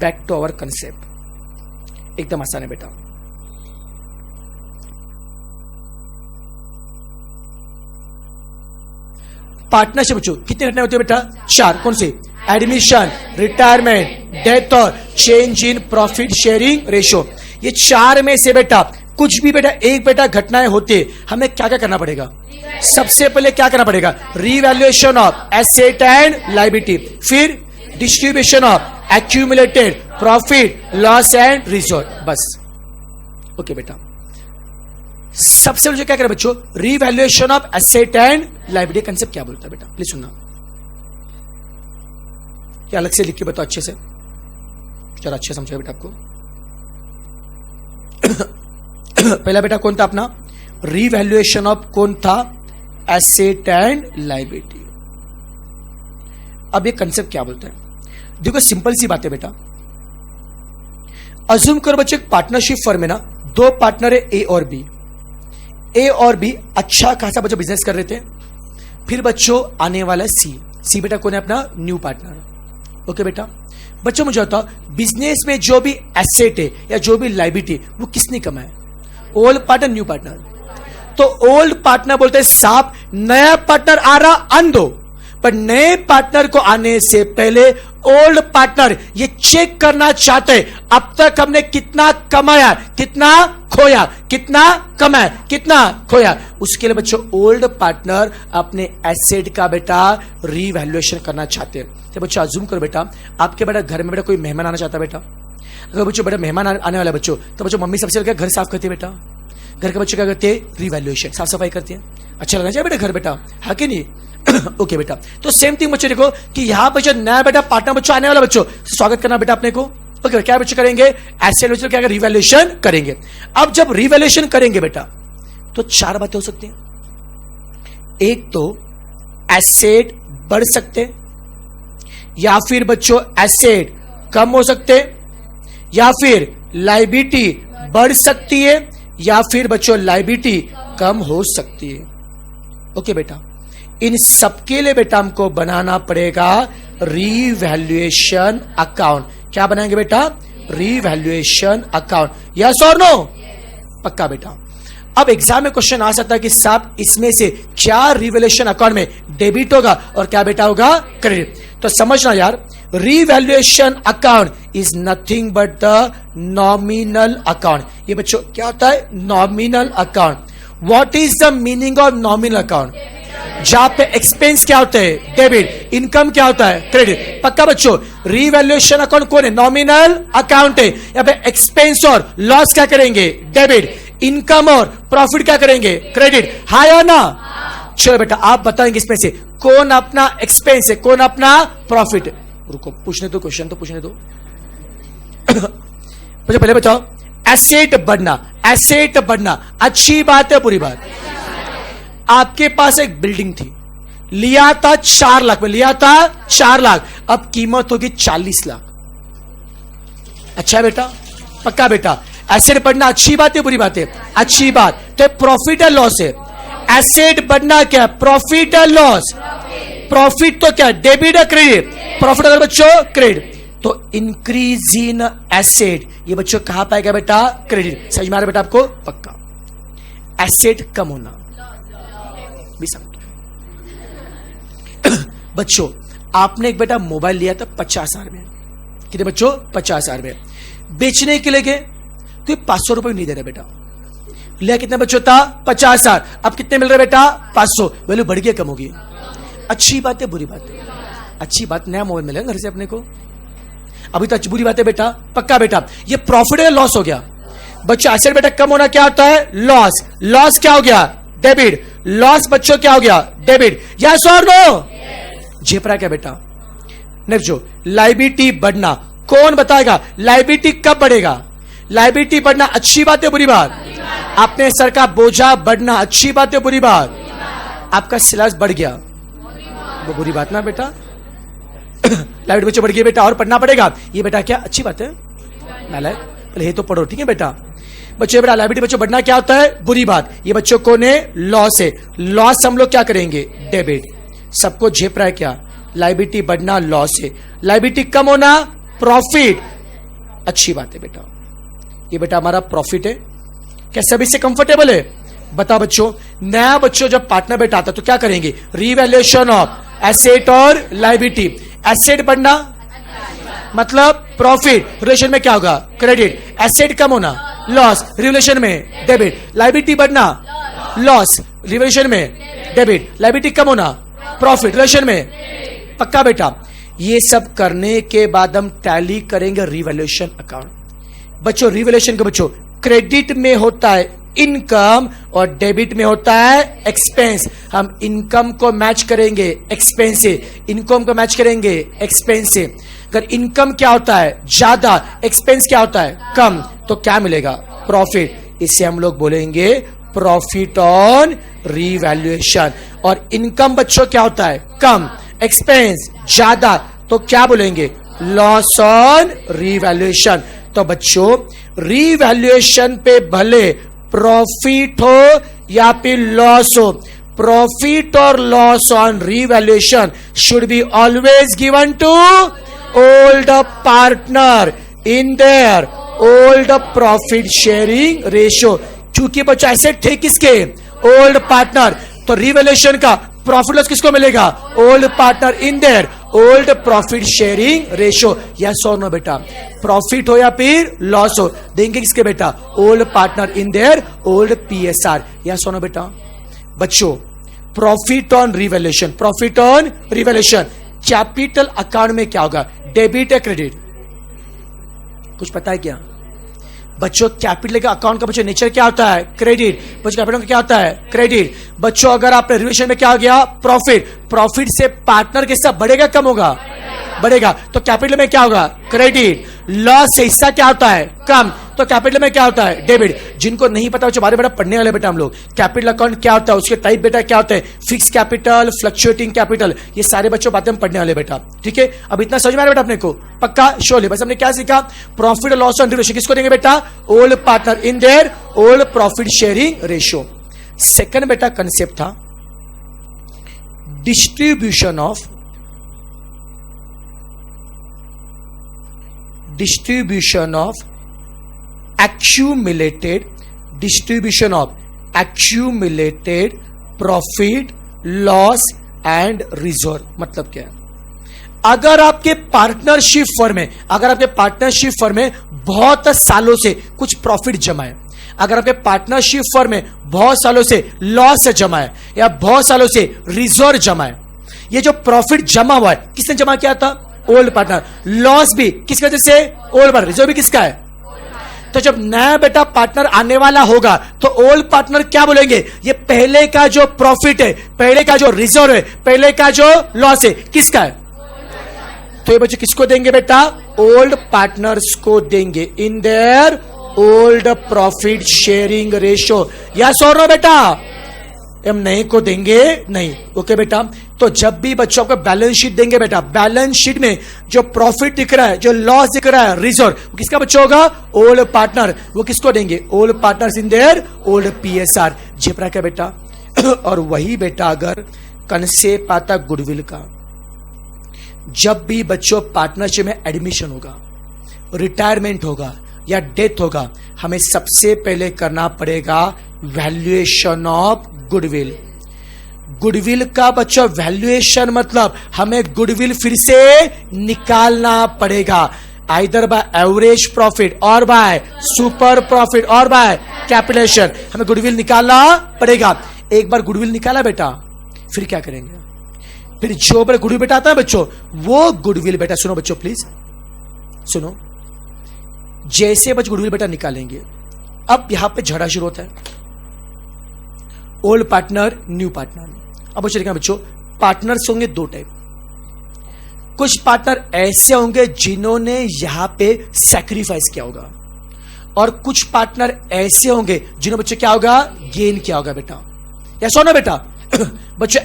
Speaker 1: बैक टू आवर कंसेप्ट, एकदम आसान है बेटा। पार्टनरशिप बच्चों कितने घटनाएं होती है बेटा? 4। कौन से? एडमिशन, रिटायरमेंट, डेथ और change in profit sharing ratio. ये 4 में से बेटा कुछ भी बेटा एक बेटा घटनाएं होते, हमें क्या क्या करना पड़ेगा? सबसे पहले क्या करना पड़ेगा? Revaluation of asset and liability, फिर distribution of accumulated profit, loss and reserve. बस ओके बेटा, सबसे पहले क्या करें बच्चों? Revaluation of asset and liability concept क्या बोलता है बेटा? प्लीज सुनना, क्या अलग से लिख के बताओ अच्छे से, जरा अच्छे समझाओ बेटा आपको। पहला बेटा कौन था अपना? रीवैल्यूएशन ऑफ कौन था? Asset and liability. अब ये कंसेप्ट क्या बोलता है? देखो सिंपल सी बात है बेटा, अज्यूम करो बच्चे एक पार्टनरशिप फर्म है ना, 2 पार्टनर है ए और बी। ए और बी अच्छा खासा बच्चों बिजनेस कर रहे थे, फिर बच्चों आने वाला सी। सी बेटा कौन है? अपना न्यू पार्टनर। ओके बेटा, बच्चों मुझे बताओ बिजनेस में जो भी एसेट है या जो भी लायबिलिटी वो किसने कमाया? Old partner, new partner. तो ओल्ड पार्टनर बोलते हैं साहब नया पार्टनर आ रहा अंधो, पर नए पार्टनर को आने से पहले ओल्ड पार्टनर ये चेक करना चाहते हैं अब तक हमने कितना कमाया, कितना खोया, कितना कमाया, कितना खोया। उसके लिए बच्चों ओल्ड पार्टनर अपने एसेट का बेटा रीवैल्यूएशन करना चाहते हैं। तो बच्चों अज्यूम करो बेटा आपके बेटा घर में बेटा कोई मेहमान आना चाहता है बेटा, अगर बच्चों बड़ा मेहमान आने वाला बच्चों, तो बच्चों मम्मी सबसे पहले घर साफ करती है बेटा, घर के बच्चे क्या करते हैं? रीवैल्यूएशन, साफ सफाई करते हैं। अच्छा लगना चाहिए बेटा घर बेटा, है कि नहीं? ओके बेटा, तो सेम थिंग बच्चों देखो कि यहां पर जो नया बेटा पार्टनर बच्चों आने वाला बच्चों स्वागत करना बेटा अपने को। ओके, क्या बच्चे करेंगे? एसेट बच्चों क्या रीवैल्यूएशन करेंगे। अब जब रीवैल्यूएशन करेंगे बेटा तो 4 बातें हो सकती हैं। एक तो एसेट बढ़ सकते, या फिर बच्चों एसेट कम हो सकते, या फिर लायबिलिटी बढ़ सकती है, या फिर बच्चों लायबिलिटी कम हो सकती है। ओके बेटा, इन सबके लिए बेटा हमको बनाना पड़ेगा रीवैल्यूएशन अकाउंट। क्या बनाएंगे बेटा? Revaluation account. यस और नो? पक्का बेटा। अब एग्जाम में क्वेश्चन आ सकता है कि साहब इसमें से क्या रीवैल्यूएशन अकाउंट में डेबिट होगा और क्या बेटा होगा? क्रेडिट। तो समझना यार, revaluation account is nothing but the nominal account. ये बच्चों क्या होता है? Nominal account. What is the meaning of nominal account? जहां पे एक्सपेंस क्या होता है? डेबिट। इनकम क्या होता है? क्रेडिट। पक्का बच्चों, रीवैल्यूएशन अकाउंट कौन है? नॉमिनल अकाउंट है। यहाँ पे एक्सपेंस और लॉस क्या करेंगे? डेबिट। इनकम और प्रॉफिट क्या करेंगे? क्रेडिट। हाँ या ना? चलो बेटा आप बताएंगे इसमें से कौन अपना एक्सपेंस है, कौन अपना प्रॉफिट है? रुको पूछने दो, क्वेश्चन तो पूछने दो। मुझे पहले बताओ, एसेट बढ़ना, एसेट बढ़ना अच्छी बात है बुरी बात? आपके पास एक बिल्डिंग थी, लिया था 4 लाख में, लिया था 4 लाख, अब कीमत होगी 40 लाख। अच्छा है बेटा? पक्का बेटा? एसेट बढ़ना अच्छी बात है बुरी बात है? अच्छी बात। तो प्रॉफिट है लॉस है? एसेट बढ़ना क्या? प्रॉफिट है लॉस? प्रॉफिट तो क्या? डेबिट है क्रेडिट? प्रॉफिट अगर बच्चों क्रेडिट, तो इंक्रीज इन एसेट ये बच्चों कहां पाएगा बेटा? क्रेडिट। समझ में आ रहा बेटा आपको? पक्का। एसेट कम होना भी समझ। बच्चों आपने एक बेटा मोबाइल लिया था 50,000 में, कितने बच्चों? 50,000 में। बेचने के लिए गए, कोई 500 रुपए नहीं दे रहा बेटा, लिया कितने बच्चों था? 50,000। अब कितने मिल रहे बेटा? 500। वैल्यू बढ़ गया कम होगी? अच्छी बात है बुरी बात है? अच्छी बात, नया मोबाइल मिलेगा घर से अपने को। अभी तो अच्छी बुरी बात है बेटा? पक्का बेटा। ये प्रॉफिट है लॉस हो गया? बच्चा एसेट बेटा कम होना क्या होता है? लॉस। लॉस क्या हो गया? डेबिट। लॉस बच्चों क्या हो गया? डेबिट। यस और नो? झेपरा क्या बेटा? नेक्स्ट जो लायबिलिटी बढ़ना, कौन बताएगा लायबिलिटी कब बढ़ेगा? लायबिलिटी बढ़ना अच्छी बात है बुरी बात? अपने सर का बोझा बढ़ना अच्छी बात है बुरी बात? आपका सिलेबस बढ़ गया, वो बुरी बात ना बेटा? लायबिलिटी बच्चों बढ़ गई बेटा और पढ़ना पड़ेगा, ये बेटा क्या अच्छी बात है? नालायक, पहले ये तो पढ़ो ठीक है बेटा। बच्चों बेटा लायबिलिटी बच्चों बढ़ना क्या होता है? बुरी बात। ये बच्चों कौन है? लॉस है। लॉस हम लोग क्या करेंगे? डेबिट। सबको झेप रहा है क्या? लायबिलिटी बढ़ना लॉस है, लायबिलिटी कम होना प्रॉफिट। अच्छी बात है बेटा, ये बेटा हमारा प्रॉफिट है। क्या सभी से कंफर्टेबल है? बताओ बच्चों, नया बच्चों जब पार्टनर बेटा आता तो क्या करेंगे? रीवैल्यूएशन ऑफ एसेट और लायबिलिटी। एसेट बढ़ना मतलब प्रॉफिट, रिलेशन में क्या होगा? क्रेडिट। एसेट कम होना लॉस, रिलेशन में डेबिट। लायबिलिटी बढ़ना लॉस, रिलेशन में डेबिट। लायबिलिटी कम होना प्रॉफिट, रिलेशन में। पक्का बेटा? ये सब करने के बाद हम टैली करेंगे रिवैल्यूएशन अकाउंट। बच्चों रिवैल्यूएशन के बच्चों क्रेडिट में होता है इनकम और डेबिट में होता है एक्सपेंस। हम इनकम को मैच करेंगे एक्सपेंस से, इनकम को मैच करेंगे एक्सपेंस से। अगर इनकम क्या होता है? ज्यादा, एक्सपेंस क्या होता है? कम, तो क्या मिलेगा? प्रॉफिट। इसे हम लोग बोलेंगे प्रॉफिट ऑन रीवैल्यूएशन। और इनकम बच्चों क्या होता है? कम, एक्सपेंस ज्यादा, तो क्या बोलेंगे? Loss on revaluation. तो बच्चों रीवैल्यूएशन पे भले प्रॉफिट हो या फिर लॉस हो, प्रॉफिट और loss on revaluation should be always given to old partner in their old profit sharing ratio. क्योंकि बच्चों एसेट थे किसके? Old partner. तो रिवैल्यूएशन का प्रॉफिट लॉस किसको मिलेगा? Old partner in their old profit sharing ratio. Yes और no बेटा? प्रॉफिट हो या फिर लॉस हो, देंगे किसके बेटा? Old partner in their old PSR. Yes और नो बेटा? बच्चों profit on revaluation, profit on revaluation capital account में क्या होगा? डेबिट या क्रेडिट? कुछ पता है क्या बच्चों? कैपिटल का अकाउंट का बच्चों नेचर क्या होता है? क्रेडिट। बच्चों कैपिटल का क्या होता है? क्रेडिट। बच्चों अगर आपने रिवैल्यूएशन में क्या हो गया? प्रॉफिट। प्रॉफिट से पार्टनर के हिस्सा बढ़ेगा कम होगा? बढ़ेगा। तो कैपिटल में क्या होगा? क्रेडिट। लॉस से हिस्सा क्या होता है? कम, तो कैपिटल में क्या होता है? डेबिट। जिनको नहीं पता बच्चों बारे बेटा पढ़ने वाले बेटा हम लोग, कैपिटल अकाउंट क्या होता है, उसके टाइप बेटा क्या होता है? फिक्स कैपिटल, फ्लक्चुएटिंग कैपिटल, ये सारे बच्चों बातें हम पढ़ने वाले बेटा। ठीक है, अब इतना समझ में आ रहा बेटा अपने को? पक्का श्योरली। बस हमने क्या सीखा? प्रॉफिट और लॉस ऑन रिवैल्यूएशन किसको देंगे बेटा? Old partner in their old profit sharing ratio. Second बेटा कंसेप्ट था distribution of accumulated profit loss and reserve. मतलब क्या है? अगर आपके पार्टनरशिप फर्म में बहुत सालों से कुछ प्रॉफिट जमा है, अगर आपके पार्टनरशिप फर्म में बहुत सालों से लॉस जमा है या बहुत सालों से रिजर्व जमा है, ये जो प्रॉफिट जमा हुआ है किसने जमा किया था? Old partner. लॉस भी किसकी वजह से? Old partner. रिजर्व भी किसका है? तो जब नया बेटा पार्टनर आने वाला होगा तो ओल्ड पार्टनर क्या बोलेंगे? ये पहले का जो प्रॉफिट है, पहले का जो रिजर्व है, पहले का जो लॉस है, किसका है? तो ये बच्चे किसको देंगे बेटा? ओल्ड पार्टनर्स को देंगे इन their old profit sharing ratio. Yes और नो बेटा? हम नए को देंगे नहीं। ओके बेटा? तो जब भी बच्चों को बैलेंस शीट देंगे बेटा, बैलेंस शीट में जो प्रॉफिट दिख रहा है, जो लॉस दिख रहा है, रिजर्व, वो किसका बच्चा होगा? Old partner. वो किसको देंगे? Old partners in their old PSR. झेपरा क्या बेटा? और वही बेटा अगर कंसेप्ट आता गुडविल का, जब भी बच्चों पार्टनरशिप में एडमिशन होगा, रिटायरमेंट होगा या डेथ होगा, हमें सबसे पहले करना पड़ेगा वैल्यूएशन ऑफ गुडविल। गुडविल का बच्चों वैल्यूएशन मतलब हमें गुडविल फिर से निकालना पड़ेगा, आइदर बाय एवरेज प्रॉफिट और बाय सुपर प्रॉफिट और बाय कैपिटलेशन। हमें गुडविल निकालना पड़ेगा। एक बार गुडविल निकाला बेटा, फिर क्या करेंगे? फिर जो बड़े गुडविल बेटा आता है बच्चों, वो गुडविल बेटा सुनो बच्चों प्लीज सुनो, जैसे बच्चे गुडविल बेटा निकालेंगे, अब यहां पे झगड़ा शुरू होता है, ओल्ड पार्टनर न्यू पार्टनर। अब देखा बच्चों, पार्टनर्स होंगे दो टाइप। कुछ पार्टनर ऐसे होंगे जिन्होंने यहां पे सैक्रिफाइस किया होगा, और कुछ पार्टनर ऐसे होंगे जिन्होंने बच्चों क्या होगा? गेन किया होगा बेटा। या सुनो बेटा बच्चों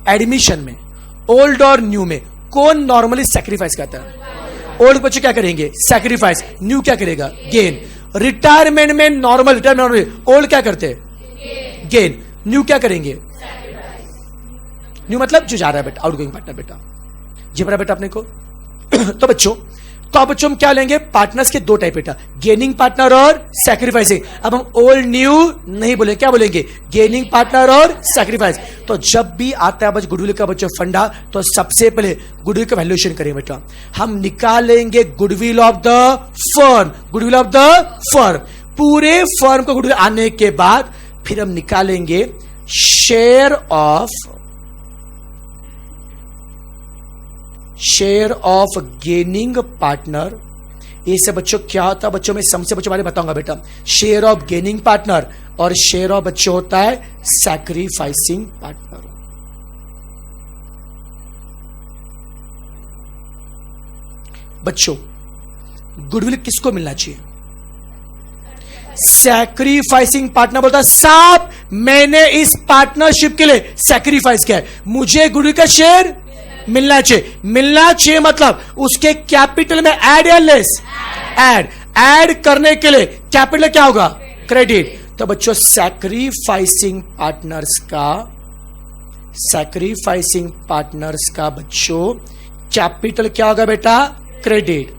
Speaker 1: एडमिशन में ओल्ड और न्यू में कौन नॉर्मली सैक्रिफाइस करता है? ओल्ड बच्चे क्या करेंगे? सैक्रिफाइस। न्यू क्या करेगा? गेन। रिटायरमेंट में नॉर्मल ओल्ड क्या करते हैं? गेन। न्यू क्या करेंगे? न्यू मतलब जो जा रहा है बेटा, आउटगोइंग पार्टनर बेटा। जी पड़ा बेटा अपने को? तो बच्चों, तो अब बच्चों हम क्या लेंगे, पार्टनर्स के दो टाइप बेटा, गेनिंग पार्टनर और सैक्रिफाइसिंग। अब हम ओल्ड न्यू नहीं बोले, क्या बोलेंगे, गेनिंग पार्टनर और सैक्रिफाइस। तो जब भी आता है बच्चों गुडविल का बच्चों फंडा, तो सबसे पहले गुडविल का वैल्यूएशन करेंगे बेटा। हम निकालेंगे goodwill of the firm, goodwill of the firm. पूरे फर्म को गुडविल आने के बाद फिर हम निकालेंगे शेयर ऑफ गेनिंग पार्टनर। ये सब बच्चों क्या होता है बच्चों, में सबसे बच्चों बारे में बताऊंगा बेटा। शेयर ऑफ गेनिंग पार्टनर और शेयर ऑफ बच्चों होता है सैक्रिफाइसिंग पार्टनर। बच्चों गुडविल किसको मिलना चाहिए, सैक्रिफाइसिंग पार्टनर बोलता है साहब मैंने इस पार्टनरशिप के लिए सैक्रिफाइस किया है, मुझे गुडविल का शेयर मिलना चाहिए। मिलना चाहिए मतलब उसके कैपिटल में ऐड या लेस, ऐड करने के लिए कैपिटल क्या होगा, क्रेडिट। तो बच्चों सैक्रिफाइसिंग पार्टनर्स का बच्चों कैपिटल क्या होगा बेटा, क्रेडिट।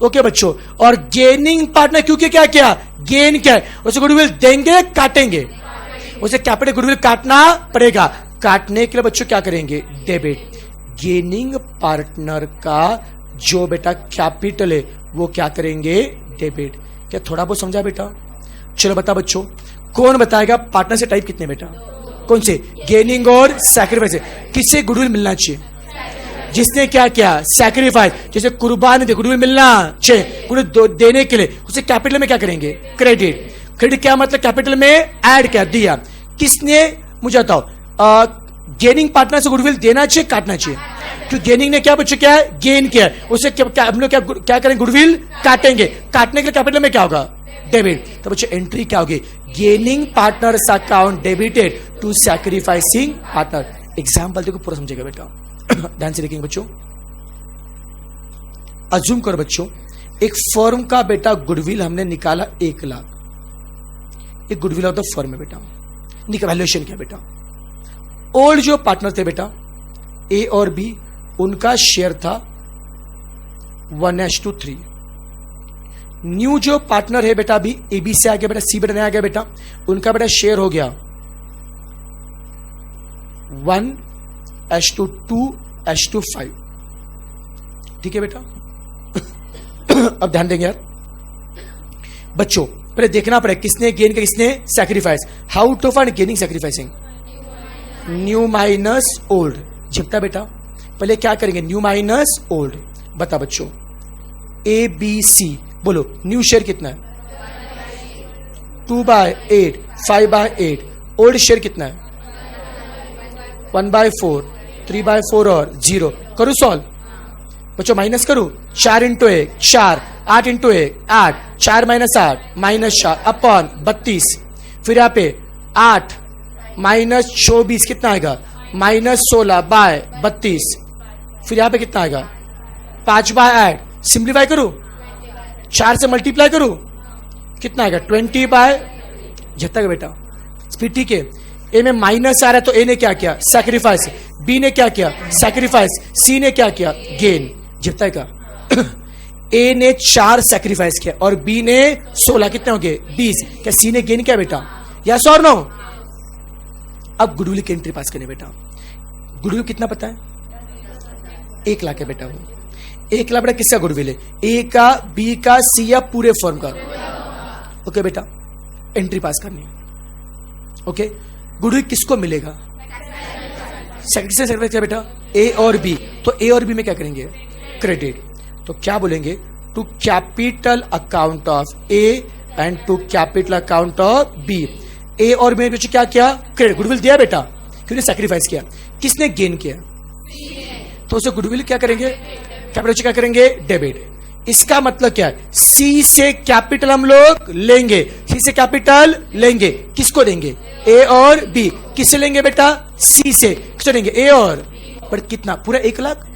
Speaker 1: ओके बच्चों, और गेनिंग पार्टनर क्योंकि क्या किया, गेन क्या है, उसे गुडविल देंगे काटेंगे, उसे कैपिटल गुडविल काटना पड़ेगा। काटने के लिए बच्चों क्या करेंगे, डेबिट। गेनिंग पार्टनर का जो बेटा कैपिटल है वो क्या करेंगे, डेबिट। क्या थोड़ा बहुत समझा बेटा, चलो बता बच्चों, कौन बताएगा पार्टनर से टाइप कितने बेटा, कौन से, गेनिंग और सैक्रिफाइस। किससे गुडविल मिलना चाहिए, जिसने क्या किया, सैक्रिफाइस। जैसे कुर्बानी दे, गुडविल मिलना चाहिए, गुडविल देने के लिए उसे कैपिटल में क्या करेंगे, क्रेडिट। क्रेडिट क्या मतलब, कैपिटल में ऐड क्या दिया। किसने, मुझे बताओ, गेनिंग पार्टनर से गुडविल देना चाहिए काटना चाहिए, क्योंकि गेनिंग ने क्या बच्चों, क्या है, गेन किया, उसे क्या हम लोग क्या करेंगे, गुडविल काटेंगे। काटने के लिए कैपिटल में क्या होगा, डेबिट। तो बच्चों एंट्री क्या होगी, gaining partners account debited to sacrificing partner. Example देखो पूरा समझेगा बेटा, ध्यान से देखेंगे बच्चों। अज्यूम करो बच्चों, एक फर्म का बेटा गुडविल हमने निकाला 1 लाख, एक गुडविल ऑफ द फर्म है बेटा, वैल्यूएशन किया बेटा। ओल्ड जो पार्टनर थे बेटा ए और बी, उनका शेयर था 1:3। न्यू जो पार्टनर है बेटा अभी ए बी से आ गया बेटा, सी बेटा नहीं आ गया बेटा, उनका बेटा शेयर हो गया 1:2:5। ठीक है बेटा। अब ध्यान देंगे यार बच्चों, पहले देखना पड़ेगा किसने गेन किया किसने sacrifice. How to find gaining sacrificing, new minus old. झपटा बेटा, पहले क्या करेंगे, न्यू माइनस ओल्ड। बता बच्चों, ए बी सी बोलो, न्यू शेयर कितना है, 2/8, 5/8। ओल्ड शेयर कितना है, 1/4, 3/4 और 0। करूं सॉल्व बच्चों, माइनस करूं, 4 × 1 4, 8 × 1 8, 4 - 8 -4 अपॉन 32। फिर यहाँ पे 8 -24 कितना आएगा, -16/32। फिर यहां पे कितना आएगा, 5/8। सिंप्लीफाई करूं, 4 से मल्टीप्लाई करूं, कितना आएगा, 20/। जब तक बेटा स्पीड ठीक है। ए में माइनस आ रहा है तो ए ने क्या किया, सैक्रिफाइस। बी ने क्या किया, सैक्रिफाइस। सी ने क्या किया, गेन। जब तक का ए ने 4 सैक्रिफाइस किया और बी ने 16, कितने हो गए, 20। क्या सी ने गेन किया बेटा, यस और नो। अब गुडविल की एंट्री पास करने बेटा। गुडविल कितना पता है, 1 लाख है बेटा। वो 1 लाख बेटा किसका गुडविल है, ए का, बी का, सी या पूरे फर्म का। ओके बेटा, एंट्री पास करनी। ओके, गुडविल किसको मिलेगा, सैक्रिफाइस बेटा, ए और बी। तो ए और बी में क्या करेंगे, क्रेडिट। तो क्या बोलेंगे, to capital account of A and to capital account of B. A और बी में क्या किया, क्रेडिट। गुडविल दिया बेटा, क्योंकि सैक्रिफाइस किया। किसने गेन किया, तो उसे गुडविल क्या करेंगे, कैपिटल क्या करेंगे, डेबिट। इसका मतलब क्या है, सी से कैपिटल हम लोग लेंगे, सी से कैपिटल लेंगे, किसको देंगे, ए और बी। किससे लेंगे बेटा, सी से। किससे लेंगे, ए और, पर कितना, पूरा 1 लाख।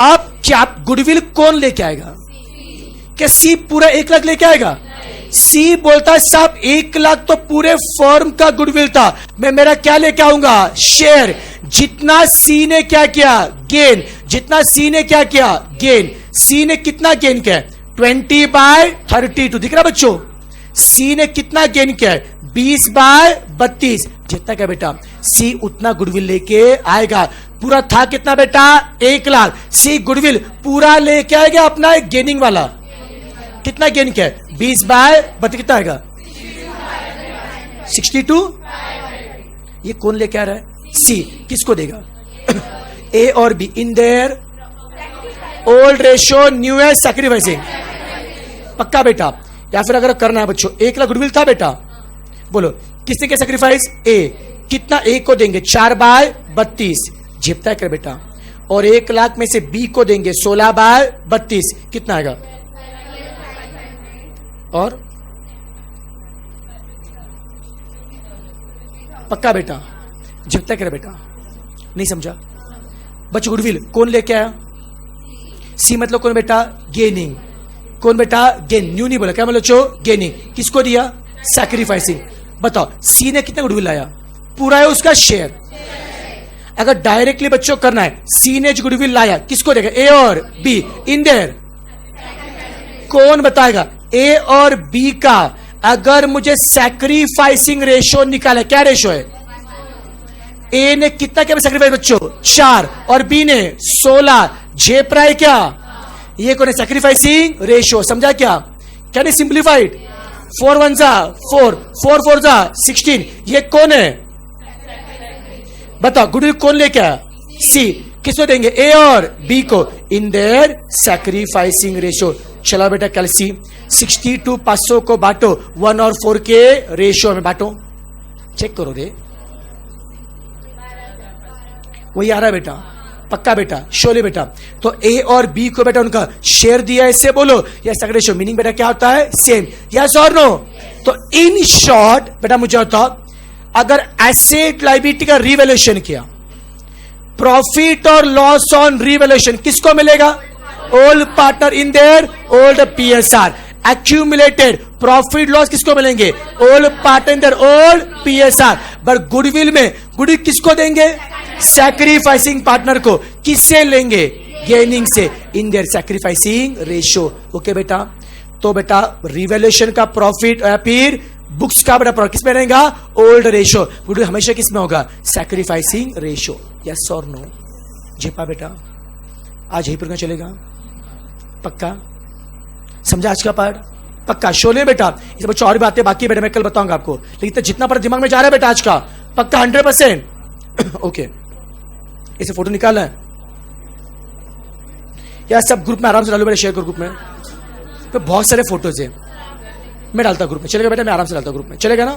Speaker 1: अब क्या गुडविल कौन लेके आएगा, क्या सी पूरा 1 लाख लेके आएगा। सी बोलता है साहब 1 लाख तो पूरे फर्म का गुडविल था, मैं मेरा क्या लेके आऊंगा, शेयर। जितना सी ने क्या किया, गेन। जितना सी ने क्या किया, गेन। सी ने कितना गेन किया है? 20/32 दिख रहा बच्चों? सी ने कितना गेन किया है? 20/32। जितना क्या बेटा? सी उतना गुडविल लेके आएगा। पूरा था कितना बेटा? 1 लाख। सी गुडविल पूरा लेके आएगा अपना एक गेनिंग वाला। कितना गेन किया है? 20/32 कितना आएगा? 62। ये कौन लेके आ रहा है? सी। किसको देगा? ए और be in their old ratio newest sacrificing. पक्का बेटा? या फिर अगर करना है बच्चों, 1 लाख गुडविल था बेटा, बोलो किसने क्या सैक्रिफाइस? ए। कितना ए को देंगे? 4/32। झेपता है कर बेटा। और 1 लाख में से बी को देंगे 16/32। कितना आएगा? और पक्का बेटा? झेपता कर बेटा? नहीं समझा बच्चों? गुडविल कौन लेके आया? सी मतलब कौन बेटा? गेनिंग। कौन बेटा? गेन। न्यू नहीं बोला, क्या मतलब चो? गेनिंग। किसको दिया? सैक्रिफाइसिंग। बताओ सी ने कितना गुडविल लाया? पूरा है उसका शेयर। अगर डायरेक्टली बच्चों करना है, सी ने जो गुडविल लाया किसको देगा? ए और बी इन देयर। कौन बताएगा? ए और बी का अगर मुझे सैक्रिफाइसिंग रेशो निकाला, क्या रेशो है? ए ने कितना क्या सैक्रिफाइस बच्चों? 4 और बी ने 16। झेप रहा है क्या? ये कौन है? Sacrificing ratio. समझा क्या? क्या नहीं सिंप्लीफाइड? 4 1 जा 4, 4 4 जा 16। ये कौन है? बताओ गुडविल कौन लेके आया? सी। किसको देंगे? ए और बी को इन देयर सैक्रिफाइसिंग रेशो। चला बेटा कल सी 62 500 को बांटो 1 और 4 के रेशियो में बांटो। चेक करो रे, वही आ रहा है बेटा? पक्का बेटा? शोले बेटा? तो ए और बी को बेटा उनका शेयर दिया, इससे बोलो यस रेशियो। मीनिंग बेटा क्या होता है? सेम। यस और नो? तो इन शॉर्ट बेटा मुझे बताओ, अगर एसेट लायबिलिटी का रिवैल्यूएशन किया, प्रॉफिट और लॉस ऑन रिवैल्यूएशन किसको मिलेगा? Old partner in their old PSR. Accumulated profit loss किसको मिलेंगे? Old partner in their old PSR. But goodwill में गुडविल किसको देंगे? सैक्रिफाइसिंग पार्टनर को। किससे लेंगे? गेनिंग से, in their sacrificing ratio. Okay बेटा? तो बेटा रिवैल्यूएशन का प्रॉफिट या फिर बुक्स का बेटा प्रॉफिट किस में रहेगा? Old ratio. गुडविल हमेशा किस में होगा? Sacrificing ratio. यस और नो? झेपा बेटा? आज यही प्रकार चलेगा? पक्का? समझा आज का पार्ट? पक्का? शोले बेटा? इस बच्चों और भी बातें बाकी बेटा मैं कल बताऊंगा आपको, लेकिन जितना पर दिमाग में जा रहा है बेटा आज का, पक्का 100%? ओके, इसे फोटो निकालना है या सब ग्रुप में आराम से डालो बेटा, शेयर करो ग्रुप में। तो बहुत सारे फोटोज है, मैं डालता ग्रुप में। चलेगा बेटा? मैं आराम से डालता ग्रुप में, चलेगा ना?